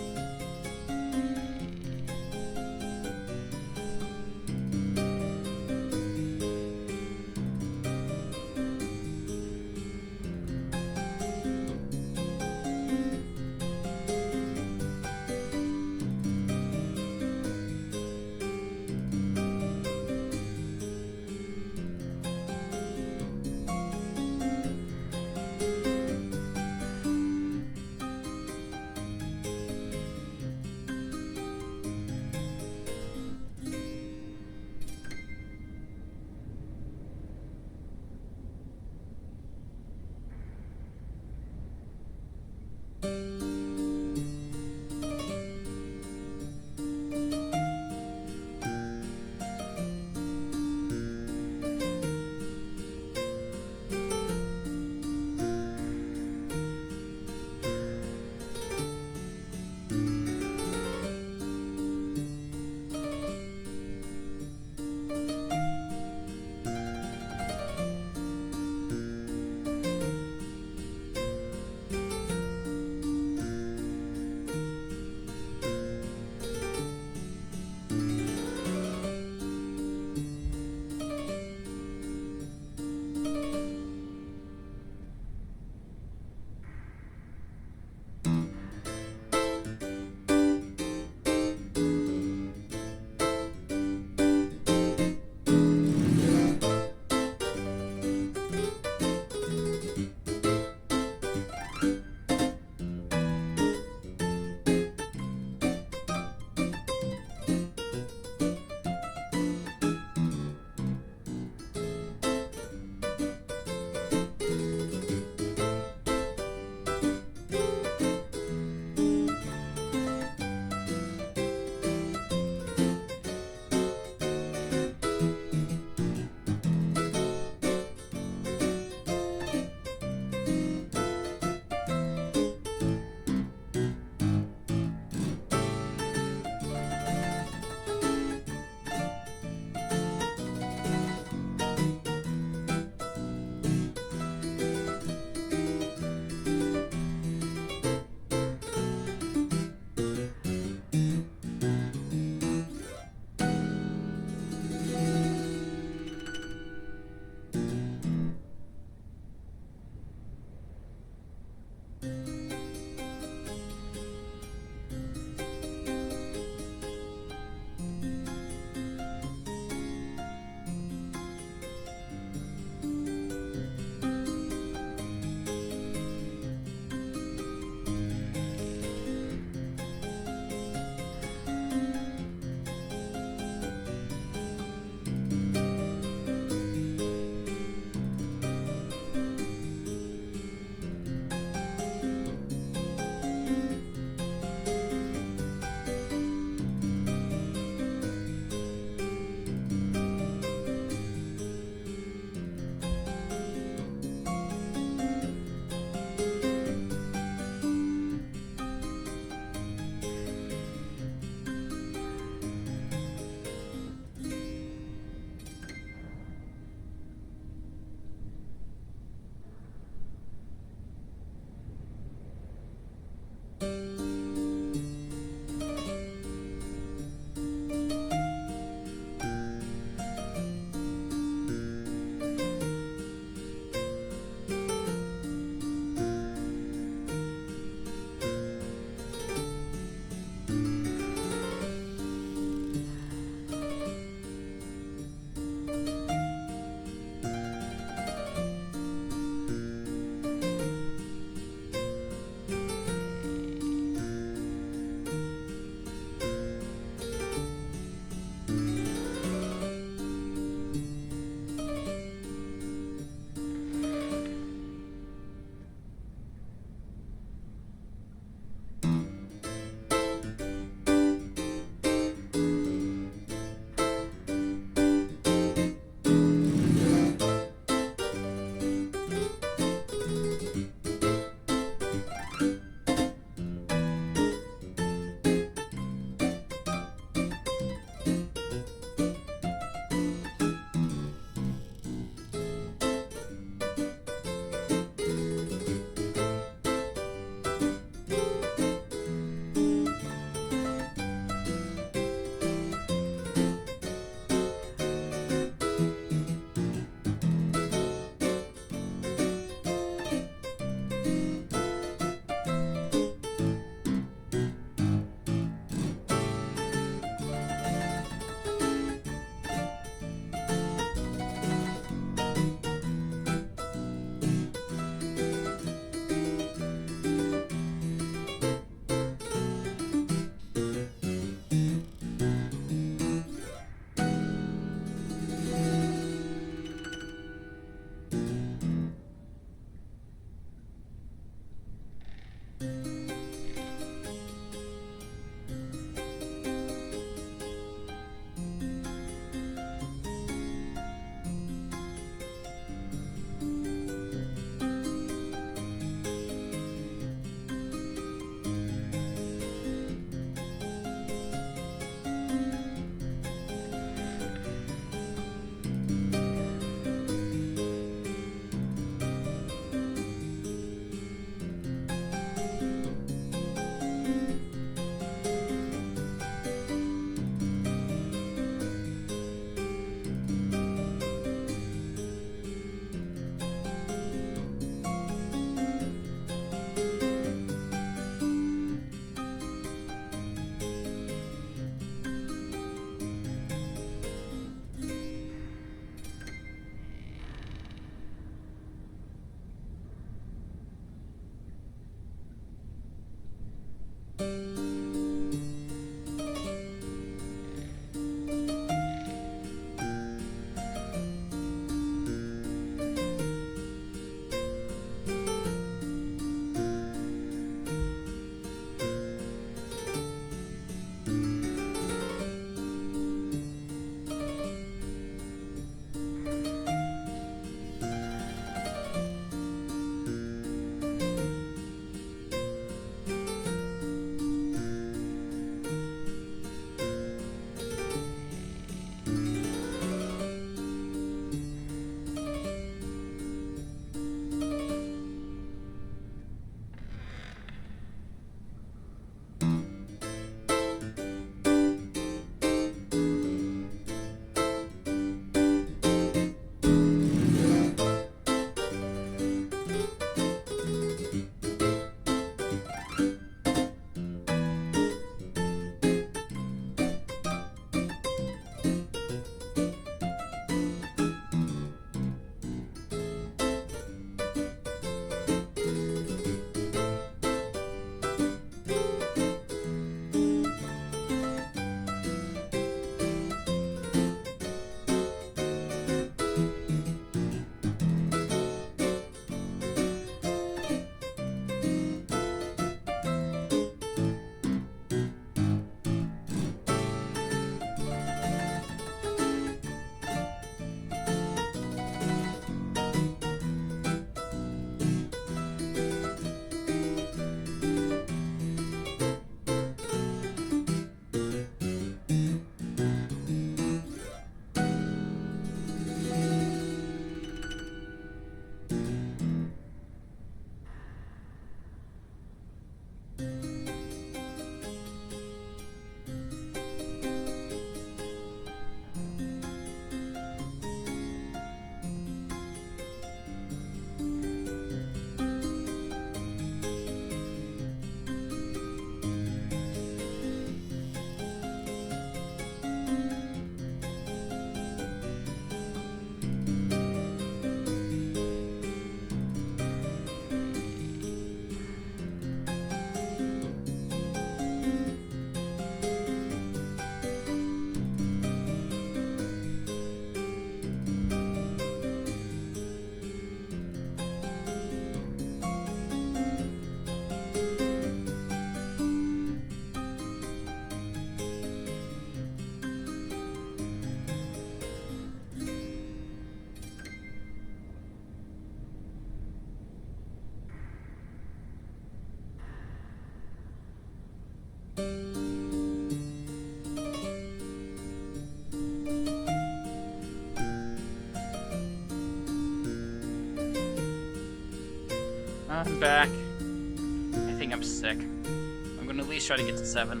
I'm back. I think I'm sick. I'm gonna at least try to get to 7.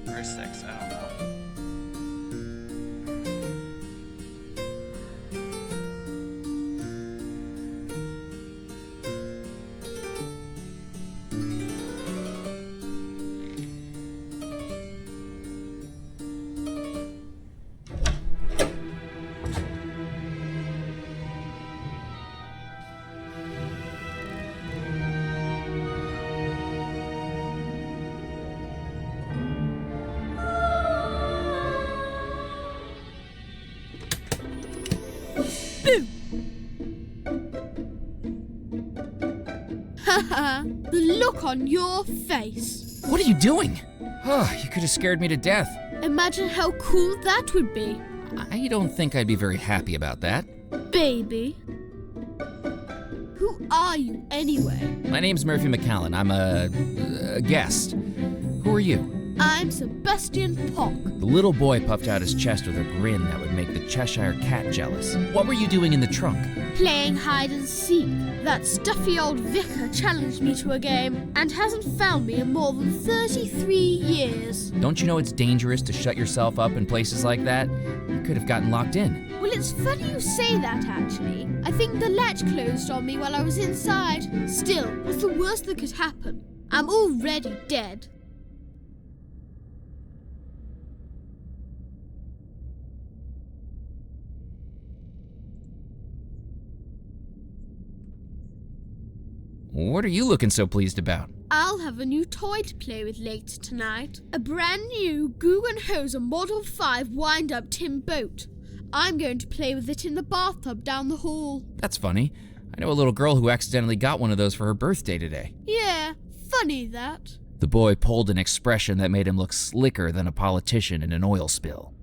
Or 6, I don't know. Haha, the look on your face. What are you doing? Oh, you could have scared me to death. Imagine how cool that would be. I don't think I'd be very happy about that. Baby. Who are you anyway? My name's Murphy McCallan. I'm a guest. Who are you? I'm Sebastian Pock. The little boy puffed out his chest with a grin that would make the Cheshire Cat jealous. What were you doing in the trunk? Playing hide and seek. That stuffy old vicar challenged me to a game and hasn't found me in more than 33 years. Don't you know it's dangerous to shut yourself up in places like that? You could have gotten locked in. Well, it's funny you say that, actually. I think the latch closed on me while I was inside. Still, what's the worst that could happen? I'm already dead. What are you looking so pleased about? I'll have a new toy to play with later tonight. A brand new Guggenhose Model 5 wind-up tin boat. I'm going to play with it in the bathtub down the hall. That's funny. I know a little girl who accidentally got one of those for her birthday today. Yeah, funny that. The boy pulled an expression that made him look slicker than a politician in an oil spill.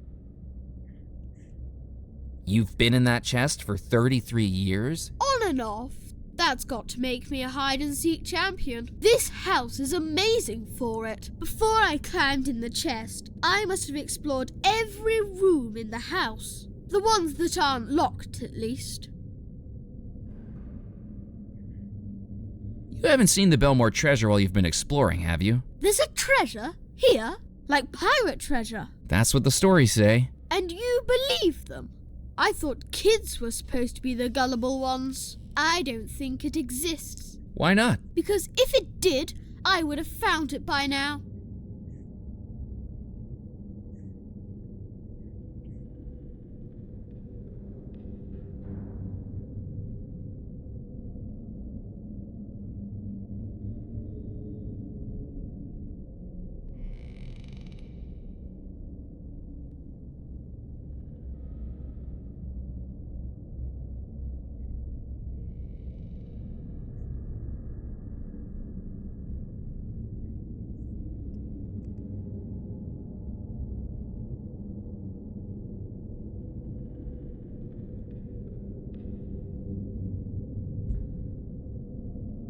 You've been in that chest for 33 years? On and off. That's got to make me a hide-and-seek champion. This house is amazing for it. Before I climbed in the chest, I must have explored every room in the house. The ones that aren't locked, at least. You haven't seen the Belmore treasure while you've been exploring, have you? There's a treasure here, like pirate treasure. That's what the stories say. And you believe them? I thought kids were supposed to be the gullible ones. I don't think it exists. Why not? Because if it did, I would have found it by now.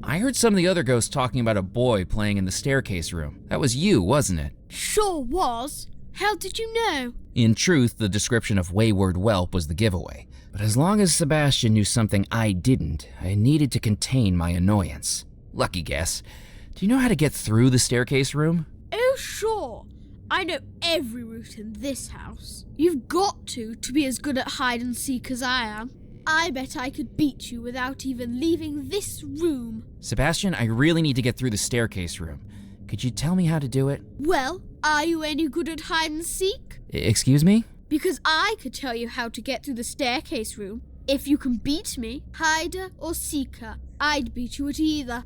I heard some of the other ghosts talking about a boy playing in the staircase room. That was you, wasn't it? Sure was. How did you know? In truth, the description of wayward whelp was the giveaway. But as long as Sebastian knew something I didn't, I needed to contain my annoyance. Lucky guess. Do you know how to get through the staircase room? Oh, sure. I know every route in this house. You've got to be as good at hide and seek as I am. I bet I could beat you without even leaving this room. Sebastian, I really need to get through the staircase room. Could you tell me how to do it? Well, are you any good at hide and seek? Excuse me? Because I could tell you how to get through the staircase room. If you can beat me, hider or seeker, I'd beat you at either.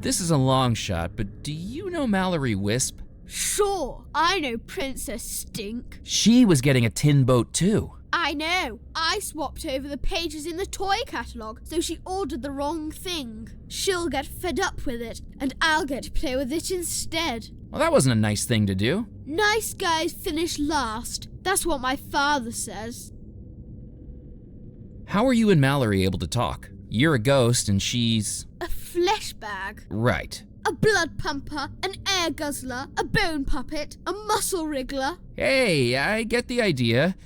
This is a long shot, but do you know Mallory Wisp? Sure, I know Princess Stink. She was getting a tin boat too. I know. I swapped over the pages in the toy catalogue, so she ordered the wrong thing. She'll get fed up with it, and I'll get to play with it instead. Well, that wasn't a nice thing to do. Nice guys finish last. That's what my father says. How are you and Mallory able to talk? You're a ghost and she's... A flesh bag. Right. A blood pumper, an air guzzler, a bone puppet, a muscle wriggler. Hey, I get the idea.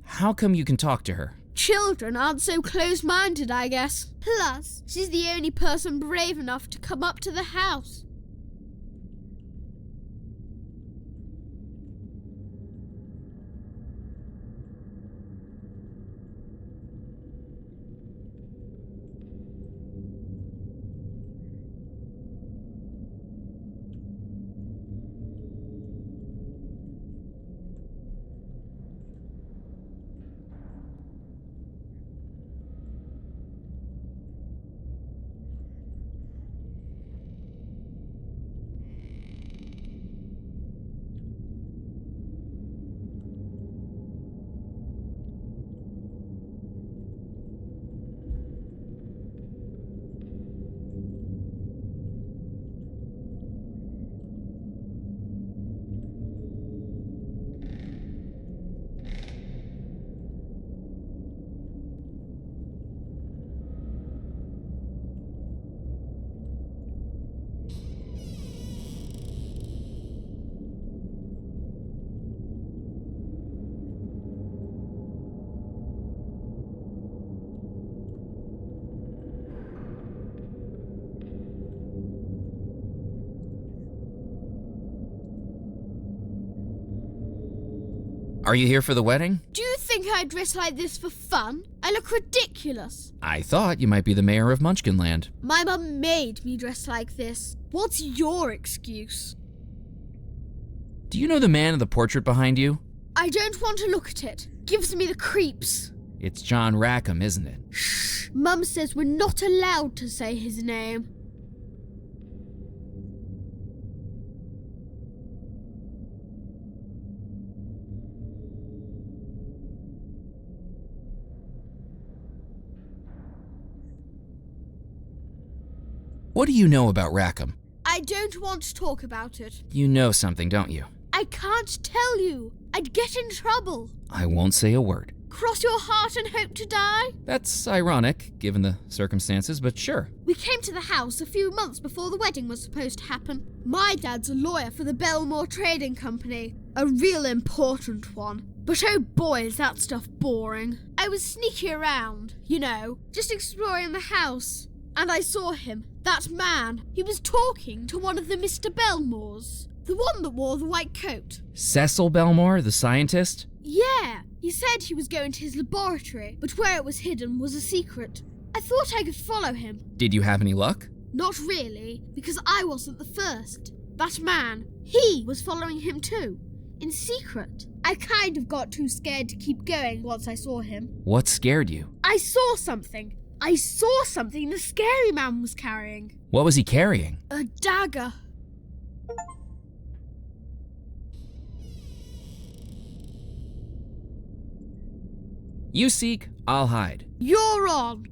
How come you can talk to her? Children aren't so close-minded, I guess. Plus, she's the only person brave enough to come up to the house. Are you here for the wedding? Do you think I dress like this for fun? I look ridiculous. I thought you might be the mayor of Munchkinland. My mum made me dress like this. What's your excuse? Do you know the man in the portrait behind you? I don't want to look at it. Gives me the creeps. It's John Rackham, isn't it? Shh! Mum says we're not allowed to say his name. What do you know about Rackham? I don't want to talk about it. You know something, don't you? I can't tell you. I'd get in trouble. I won't say a word. Cross your heart and hope to die? That's ironic, given the circumstances, but sure. We came to the house a few months before the wedding was supposed to happen. My dad's a lawyer for the Belmore Trading Company. A real important one. But oh boy, is that stuff boring. I was sneaking around, you know, just exploring the house. And I saw him, that man. He was talking to one of the Mr. Belmores. The one that wore the white coat. Cecil Belmore, the scientist? Yeah, he said he was going to his laboratory, but where it was hidden was a secret. I thought I could follow him. Did you have any luck? Not really, because I wasn't the first. That man, he was following him too, in secret. I kind of got too scared to keep going once I saw him. What scared you? I saw something the scary man was carrying. What was he carrying? A dagger. You seek, I'll hide. You're on.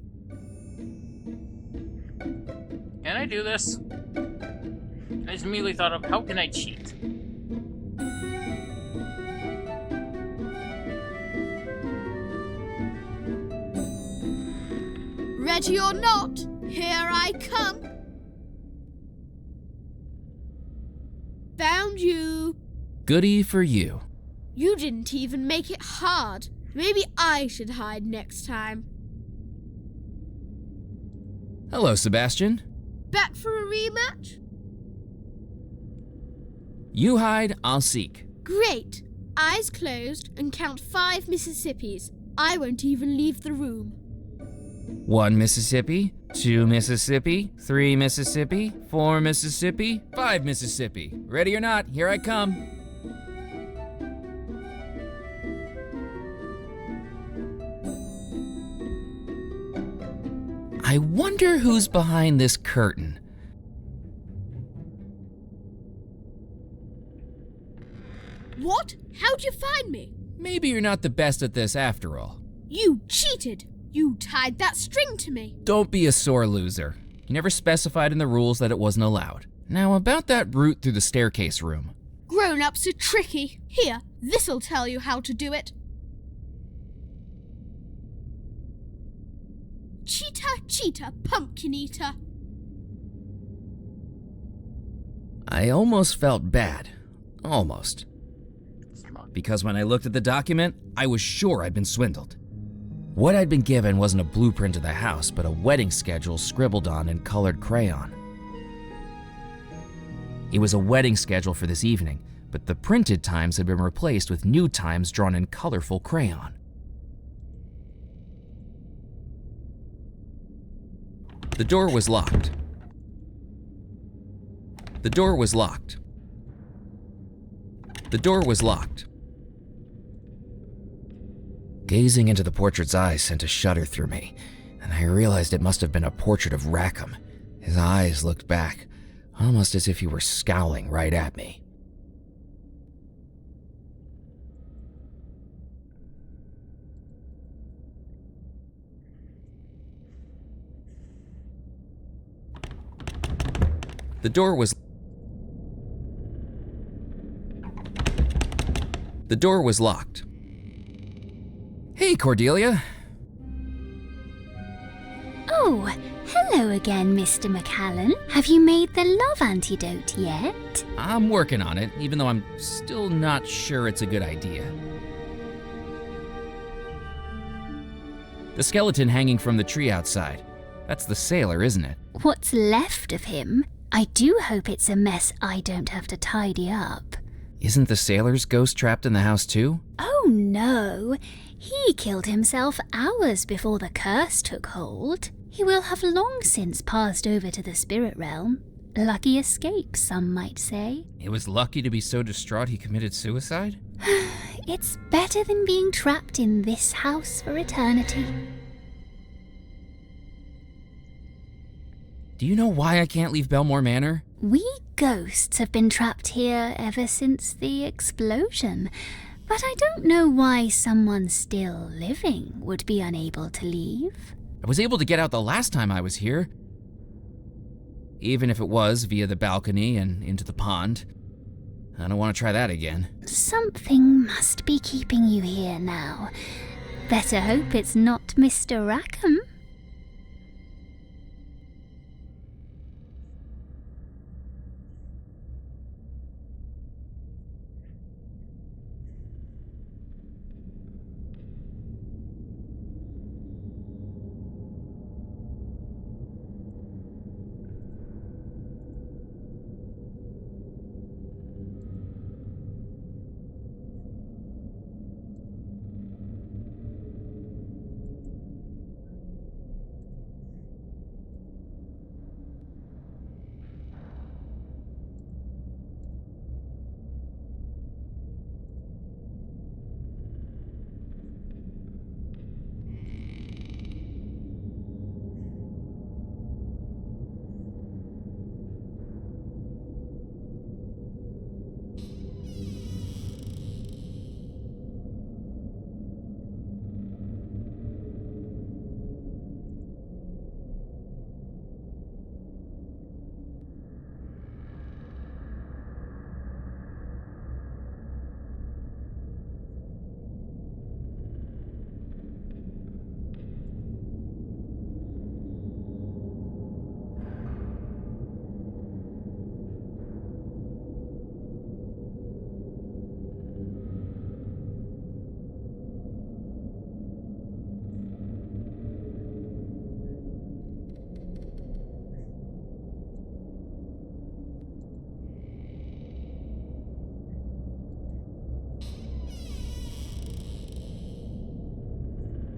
Can I do this? I just immediately thought of, how can I cheat? Ready or not, here I come. Found you. Goody for you. You didn't even make it hard. Maybe I should hide next time. Hello, Sebastian. Back for a rematch? You hide, I'll seek. Great. Eyes closed and count 5 Mississippis. I won't even leave the room. 1 Mississippi, 2 Mississippi, 3 Mississippi, 4 Mississippi, 5 Mississippi. Ready or not, here I come. I wonder who's behind this curtain. What? How'd you find me? Maybe you're not the best at this after all. You cheated. You tied that string to me. Don't be a sore loser. You never specified in the rules that it wasn't allowed. Now, about that route through the staircase room. Grown-ups are tricky. Here, this'll tell you how to do it. Cheetah, cheetah, pumpkin eater. I almost felt bad. Almost. Because when I looked at the document, I was sure I'd been swindled. What I'd been given wasn't a blueprint of the house, but a wedding schedule scribbled on in colored crayon. It was a wedding schedule for this evening, but the printed times had been replaced with new times drawn in colorful crayon. The door was locked. The door was locked. The door was locked. Gazing into the portrait's eyes sent a shudder through me, and I realized it must have been a portrait of Rackham. His eyes looked back, almost as if he were scowling right at me. The door was locked. Hey, Cordelia. Oh, hello again, Mr. McCallan. Have you made the love antidote yet? I'm working on it, even though I'm still not sure it's a good idea. The skeleton hanging from the tree outside. That's the sailor, isn't it? What's left of him? I do hope it's a mess I don't have to tidy up. Isn't the sailor's ghost trapped in the house too? Oh no! He killed himself hours before the curse took hold. He will have long since passed over to the spirit realm. Lucky escape, some might say. It was lucky to be so distraught he committed suicide? It's better than being trapped in this house for eternity. Do you know why I can't leave Belmore Manor? We ghosts have been trapped here ever since the explosion, but I don't know why someone still living would be unable to leave. I was able to get out the last time I was here. Even if it was via the balcony and into the pond. I don't want to try that again. Something must be keeping you here now. Better hope it's not Mr. Rackham.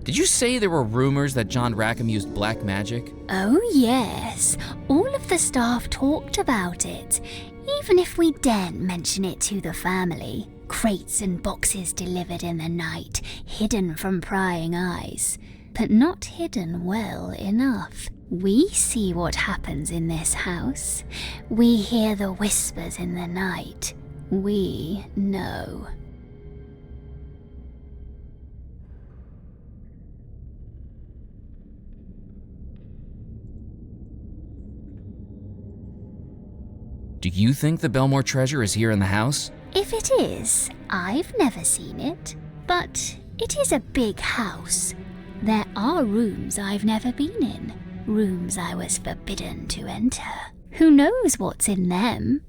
Did you say there were rumors that John Rackham used black magic? Oh yes, all of the staff talked about it, even if we daren't mention it to the family. Crates and boxes delivered in the night, hidden from prying eyes, but not hidden well enough. We see what happens in this house. We hear the whispers in the night. We know. Do you think the Belmore treasure is here in the house? If it is, I've never seen it. But it is a big house. There are rooms I've never been in. Rooms I was forbidden to enter. Who knows what's in them?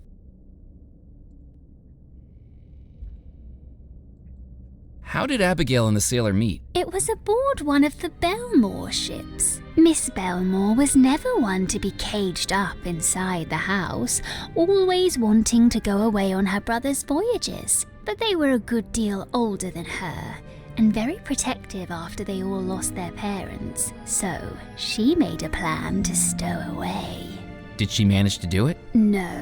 How did Abigail and the sailor meet? It was aboard one of the Belmore ships. Miss Belmore was never one to be caged up inside the house, always wanting to go away on her brother's voyages. But they were a good deal older than her, and very protective after they all lost their parents. So she made a plan to stow away. Did she manage to do it? No,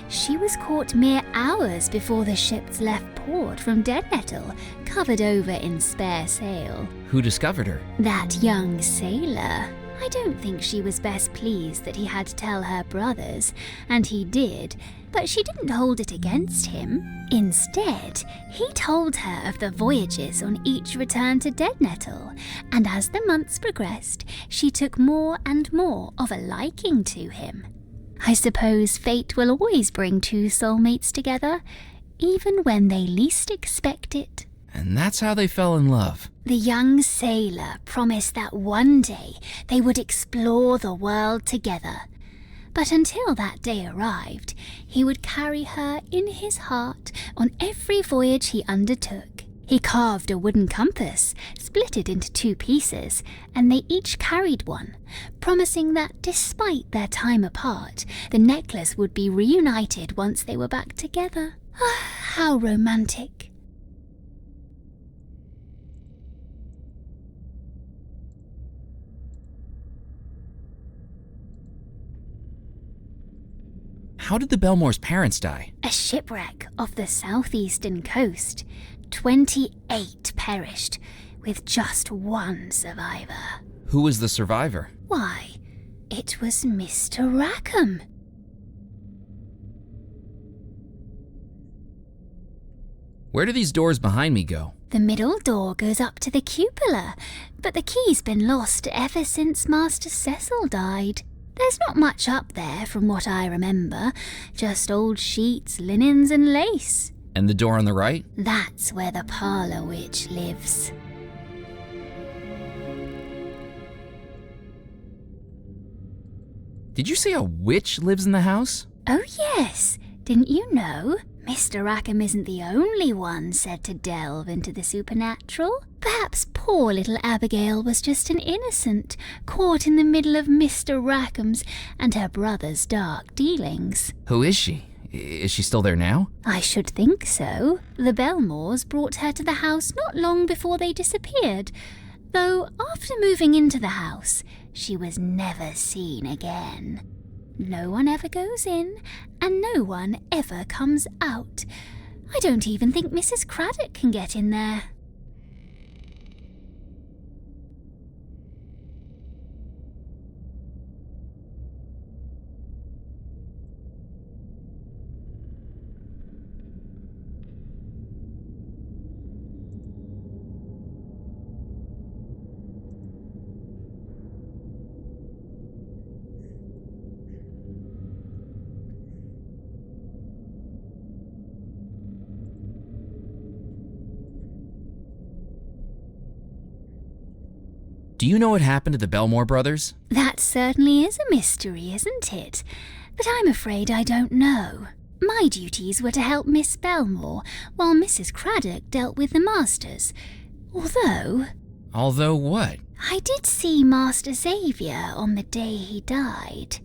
she was caught mere hours before the ships left port from Deadnettle, covered over in spare sail. Who discovered her? That young sailor. I don't think she was best pleased that he had to tell her brothers, and he did, but she didn't hold it against him. Instead, he told her of the voyages on each return to Deadnettle, and as the months progressed, she took more and more of a liking to him. I suppose fate will always bring two soulmates together, even when they least expect it. And that's how they fell in love. The young sailor promised that one day they would explore the world together. But until that day arrived, he would carry her in his heart on every voyage he undertook. He carved a wooden compass, split it into 2 pieces, and they each carried one, promising that despite their time apart, the necklace would be reunited once they were back together. Ah, how romantic. How did the Belmore's parents die? A shipwreck off the southeastern coast. 28 perished, with just 1 survivor. Who was the survivor? Why, it was Mr. Rackham. Where do these doors behind me go? The middle door goes up to the cupola, but the key's been lost ever since Master Cecil died. There's not much up there from what I remember, just old sheets, linens and lace. And the door on the right? That's where the parlour witch lives. Did you say a witch lives in the house? Oh yes, didn't you know? Mr. Rackham isn't the only one said to delve into the supernatural. Perhaps poor little Abigail was just an innocent, caught in the middle of Mr. Rackham's and her brother's dark dealings. Who is she? Is she still there now? I should think so. The Belmores brought her to the house not long before they disappeared, though after moving into the house, she was never seen again. No one ever goes in, and no one ever comes out. I don't even think Mrs. Craddock can get in there. Do you know what happened to the Belmore brothers? That certainly is a mystery, isn't it? But I'm afraid I don't know. My duties were to help Miss Belmore, while Mrs. Craddock dealt with the masters. Although what? I did see Master Xavier on the day he died.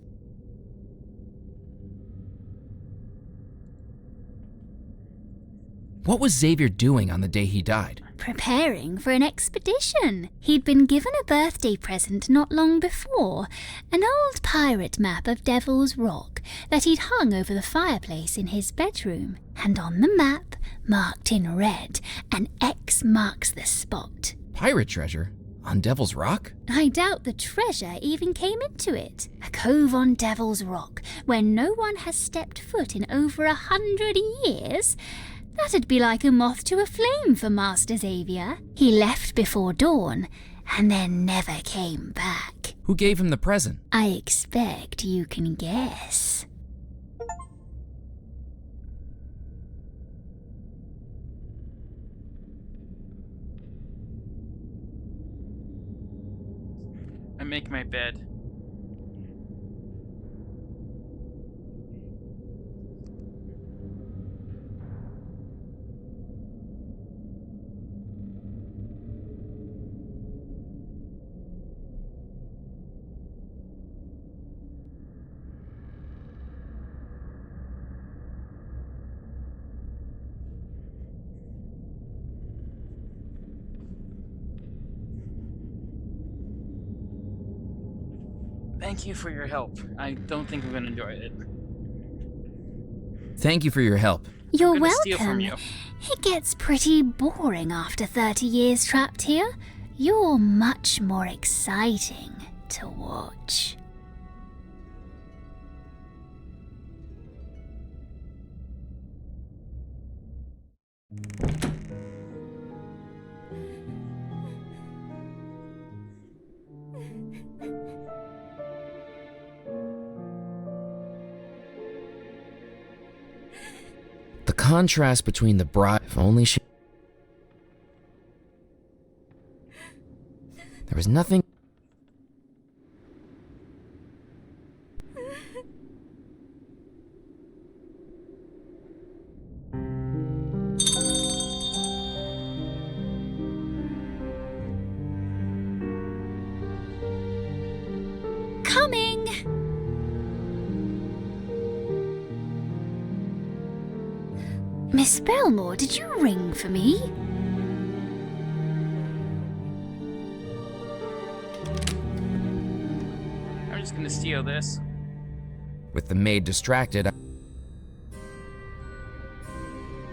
What was Xavier doing on the day he died? Preparing for an expedition. He'd been given a birthday present not long before, an old pirate map of Devil's Rock that he'd hung over the fireplace in his bedroom. And on the map, marked in red, an X marks the spot. Pirate treasure? On Devil's Rock? I doubt the treasure even came into it. A cove on Devil's Rock, where no one has stepped foot in over 100 years. That'd be like a moth to a flame for Master Xavier. He left before dawn, and then never came back. Who gave him the present? I expect you can guess. make my bed. Thank you for your help. I don't think I'm gonna enjoy it. Thank you for your help. You're I'm gonna steal from welcome. you. It gets pretty boring after 30 years trapped here. You're much more exciting to watch. The contrast between the bride, if only she... There was nothing... Coming! Miss Belmore, did you ring for me? I'm just gonna steal this. With the maid distracted,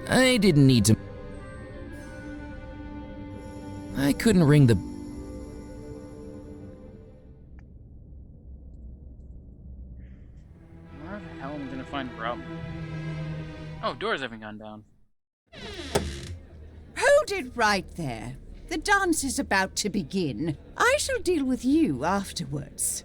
I didn't need to... I couldn't ring the... Where the hell am I gonna find Rob? Oh, doors haven't gone down. Hold it right there. The dance is about to begin. I shall deal with you afterwards.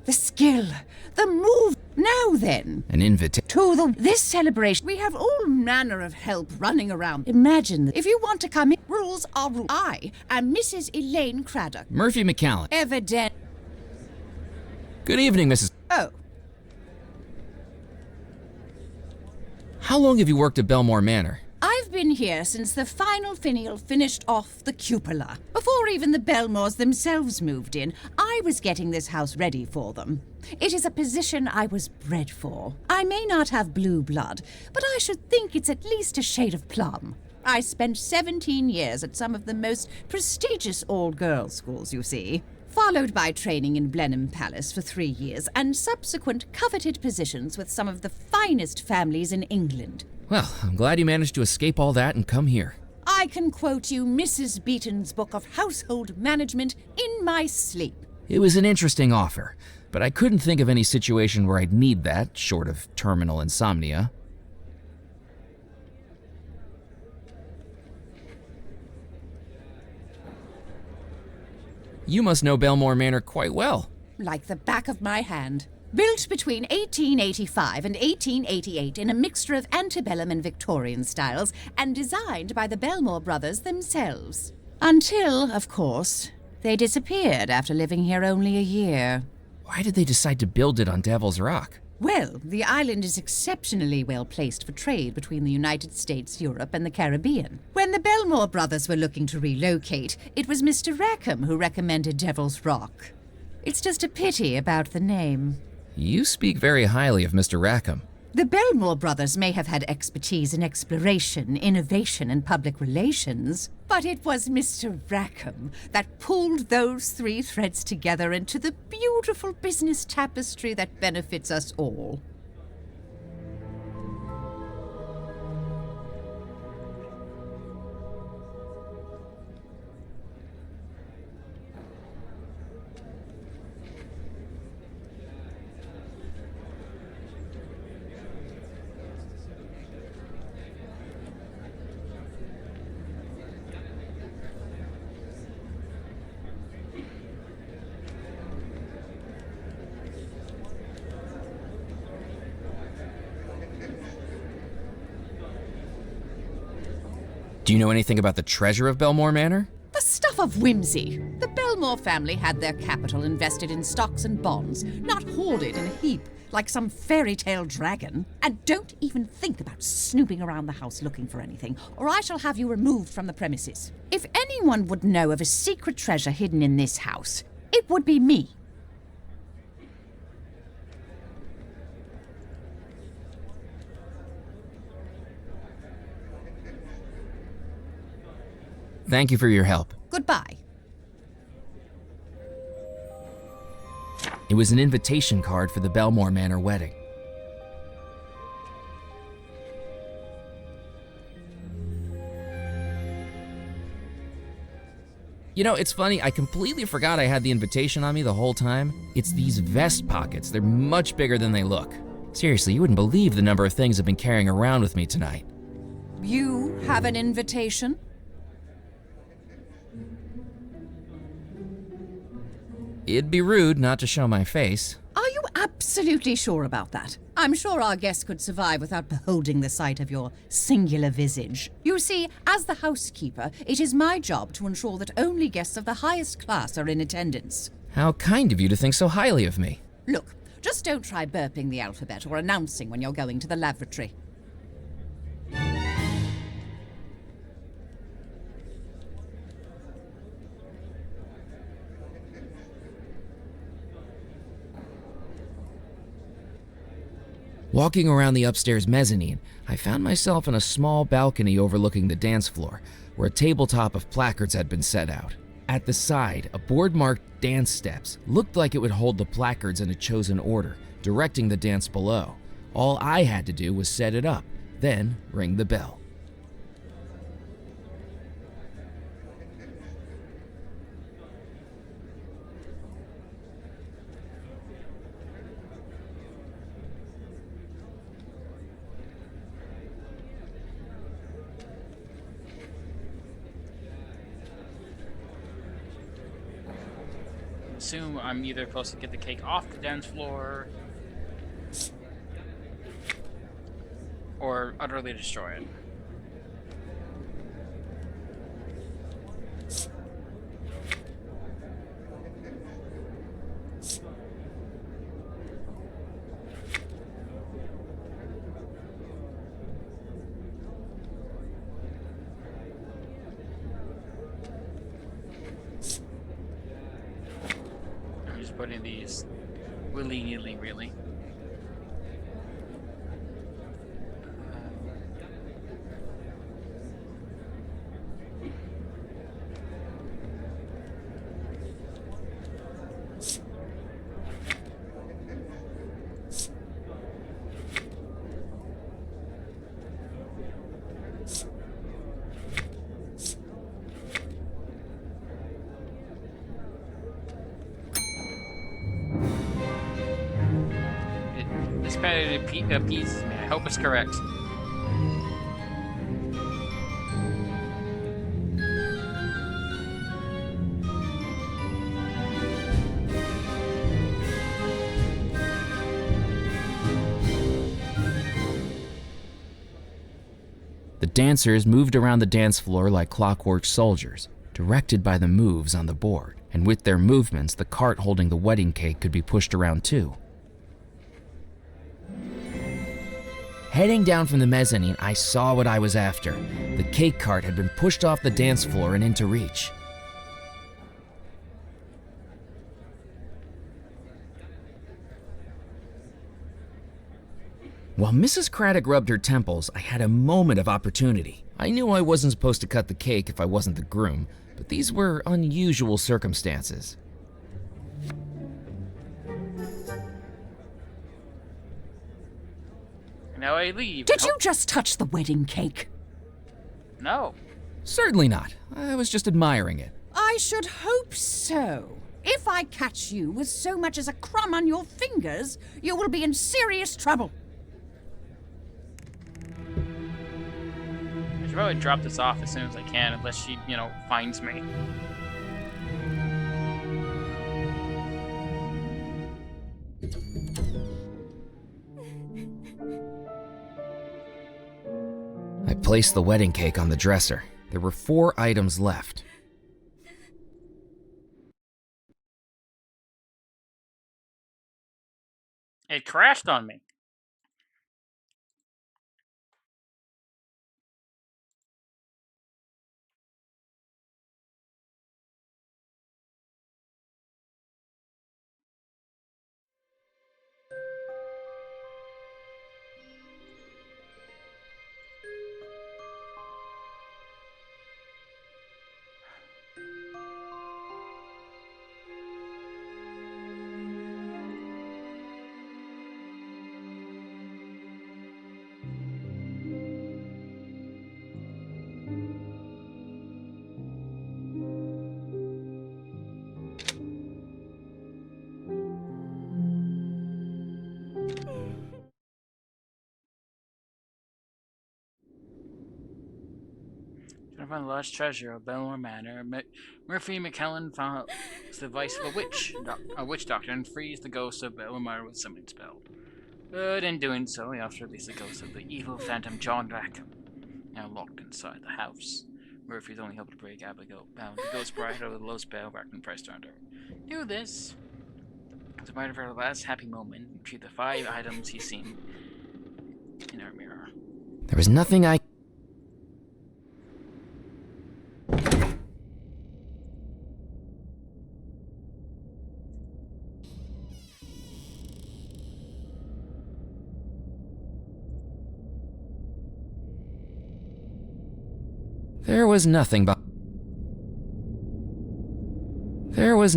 The skill, the move. Now then, An invitation. to this celebration, we have all manner of help running around. Imagine that if you want to come in, rules are rules. I am Mrs. Elaine Craddock. Murphy McCallan. Evident. Good evening, Mrs. Oh, How long have you worked at Belmore Manor? I've been here since the final finial finished off the cupola. Before even the Belmores themselves moved in, I was getting this house ready for them. It is a position I was bred for. I may not have blue blood, but I should think it's at least a shade of plum. I spent 17 years at some of the most prestigious all-girls schools, you see, followed by training in Blenheim Palace for 3 years and subsequent coveted positions with some of the finest families in England. Well, I'm glad you managed to escape all that and come here. I can quote you Mrs. Beaton's book of household management in my sleep. It was an interesting offer, but I couldn't think of any situation where I'd need that, short of terminal insomnia. You must know Belmore Manor quite well. Like the back of my hand. Built between 1885 and 1888 in a mixture of antebellum and Victorian styles, and designed by the Belmore brothers themselves. Until, of course, they disappeared after living here only a year. Why did they decide to build it on Devil's Rock? Well, the island is exceptionally well placed for trade between the United States, Europe, and the Caribbean. When the Belmore brothers were looking to relocate, it was Mr. Rackham who recommended Devil's Rock. It's just a pity about the name. You speak very highly of Mr. Rackham. The Belmore brothers may have had expertise in exploration, innovation, and public relations, but it was Mr. Rackham that pulled those three threads together into the beautiful business tapestry that benefits us all. Do you know anything about the treasure of Belmore Manor? The stuff of whimsy. The Belmore family had their capital invested in stocks and bonds, not hoarded in a heap like some fairy tale dragon. And don't even think about snooping around the house looking for anything, or I shall have you removed from the premises. If anyone would know of a secret treasure hidden in this house, it would be me. Thank you for your help. Goodbye. It was an invitation card for the Belmore Manor wedding. You know, it's funny, I completely forgot I had the invitation on me the whole time. It's these vest pockets. They're much bigger than they look. Seriously, you wouldn't believe the number of things I've been carrying around with me tonight. You have an invitation? It'd be rude not to show my face. Are you absolutely sure about that? I'm sure our guests could survive without beholding the sight of your singular visage. You see, as the housekeeper, it is my job to ensure that only guests of the highest class are in attendance. How kind of you to think so highly of me. Look, just don't try burping the alphabet or announcing when you're going to the lavatory. Walking around the upstairs mezzanine, I found myself in a small balcony overlooking the dance floor, where a tabletop of placards had been set out. At the side, a board marked dance steps looked like it would hold the placards in a chosen order, directing the dance below. All I had to do was set it up, then ring the bell. Assume I'm either supposed to get the cake off the dance floor or utterly destroy it. Putting these willy-nilly, really. Appeases me. I hope it's correct. The dancers moved around the dance floor like clockwork soldiers, directed by the moves on the board, and with their movements, the cart holding the wedding cake could be pushed around too. Heading down from the mezzanine, I saw what I was after. The cake cart had been pushed off the dance floor and into reach. While Mrs. Craddock rubbed her temples, I had a moment of opportunity. I knew I wasn't supposed to cut the cake if I wasn't the groom, but these were unusual circumstances. Now I leave. Did you just touch the wedding cake? No. Certainly not. I was just admiring it. I should hope so. If I catch you with so much as a crumb on your fingers, you will be in serious trouble. I should probably drop this off as soon as I can, unless she, finds me. I I placed the wedding cake on the dresser. There were 4 items left. It crashed on me. Trying to find the lost treasure of Belmore Manor, Murphy McKellen found the device of a witch doctor and frees the ghost of Belmore Manor with a summoning spell. But in doing so, he also released the ghost of the evil phantom John Rackham, now locked inside the house. Murphy's only hope to break Abigail bound the ghost bride out of the low spell Rackham pressed under her. Do this. As a part of her last happy moment, retrieve the 5 items he's seen in her mirror. There was nothing I... There was nothing but... There was...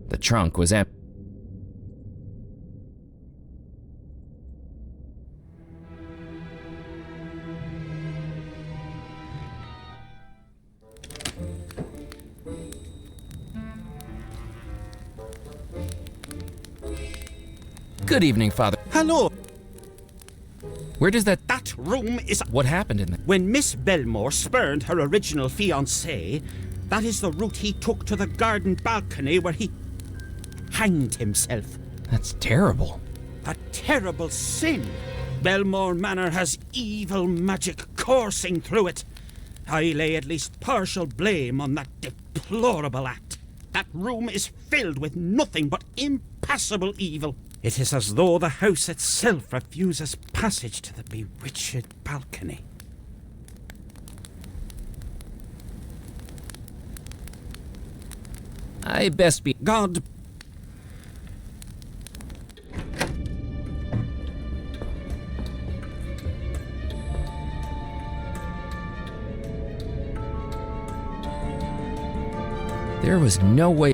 The trunk was empty. Good evening, Father. Hello. Where does that... That room is... What happened in there? When Miss Belmore spurned her original fiancé, that is the route he took to the garden balcony where he hanged himself. That's terrible. A terrible sin. Belmore Manor has evil magic coursing through it. I lay at least partial blame on that deplorable act. That room is filled with nothing but impassable evil. It is as though the house itself refuses passage to the bewitched balcony. I best be... God... There was no way...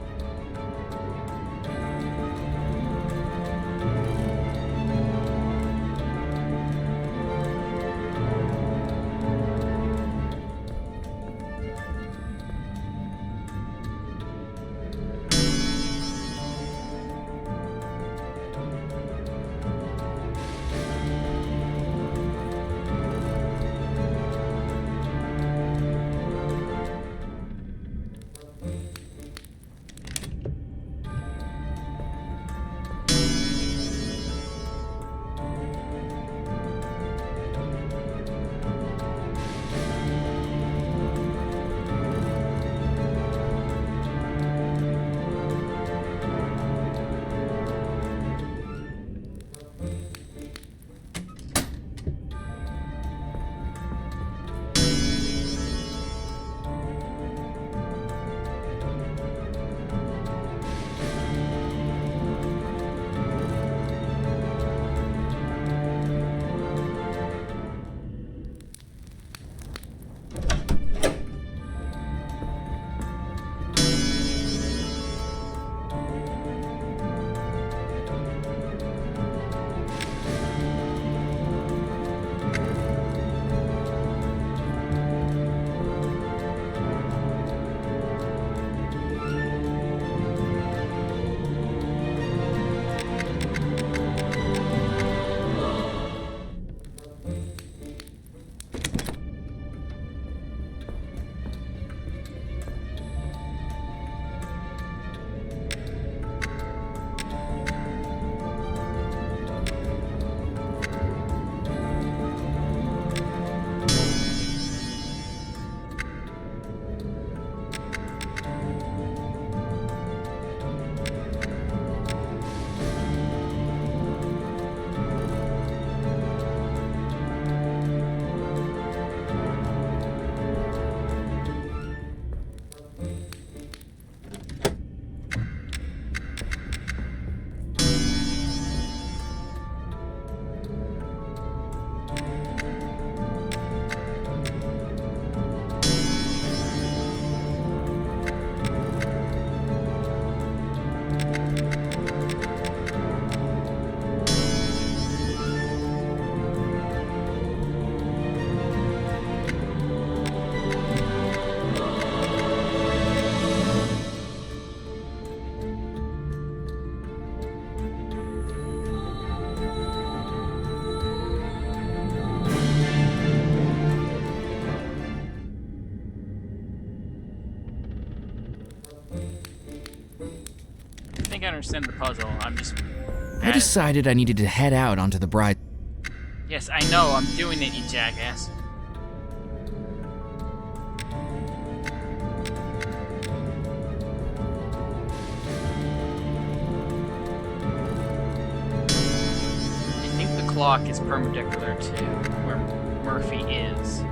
understand the puzzle. I'm just. I decided I needed to head out onto the bride. Yes, I know. I'm doing it, you jackass. I think the clock is perpendicular to where Murphy is.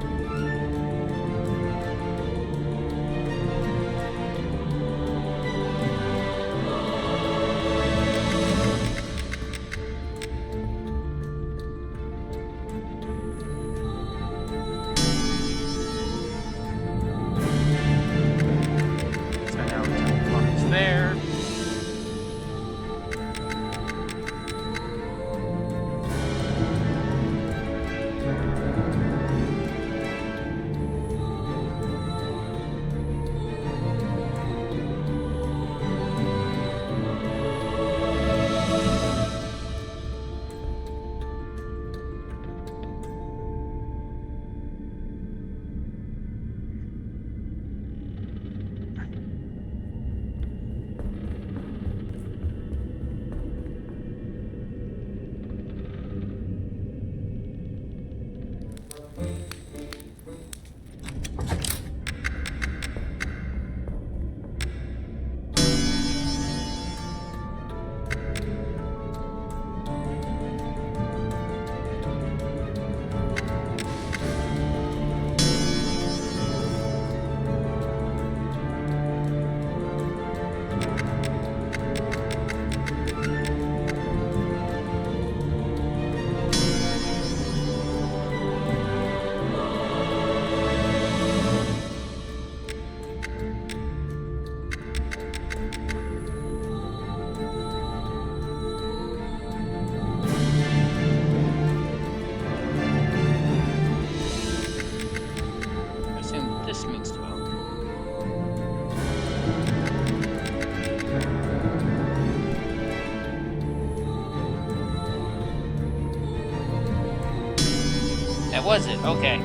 Was it? Okay.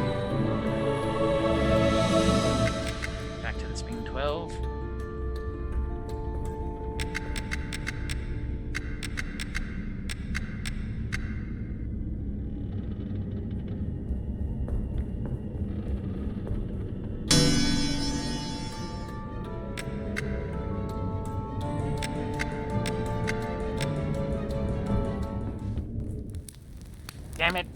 Back to this being 12. Damn it.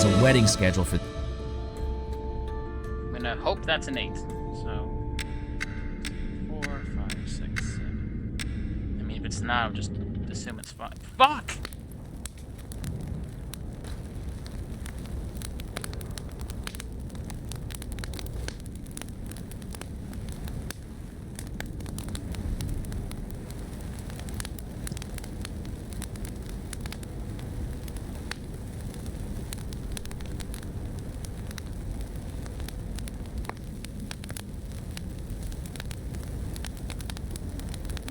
A wedding schedule for. I'm gonna hope that's an 8. So 4, 5, 6, 7. I mean, if it's not, I'll just assume it's 5. Fuck!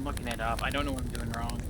Looking it up. I don't know what I'm doing wrong.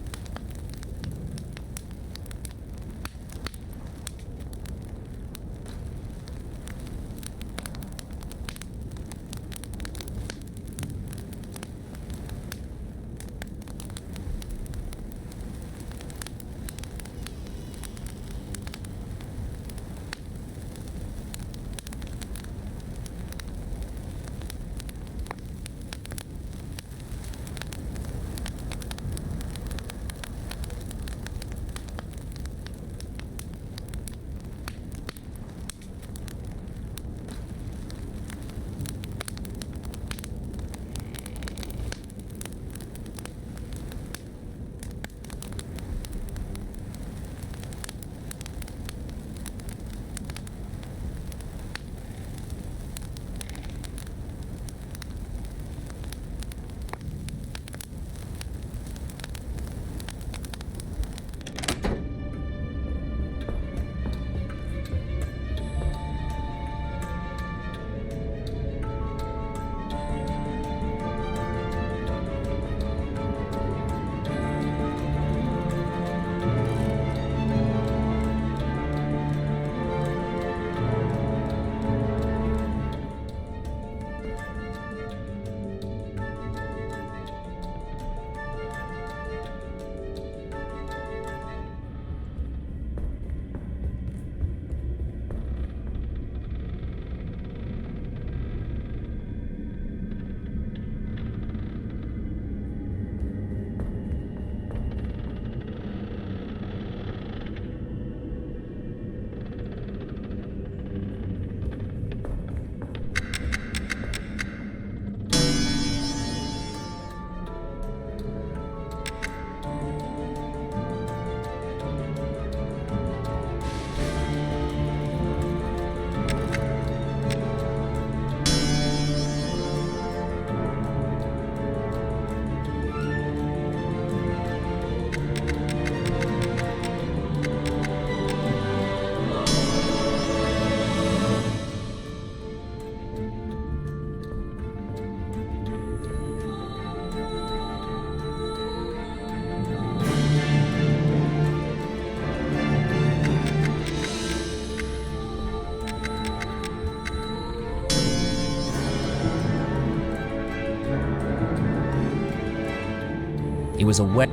It was a wet.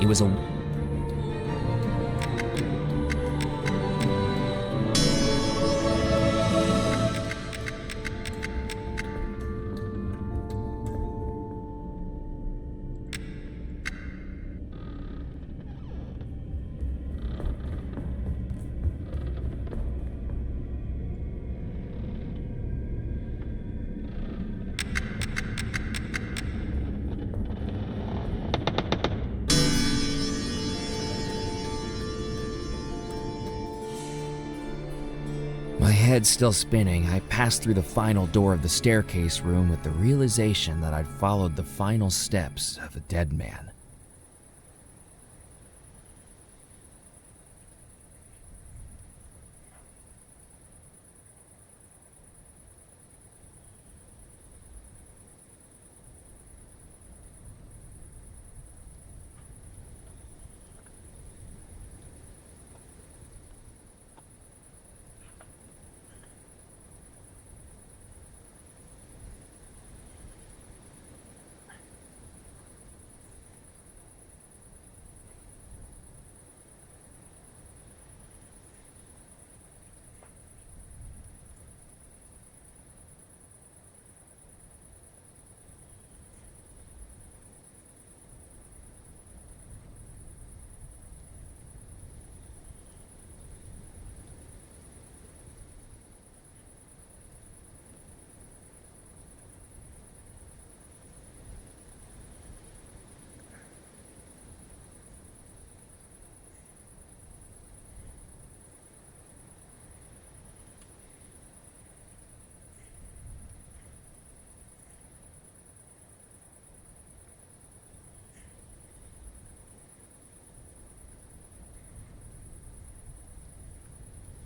It was a. My head still spinning, I passed through the final door of the staircase room with the realization that I'd followed the final steps of a dead man.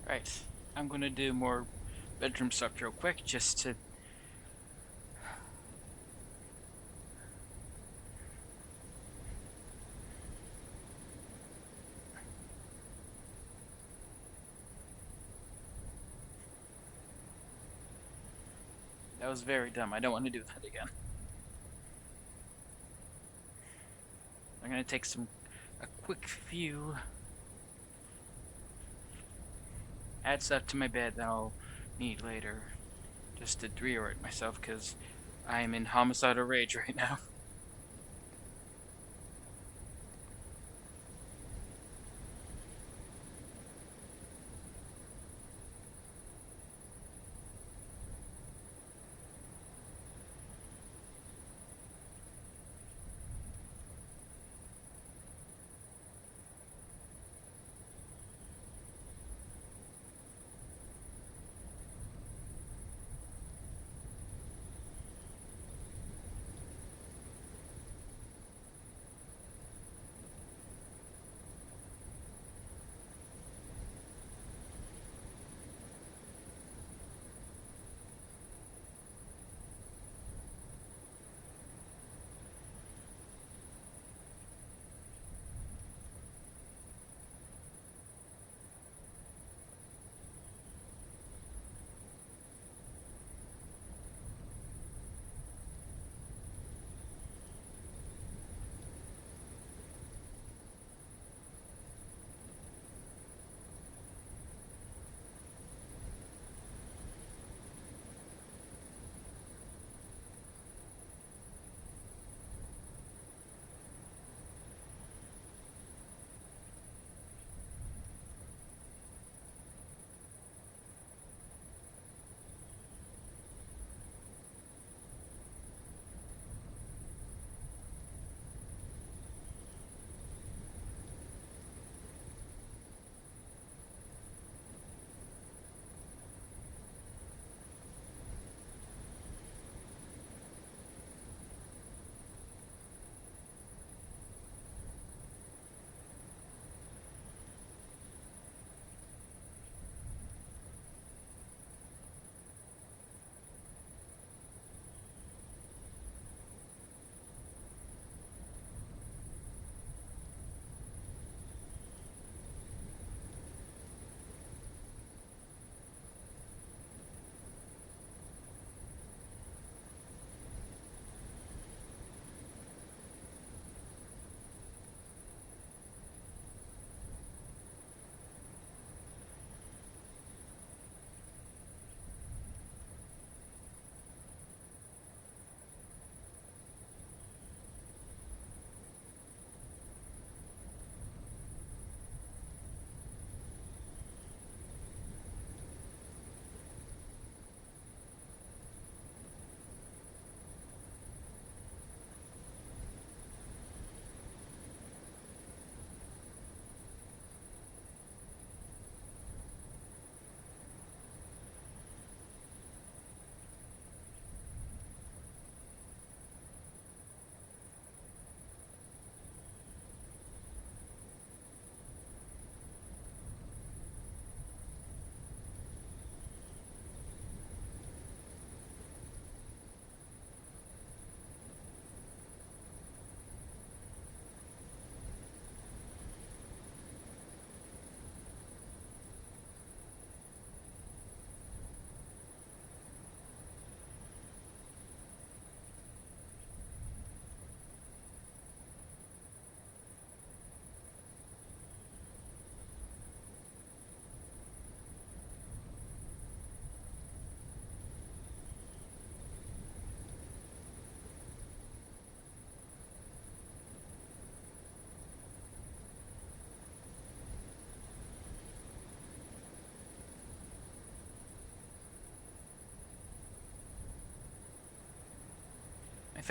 Right, I'm gonna do more bedroom stuff real quick just to... That was very dumb. I don't want to do that again. I'm gonna take a quick few... add stuff to my bed that I'll need later, just to reorient myself, because I am in homicidal rage right now.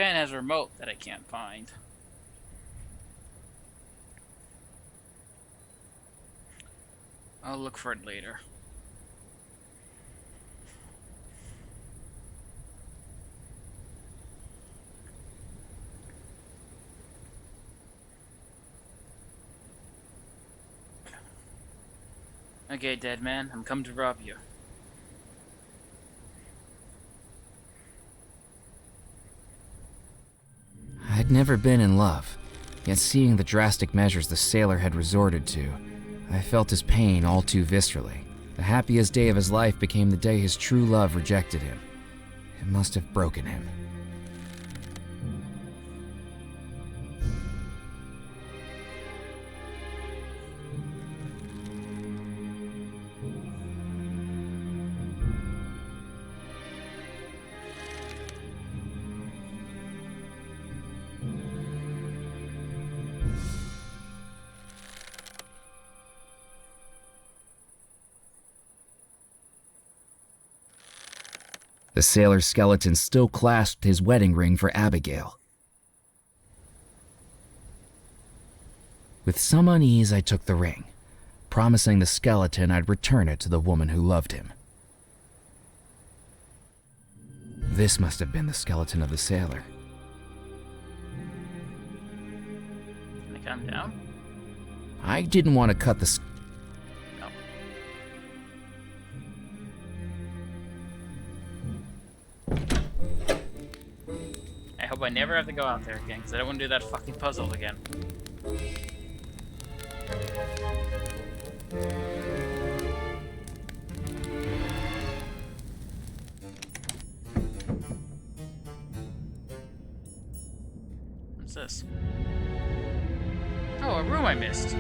fan has a remote that I can't find. I'll look for it later. Okay, dead man, I'm coming to rob you. I'd never been in love, yet seeing the drastic measures the sailor had resorted to, I felt his pain all too viscerally. The happiest day of his life became the day his true love rejected him. It must have broken him. The sailor's skeleton still clasped his wedding ring for Abigail. With some unease, I took the ring, promising the skeleton I'd return it to the woman who loved him. This must have been the skeleton of the sailor. Can I calm down? I didn't want to cut the I hope I never have to go out there again, because I don't want to do that fucking puzzle again. What's this? Oh, a room I missed.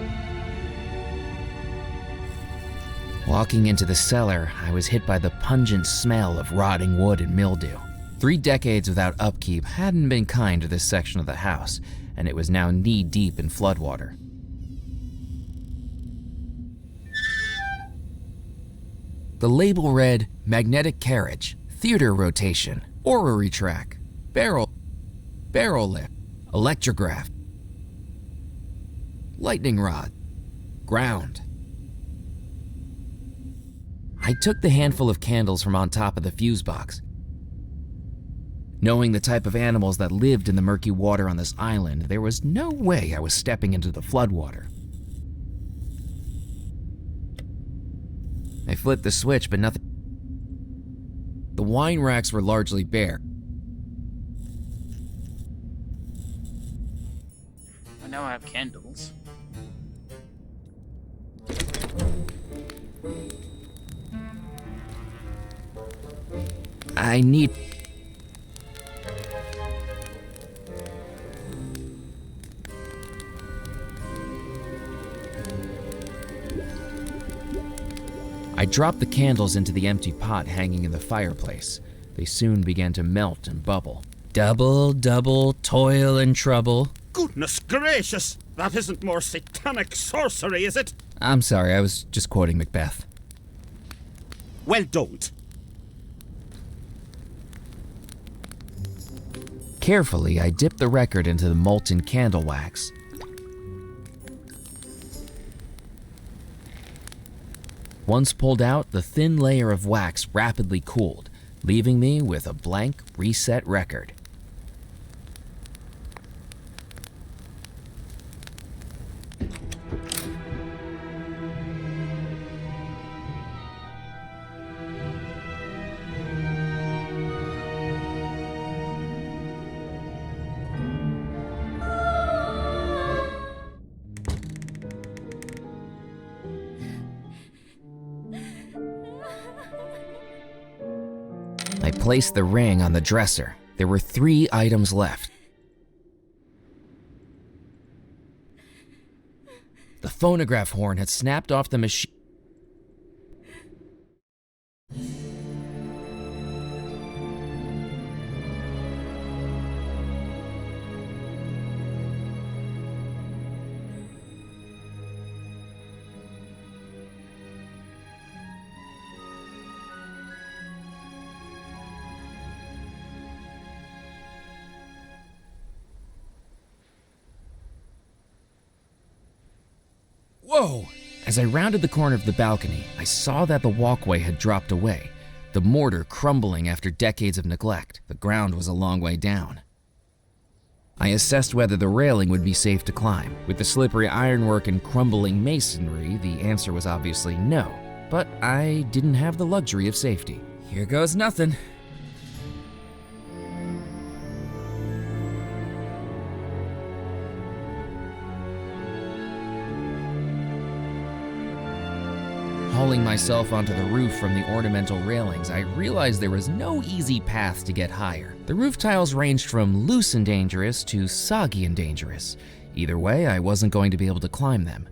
Walking into the cellar, I was hit by the pungent smell of rotting wood and mildew. 3 decades without upkeep hadn't been kind to this section of the house, and it was now knee-deep in floodwater. The label read, magnetic carriage, theater rotation, orrery track, barrel lip, electrograph, lightning rod, ground. I took the handful of candles from on top of the fuse box. Knowing the type of animals that lived in the murky water on this island, there was no way I was stepping into the floodwater. I flipped the switch, but nothing. The wine racks were largely bare. I know I have candles. I need... I dropped the candles into the empty pot hanging in the fireplace. They soon began to melt and bubble. Double, toil and trouble. Goodness gracious! That isn't more satanic sorcery, is it? I'm sorry, I was just quoting Macbeth. Well, don't. Carefully, I dipped the record into the molten candle wax. Once pulled out, the thin layer of wax rapidly cooled, leaving me with a blank, reset record. I placed the ring on the dresser. There were 3 items left. The phonograph horn had snapped off the machine. Whoa! As I rounded the corner of the balcony, I saw that the walkway had dropped away, the mortar crumbling after decades of neglect. The ground was a long way down. I assessed whether the railing would be safe to climb. With the slippery ironwork and crumbling masonry, the answer was obviously no. But I didn't have the luxury of safety. Here goes nothing. Hauling myself onto the roof from the ornamental railings, I realized there was no easy path to get higher. The roof tiles ranged from loose and dangerous to soggy and dangerous. Either way, I wasn't going to be able to climb them.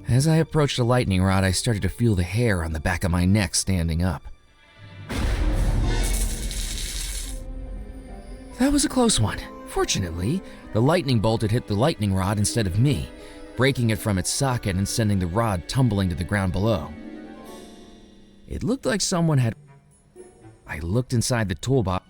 As I approached the lightning rod, I started to feel the hair on the back of my neck standing up. That was a close one. Fortunately, the lightning bolt had hit the lightning rod instead of me, breaking it from its socket and sending the rod tumbling to the ground below. It looked like someone had... I looked inside the toolbox.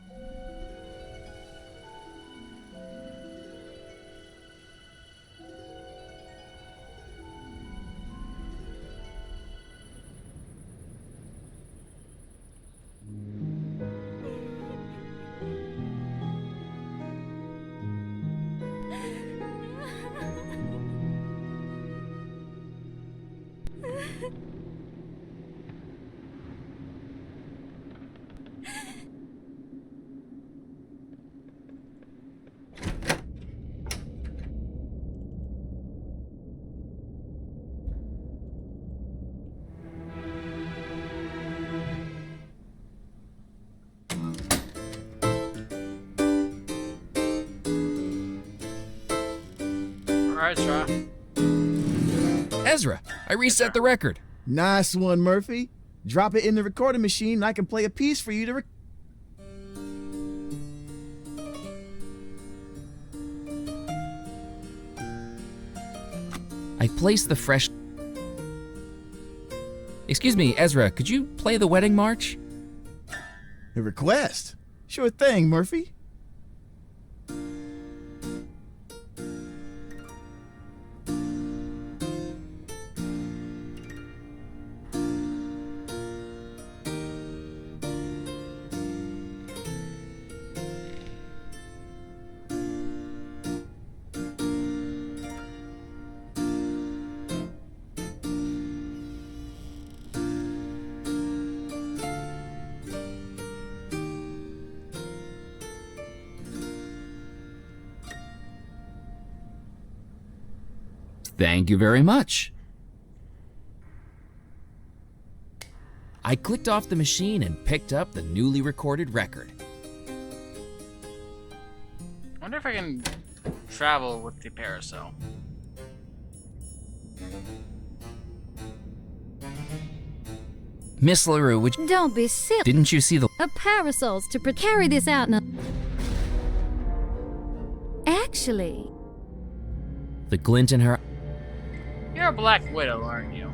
Ezra, I reset the record. Nice one, Murphy. Drop it in the recording machine and I can play a piece for you to I placed the fresh... Excuse me, Ezra, could you play the wedding march? A request? Sure thing, Murphy. Thank you very much. I clicked off the machine and picked up the newly recorded record. I wonder if I can travel with the parasol. Miss LaRue, would you... Don't be silly. Didn't you see the... Parasols to carry this out now. Actually... The glint in her... You're a Black Widow, aren't you?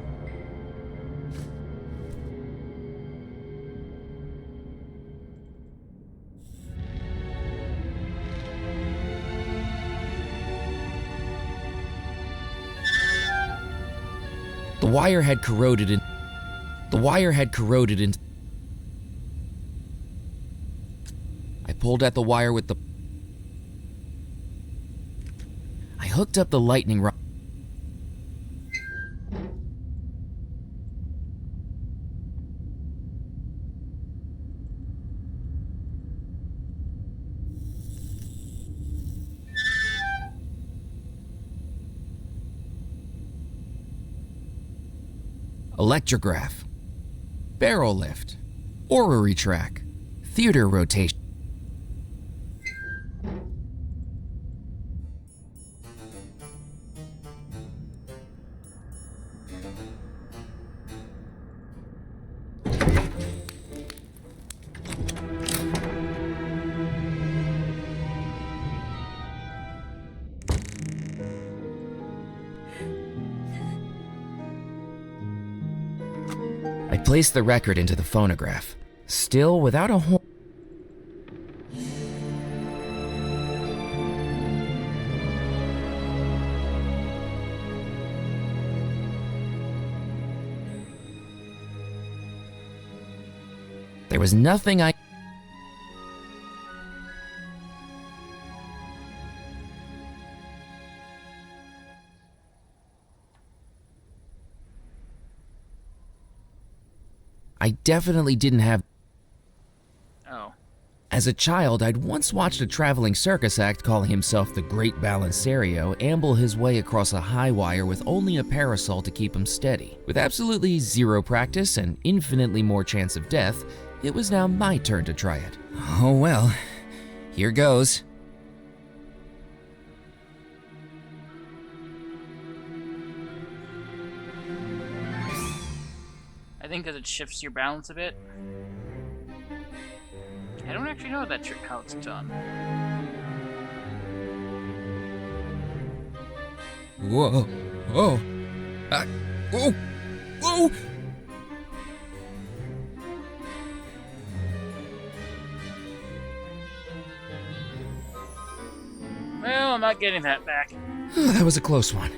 The wire had corroded in... The wire had corroded in... I pulled at the wire with the... I hooked up the lightning rod. Electrograph, barrel lift, orrery track, theater rotation. I placed the record into the phonograph, still without a horn. There was nothing I definitely didn't have. Oh. As a child, I'd once watched a traveling circus act calling himself the Great Balancerio amble his way across a high wire with only a parasol to keep him steady. With absolutely zero practice and infinitely more chance of death, it was now my turn to try it. Oh well, here goes. I think because it shifts your balance a bit. I don't actually know that trick how it's done. Whoa. Oh. Oh. Oh. Well, I'm not getting that back. That was a close one.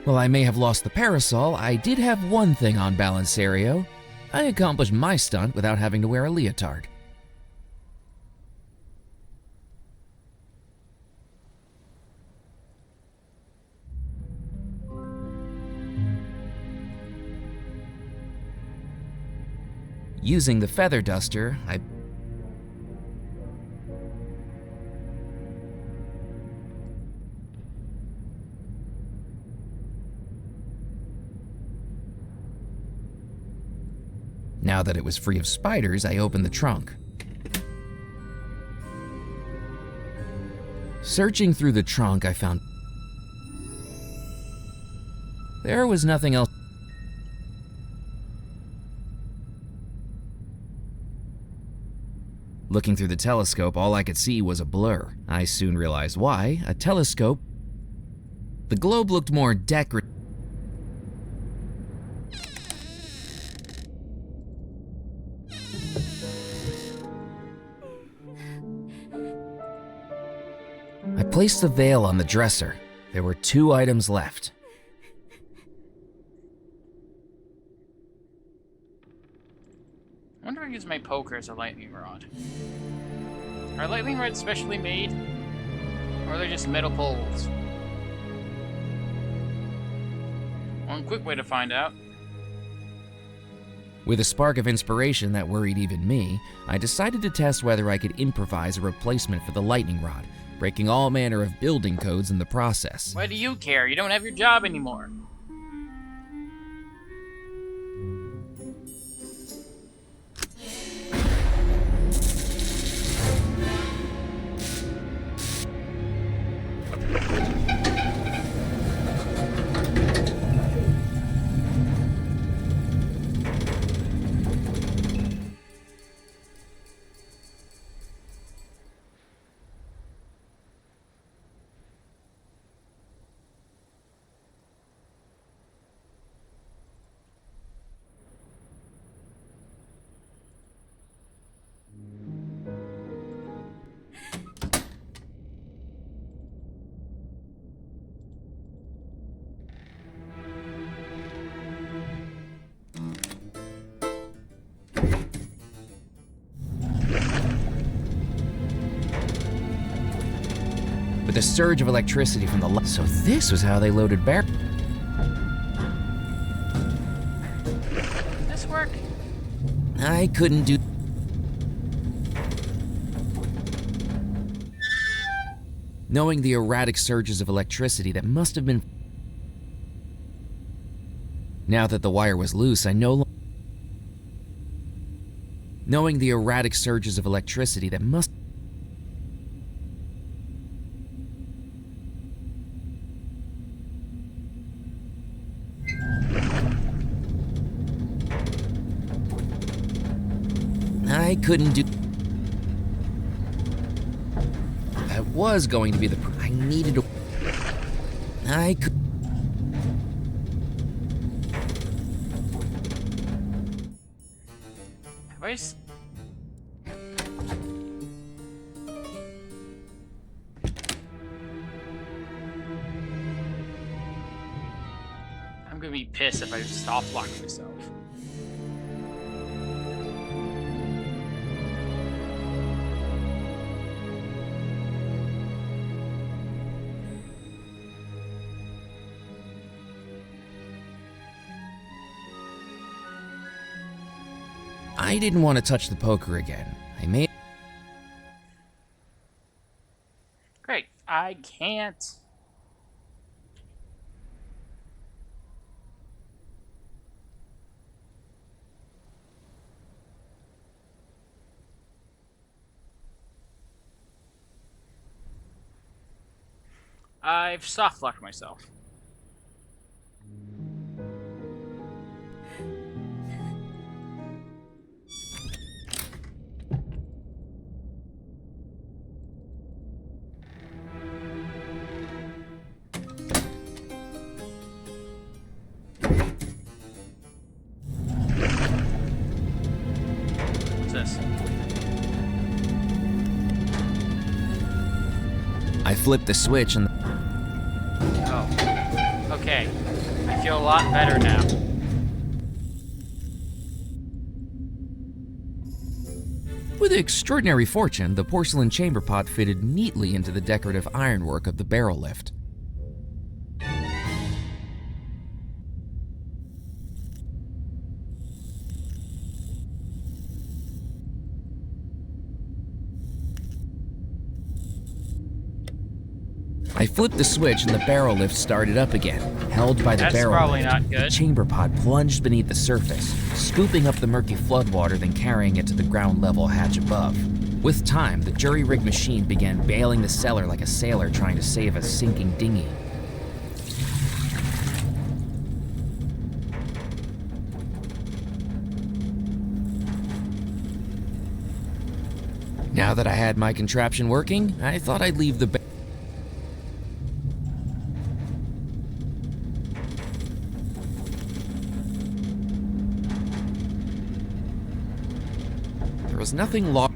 While I may have lost the parasol, I did have one thing on Balancerio. I accomplished my stunt without having to wear a leotard. Using the feather duster, I Now that it was free of spiders, I opened the trunk. Searching through the trunk, I found there was nothing else. Looking through the telescope, all I could see was a blur. I soon realized why. A telescope. The globe looked more decorative. I placed the veil on the dresser. There were 2 items left. I wonder if I use my poker as a lightning rod. Are lightning rods specially made? Or are they just metal poles? One quick way to find out. With a spark of inspiration that worried even me, I decided to test whether I could improvise a replacement for the lightning rod, breaking all manner of building codes in the process. Why do you care? You don't have your job anymore. With a surge of electricity from the light. So this was how they loaded This work? I couldn't do. Knowing the erratic surges of electricity that must have been. Now that the wire was loose, I no longer. Knowing the erratic surges of electricity that must. I couldn't do. That was going to be the. I needed to. I could. Have I s- I'm gonna be pissed if I just stop locking myself. I didn't want to touch the poker again. I made... Great. I can't. I've soft-locked myself. What's this? I flipped the switch and... Oh. Okay. I feel a lot better now. With extraordinary fortune, the porcelain chamber pot fitted neatly into the decorative ironwork of the barrel lift. I flipped the switch and the barrel lift started up again. Held by the That's barrel probably lift, not good. the chamber pod plunged beneath the surface, scooping up the murky floodwater, then carrying it to the ground level hatch above. With time, the jury-rigged machine began bailing the cellar like a sailor trying to save a sinking dinghy. Now that I had my contraption working, I thought I'd leave the There was nothing lost.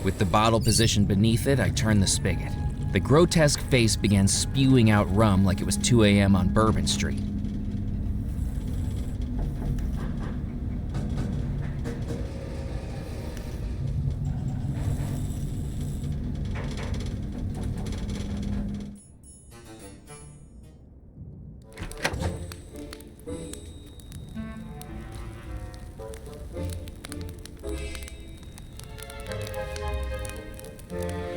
With the bottle positioned beneath it, I turned the spigot. The grotesque face began spewing out rum like it was 2 a.m. on Bourbon Street.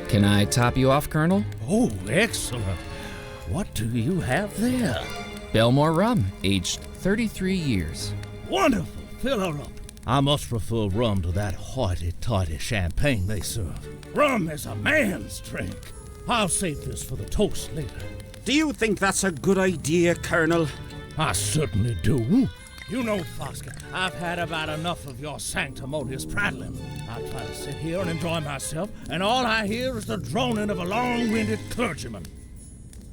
Can I top you off, Colonel? Oh, excellent. What do you have there? Belmore rum, aged 33 years. Wonderful. Fill her up. I much prefer rum to that hoity-toity champagne they serve. Rum is a man's drink. I'll save this for the toast later. Do you think that's a good idea, Colonel? I certainly do. You know, Fosker, I've had about enough of your sanctimonious prattling. I try to sit here and enjoy myself, and all I hear is the droning of a long-winded clergyman.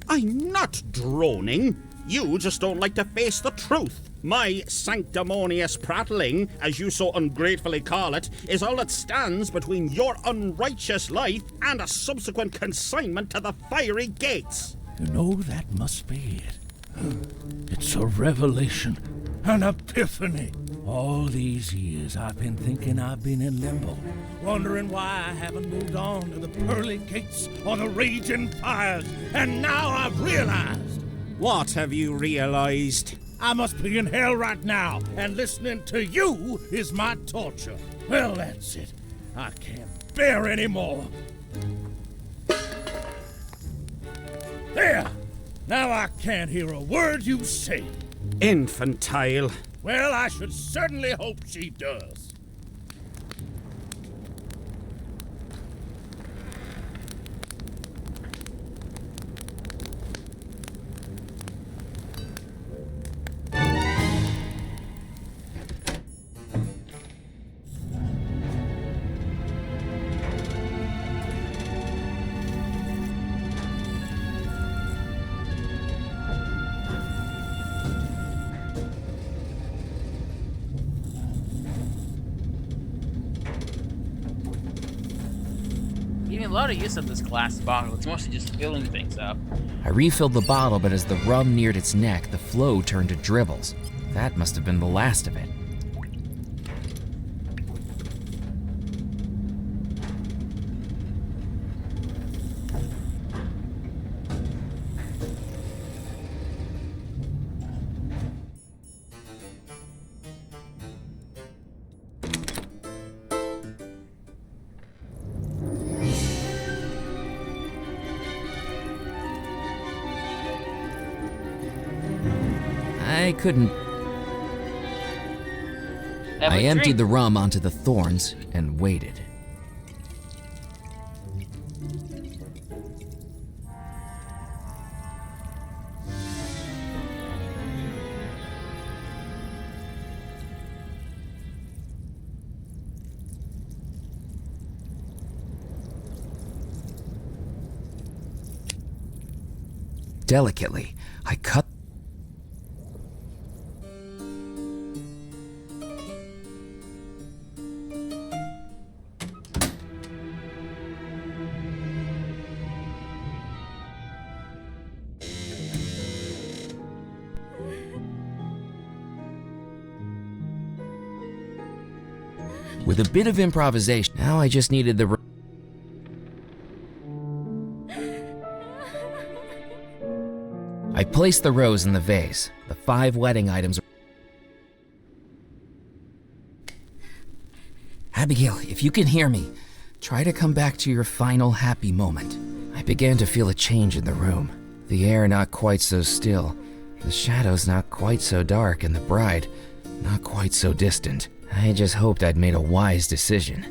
I'm not droning. You just don't like to face the truth. My sanctimonious prattling, as you so ungratefully call it, is all that stands between your unrighteous life and a subsequent consignment to the fiery gates. You know, that must be it. It's a revelation, an epiphany. All these years I've been thinking I've been in limbo, wondering why I haven't moved on to the pearly gates or the raging fires, and now I've realized. What have you realized? I must be in hell right now, and listening to you is my torture. Well, that's it. I can't bear any more. There! Now I can't hear a word you say. Infantile. Well, I should certainly hope she does. A lot of use of this glass bottle. It's mostly just filling things up. I refilled the bottle, but as the rum neared its neck, the flow turned to dribbles. That must have been the last of it. I couldn't. Have I a emptied drink. the rum onto the thorns and waited. Delicately, I cut. With a bit of improvisation, now I just needed the. I placed the rose in the vase. The 5 wedding items. Abigail, if you can hear me, try to come back to your final happy moment. I began to feel a change in the room. The air not quite so still, the shadows not quite so dark, and the bride not quite so distant. I just hoped I'd made a wise decision.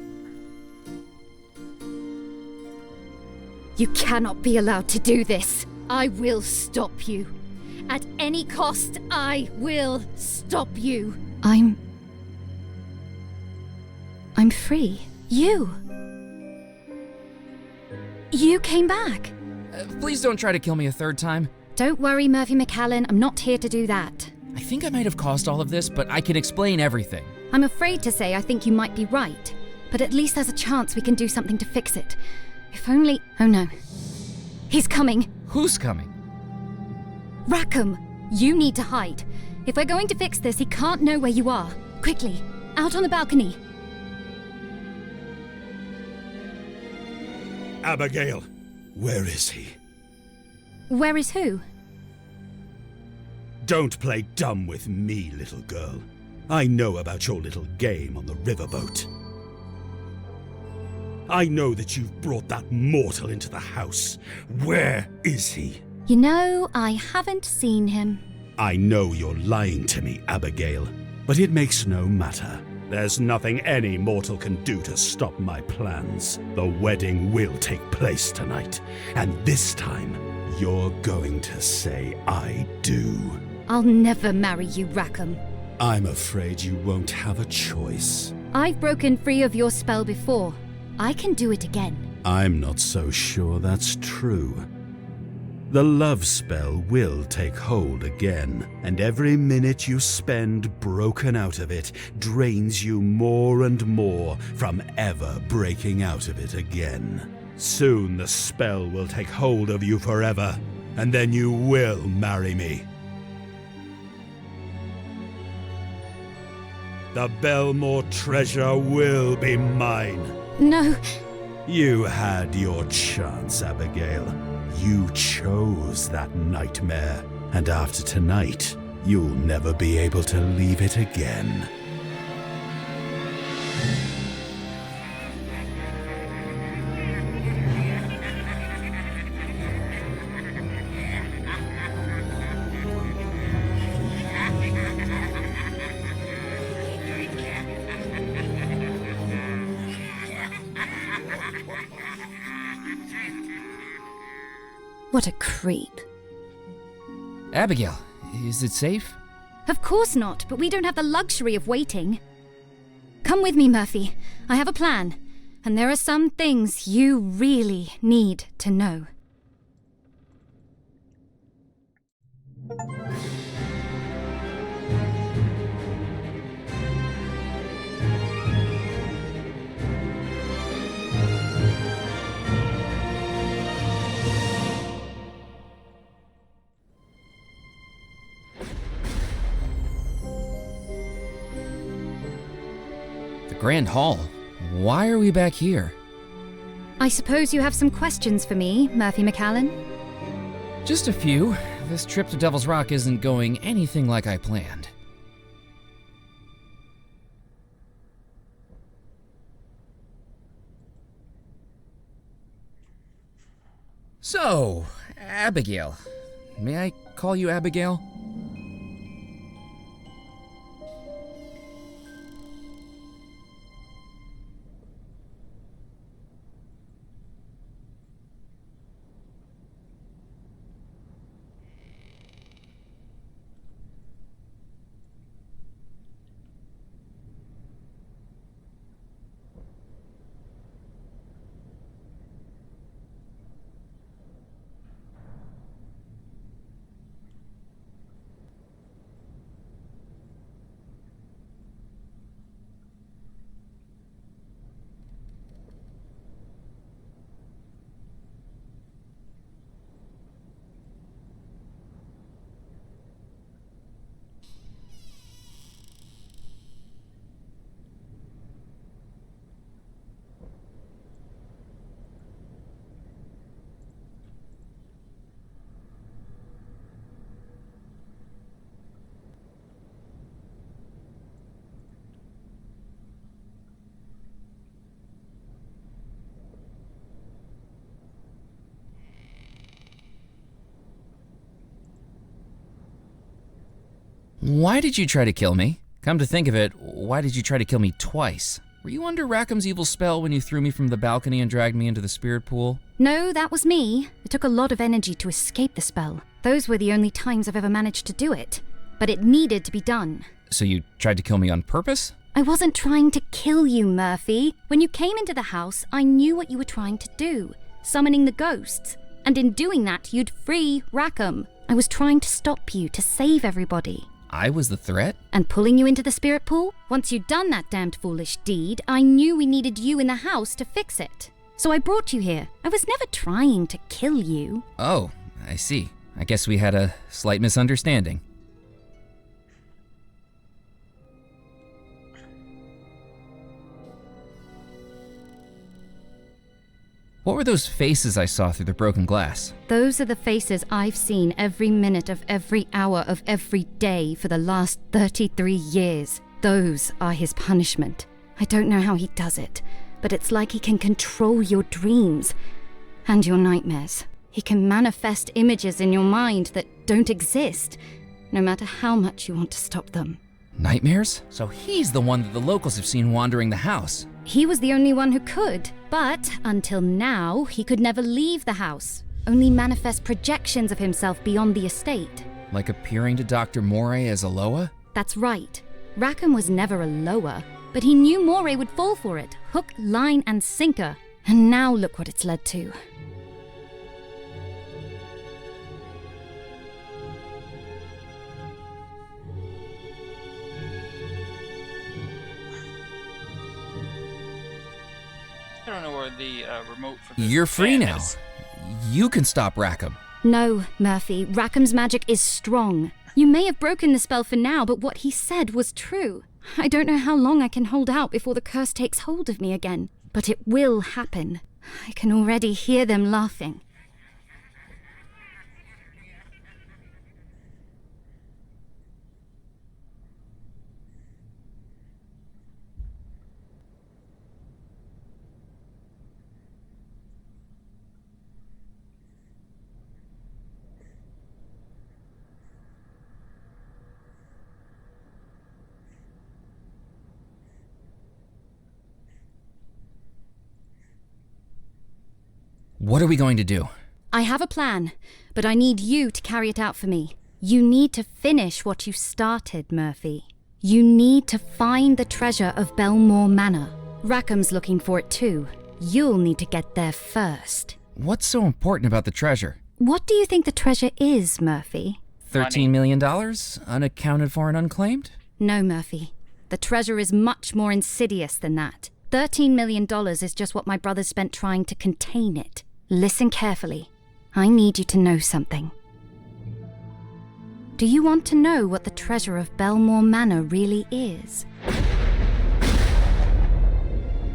You cannot be allowed to do this. I will stop you. At any cost, I will stop you. I'm free. You came back. Please don't try to kill me a third time. Don't worry, Murphy McAllen. I'm not here to do that. I think I might have caused all of this, but I can explain everything. I'm afraid to say I think you might be right, but at least there's a chance we can do something to fix it. If only... Oh no. He's coming. Who's coming? Rackham, you need to hide. If we're going to fix this, he can't know where you are. Quickly, out on the balcony. Abigail, where is he? Where is who? Don't play dumb with me, little girl. I know about your little game on the riverboat. I know that you've brought that mortal into the house. Where is he? You know, I haven't seen him. I know you're lying to me, Abigail, but it makes no matter. There's nothing any mortal can do to stop my plans. The wedding will take place tonight, and this time, you're going to say I do. I'll never marry you, Rackham. I'm afraid you won't have a choice. I've broken free of your spell before. I can do it again. I'm not so sure that's true. The love spell will take hold again, and every minute you spend broken out of it drains you more and more from ever breaking out of it again. Soon the spell will take hold of you forever, and then you will marry me. The Belmore treasure will be mine. No. You had your chance, Abigail. You chose that nightmare, and after tonight, you'll never be able to leave it again. What a creep. Abigail, is it safe? Of course not, but we don't have the luxury of waiting. Come with me, Murphy. I have a plan, and there are some things you really need to know. Grand Hall? Why are we back here? I suppose you have some questions for me, Murphy McAllen? Just a few. This trip to Devil's Rock isn't going anything like I planned. So, Abigail. May I call you Abigail? Why did you try to kill me? Come to think of it, why did you try to kill me twice? Were you under Rackham's evil spell when you threw me from the balcony and dragged me into the spirit pool? No, that was me. It took a lot of energy to escape the spell. Those were the only times I've ever managed to do it. But it needed to be done. So you tried to kill me on purpose? I wasn't trying to kill you, Murphy. When you came into the house, I knew what you were trying to do. Summoning the ghosts. And in doing that, you'd free Rackham. I was trying to stop you, to save everybody. I was the threat? And pulling you into the spirit pool? Once you'd done that damned foolish deed, I knew we needed you in the house to fix it. So I brought you here. I was never trying to kill you. Oh, I see. I guess we had a slight misunderstanding. What were those faces I saw through the broken glass? Those are the faces I've seen every minute of every hour of every day for the last 33 years. Those are his punishment. I don't know how he does it, but it's like he can control your dreams and your nightmares. He can manifest images in your mind that don't exist, no matter how much you want to stop them. Nightmares? So he's the one that the locals have seen wandering the house. He was the only one who could, but until now, he could never leave the house, only manifest projections of himself beyond the estate. Like appearing to Dr. Moray as Aloha? That's right. Rackham was never a Loa, but he knew Moray would fall for it, hook, line, and sinker. And now look what it's led to. I don't know where the remote for the You're free fan now. is. You can stop Rackham. No, Murphy, Rackham's magic is strong. You may have broken the spell for now, but what he said was true. I don't know how long I can hold out before the curse takes hold of me again, but it will happen. I can already hear them laughing. What are we going to do? I have a plan, but I need you to carry it out for me. You need to finish what you started, Murphy. You need to find the treasure of Belmore Manor. Rackham's looking for it too. You'll need to get there first. What's so important about the treasure? What do you think the treasure is, Murphy? $13 million? Unaccounted for and unclaimed? No, Murphy. The treasure is much more insidious than that. $13 million is just what my brother spent trying to contain it. Listen carefully. I need you to know something. Do you want to know what the treasure of Belmore Manor really is?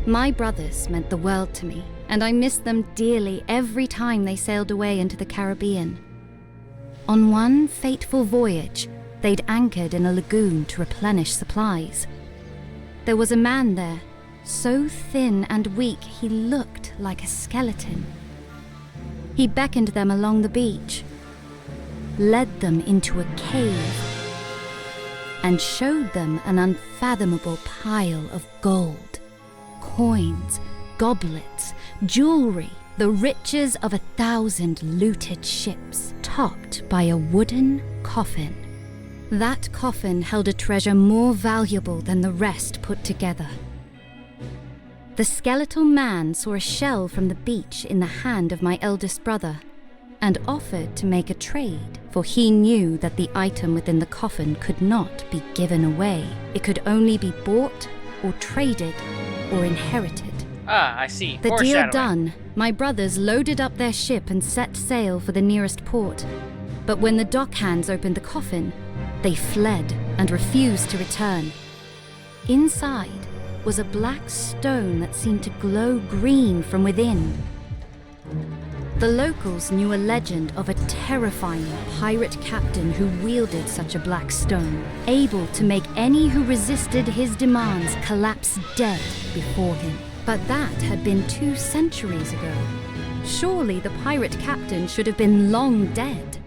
My brothers meant the world to me, and I missed them dearly every time they sailed away into the Caribbean. On one fateful voyage, they'd anchored in a lagoon to replenish supplies. There was a man there, so thin and weak he looked like a skeleton. He beckoned them along the beach, led them into a cave, and showed them an unfathomable pile of gold, coins, goblets, jewelry, the riches of 1,000 looted ships, topped by a wooden coffin. That coffin held a treasure more valuable than the rest put together. The skeletal man saw a shell from the beach in the hand of my eldest brother and offered to make a trade, for he knew that the item within the coffin could not be given away. It could only be bought or traded or inherited. Ah, I see. The deal Foreshadowing. done, my brothers loaded up their ship and set sail for the nearest port. But when the dockhands opened the coffin, they fled and refused to return. Inside was a black stone that seemed to glow green from within. The locals knew a legend of a terrifying pirate captain who wielded such a black stone, able to make any who resisted his demands collapse dead before him. But that had been 2 centuries ago. Surely the pirate captain should have been long dead.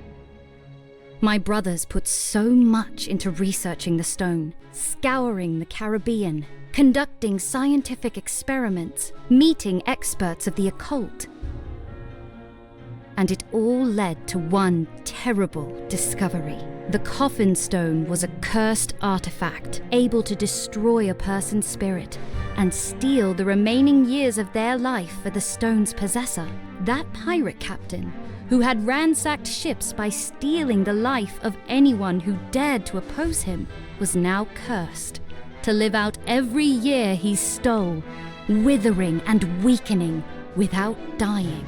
My brothers put so much into researching the stone, scouring the Caribbean, conducting scientific experiments, meeting experts of the occult. And it all led to one terrible discovery. The coffin stone was a cursed artifact, able to destroy a person's spirit and steal the remaining years of their life for the stone's possessor. That pirate captain, who had ransacked ships by stealing the life of anyone who dared to oppose him, was now cursed to live out every year he stole, withering and weakening without dying.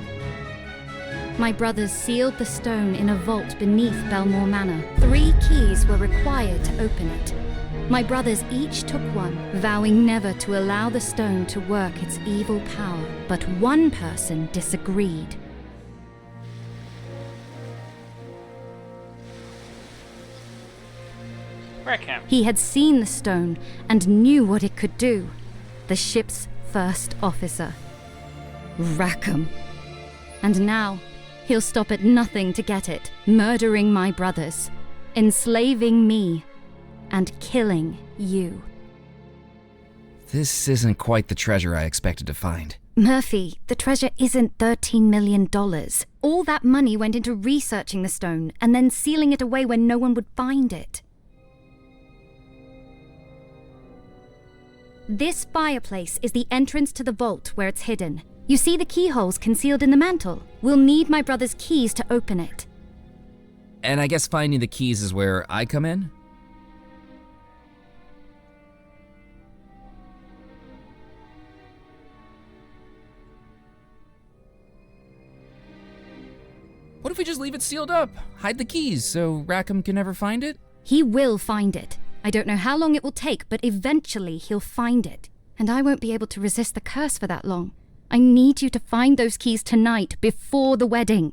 My brothers sealed the stone in a vault beneath Belmore Manor. 3 keys were required to open it. My brothers each took one, vowing never to allow the stone to work its evil power. But one person disagreed. Rackham. He had seen the stone and knew what it could do. The ship's first officer, Rackham. And now, he'll stop at nothing to get it, murdering my brothers, enslaving me, and killing you. This isn't quite the treasure I expected to find. Murphy, the treasure isn't $13 million. All that money went into researching the stone and then sealing it away where no one would find it. This fireplace is the entrance to the vault where it's hidden. You see the keyholes concealed in the mantle? We'll need my brother's keys to open it. And I guess finding the keys is where I come in? What if we just leave it sealed up? Hide the keys so Rackham can never find it? He will find it. I don't know how long it will take, but eventually he'll find it. And I won't be able to resist the curse for that long. I need you to find those keys tonight, before the wedding.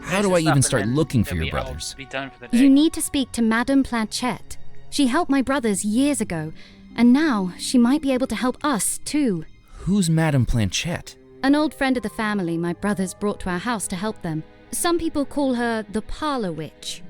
How do I even start looking for your brothers? Be done for the day. You need to speak to Madame Planchette. She helped my brothers years ago, and now she might be able to help us too. Who's Madame Planchette? An old friend of the family my brothers brought to our house to help them. Some people call her the Parlor Witch.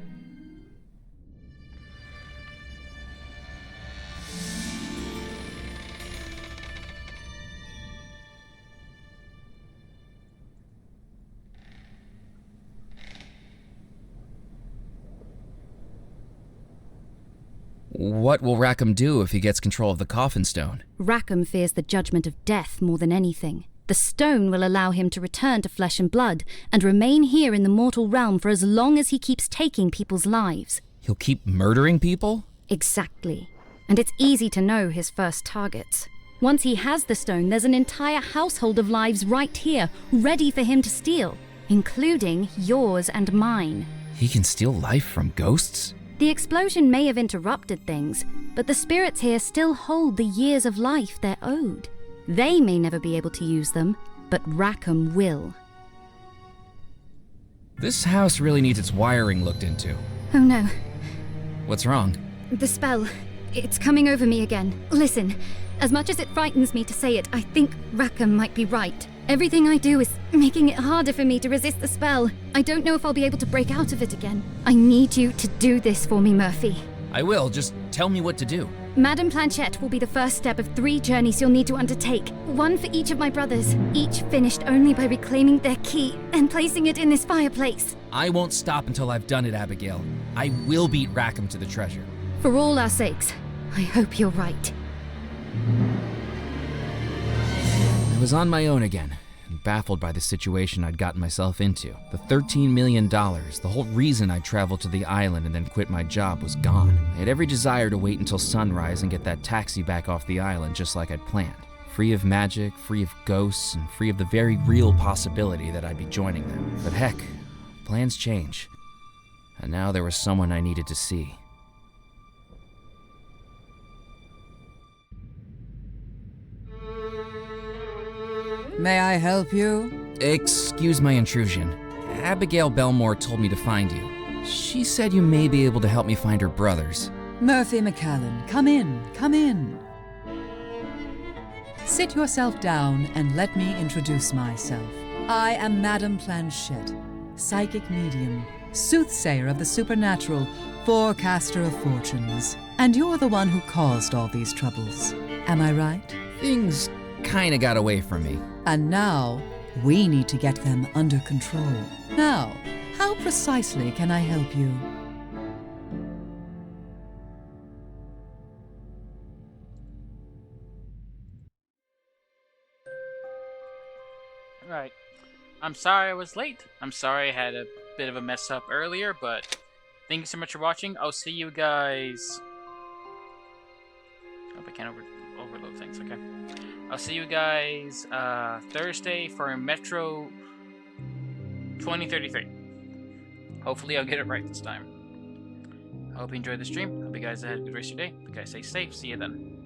What will Rackham do if he gets control of the coffin stone? Rackham fears the judgment of death more than anything. The stone will allow him to return to flesh and blood and remain here in the mortal realm for as long as he keeps taking people's lives. He'll keep murdering people? Exactly. And it's easy to know his first targets. Once he has the stone, there's an entire household of lives right here, ready for him to steal, including yours and mine. He can steal life from ghosts? The explosion may have interrupted things, but the spirits here still hold the years of life they're owed. They may never be able to use them, but Rackham will. This house really needs its wiring looked into. Oh no. What's wrong? The spell. It's coming over me again. Listen, as much as it frightens me to say it, I think Rackham might be right. Everything I do is making it harder for me to resist the spell. I don't know if I'll be able to break out of it again. I need you to do this for me, Murphy. I will, just tell me what to do. Madame Planchette will be the first step of 3 journeys you'll need to undertake. 1 for each of my brothers, each finished only by reclaiming their key and placing it in this fireplace. I won't stop until I've done it, Abigail. I will beat Rackham to the treasure. For all our sakes, I hope you're right. I was on my own again, and baffled by the situation I'd gotten myself into. The $13 million, the whole reason I traveled to the island and then quit my job, was gone. I had every desire to wait until sunrise and get that taxi back off the island just like I'd planned. Free of magic, free of ghosts, and free of the very real possibility that I'd be joining them. But heck, plans change. And now there was someone I needed to see. May I help you? Excuse my intrusion. Abigail Belmore told me to find you. She said you may be able to help me find her brothers. Murphy McCallan, come in, come in. Sit yourself down and let me introduce myself. I am Madame Planchette, psychic medium, soothsayer of the supernatural, forecaster of fortunes. And you're the one who caused all these troubles. Am I right? Things kinda got away from me. And now, we need to get them under control. Now, how precisely can I help you? Right. I'm sorry I was late. I'm sorry I had a bit of a mess up earlier, but thank you so much for watching. I'll see you guys... Hope I can't overload things, okay. I'll see you guys Thursday for Metro 2033. Hopefully I'll get it right this time. I hope you enjoyed the stream. Hope you guys had a good rest of your day. Hope you guys stay safe. See you then.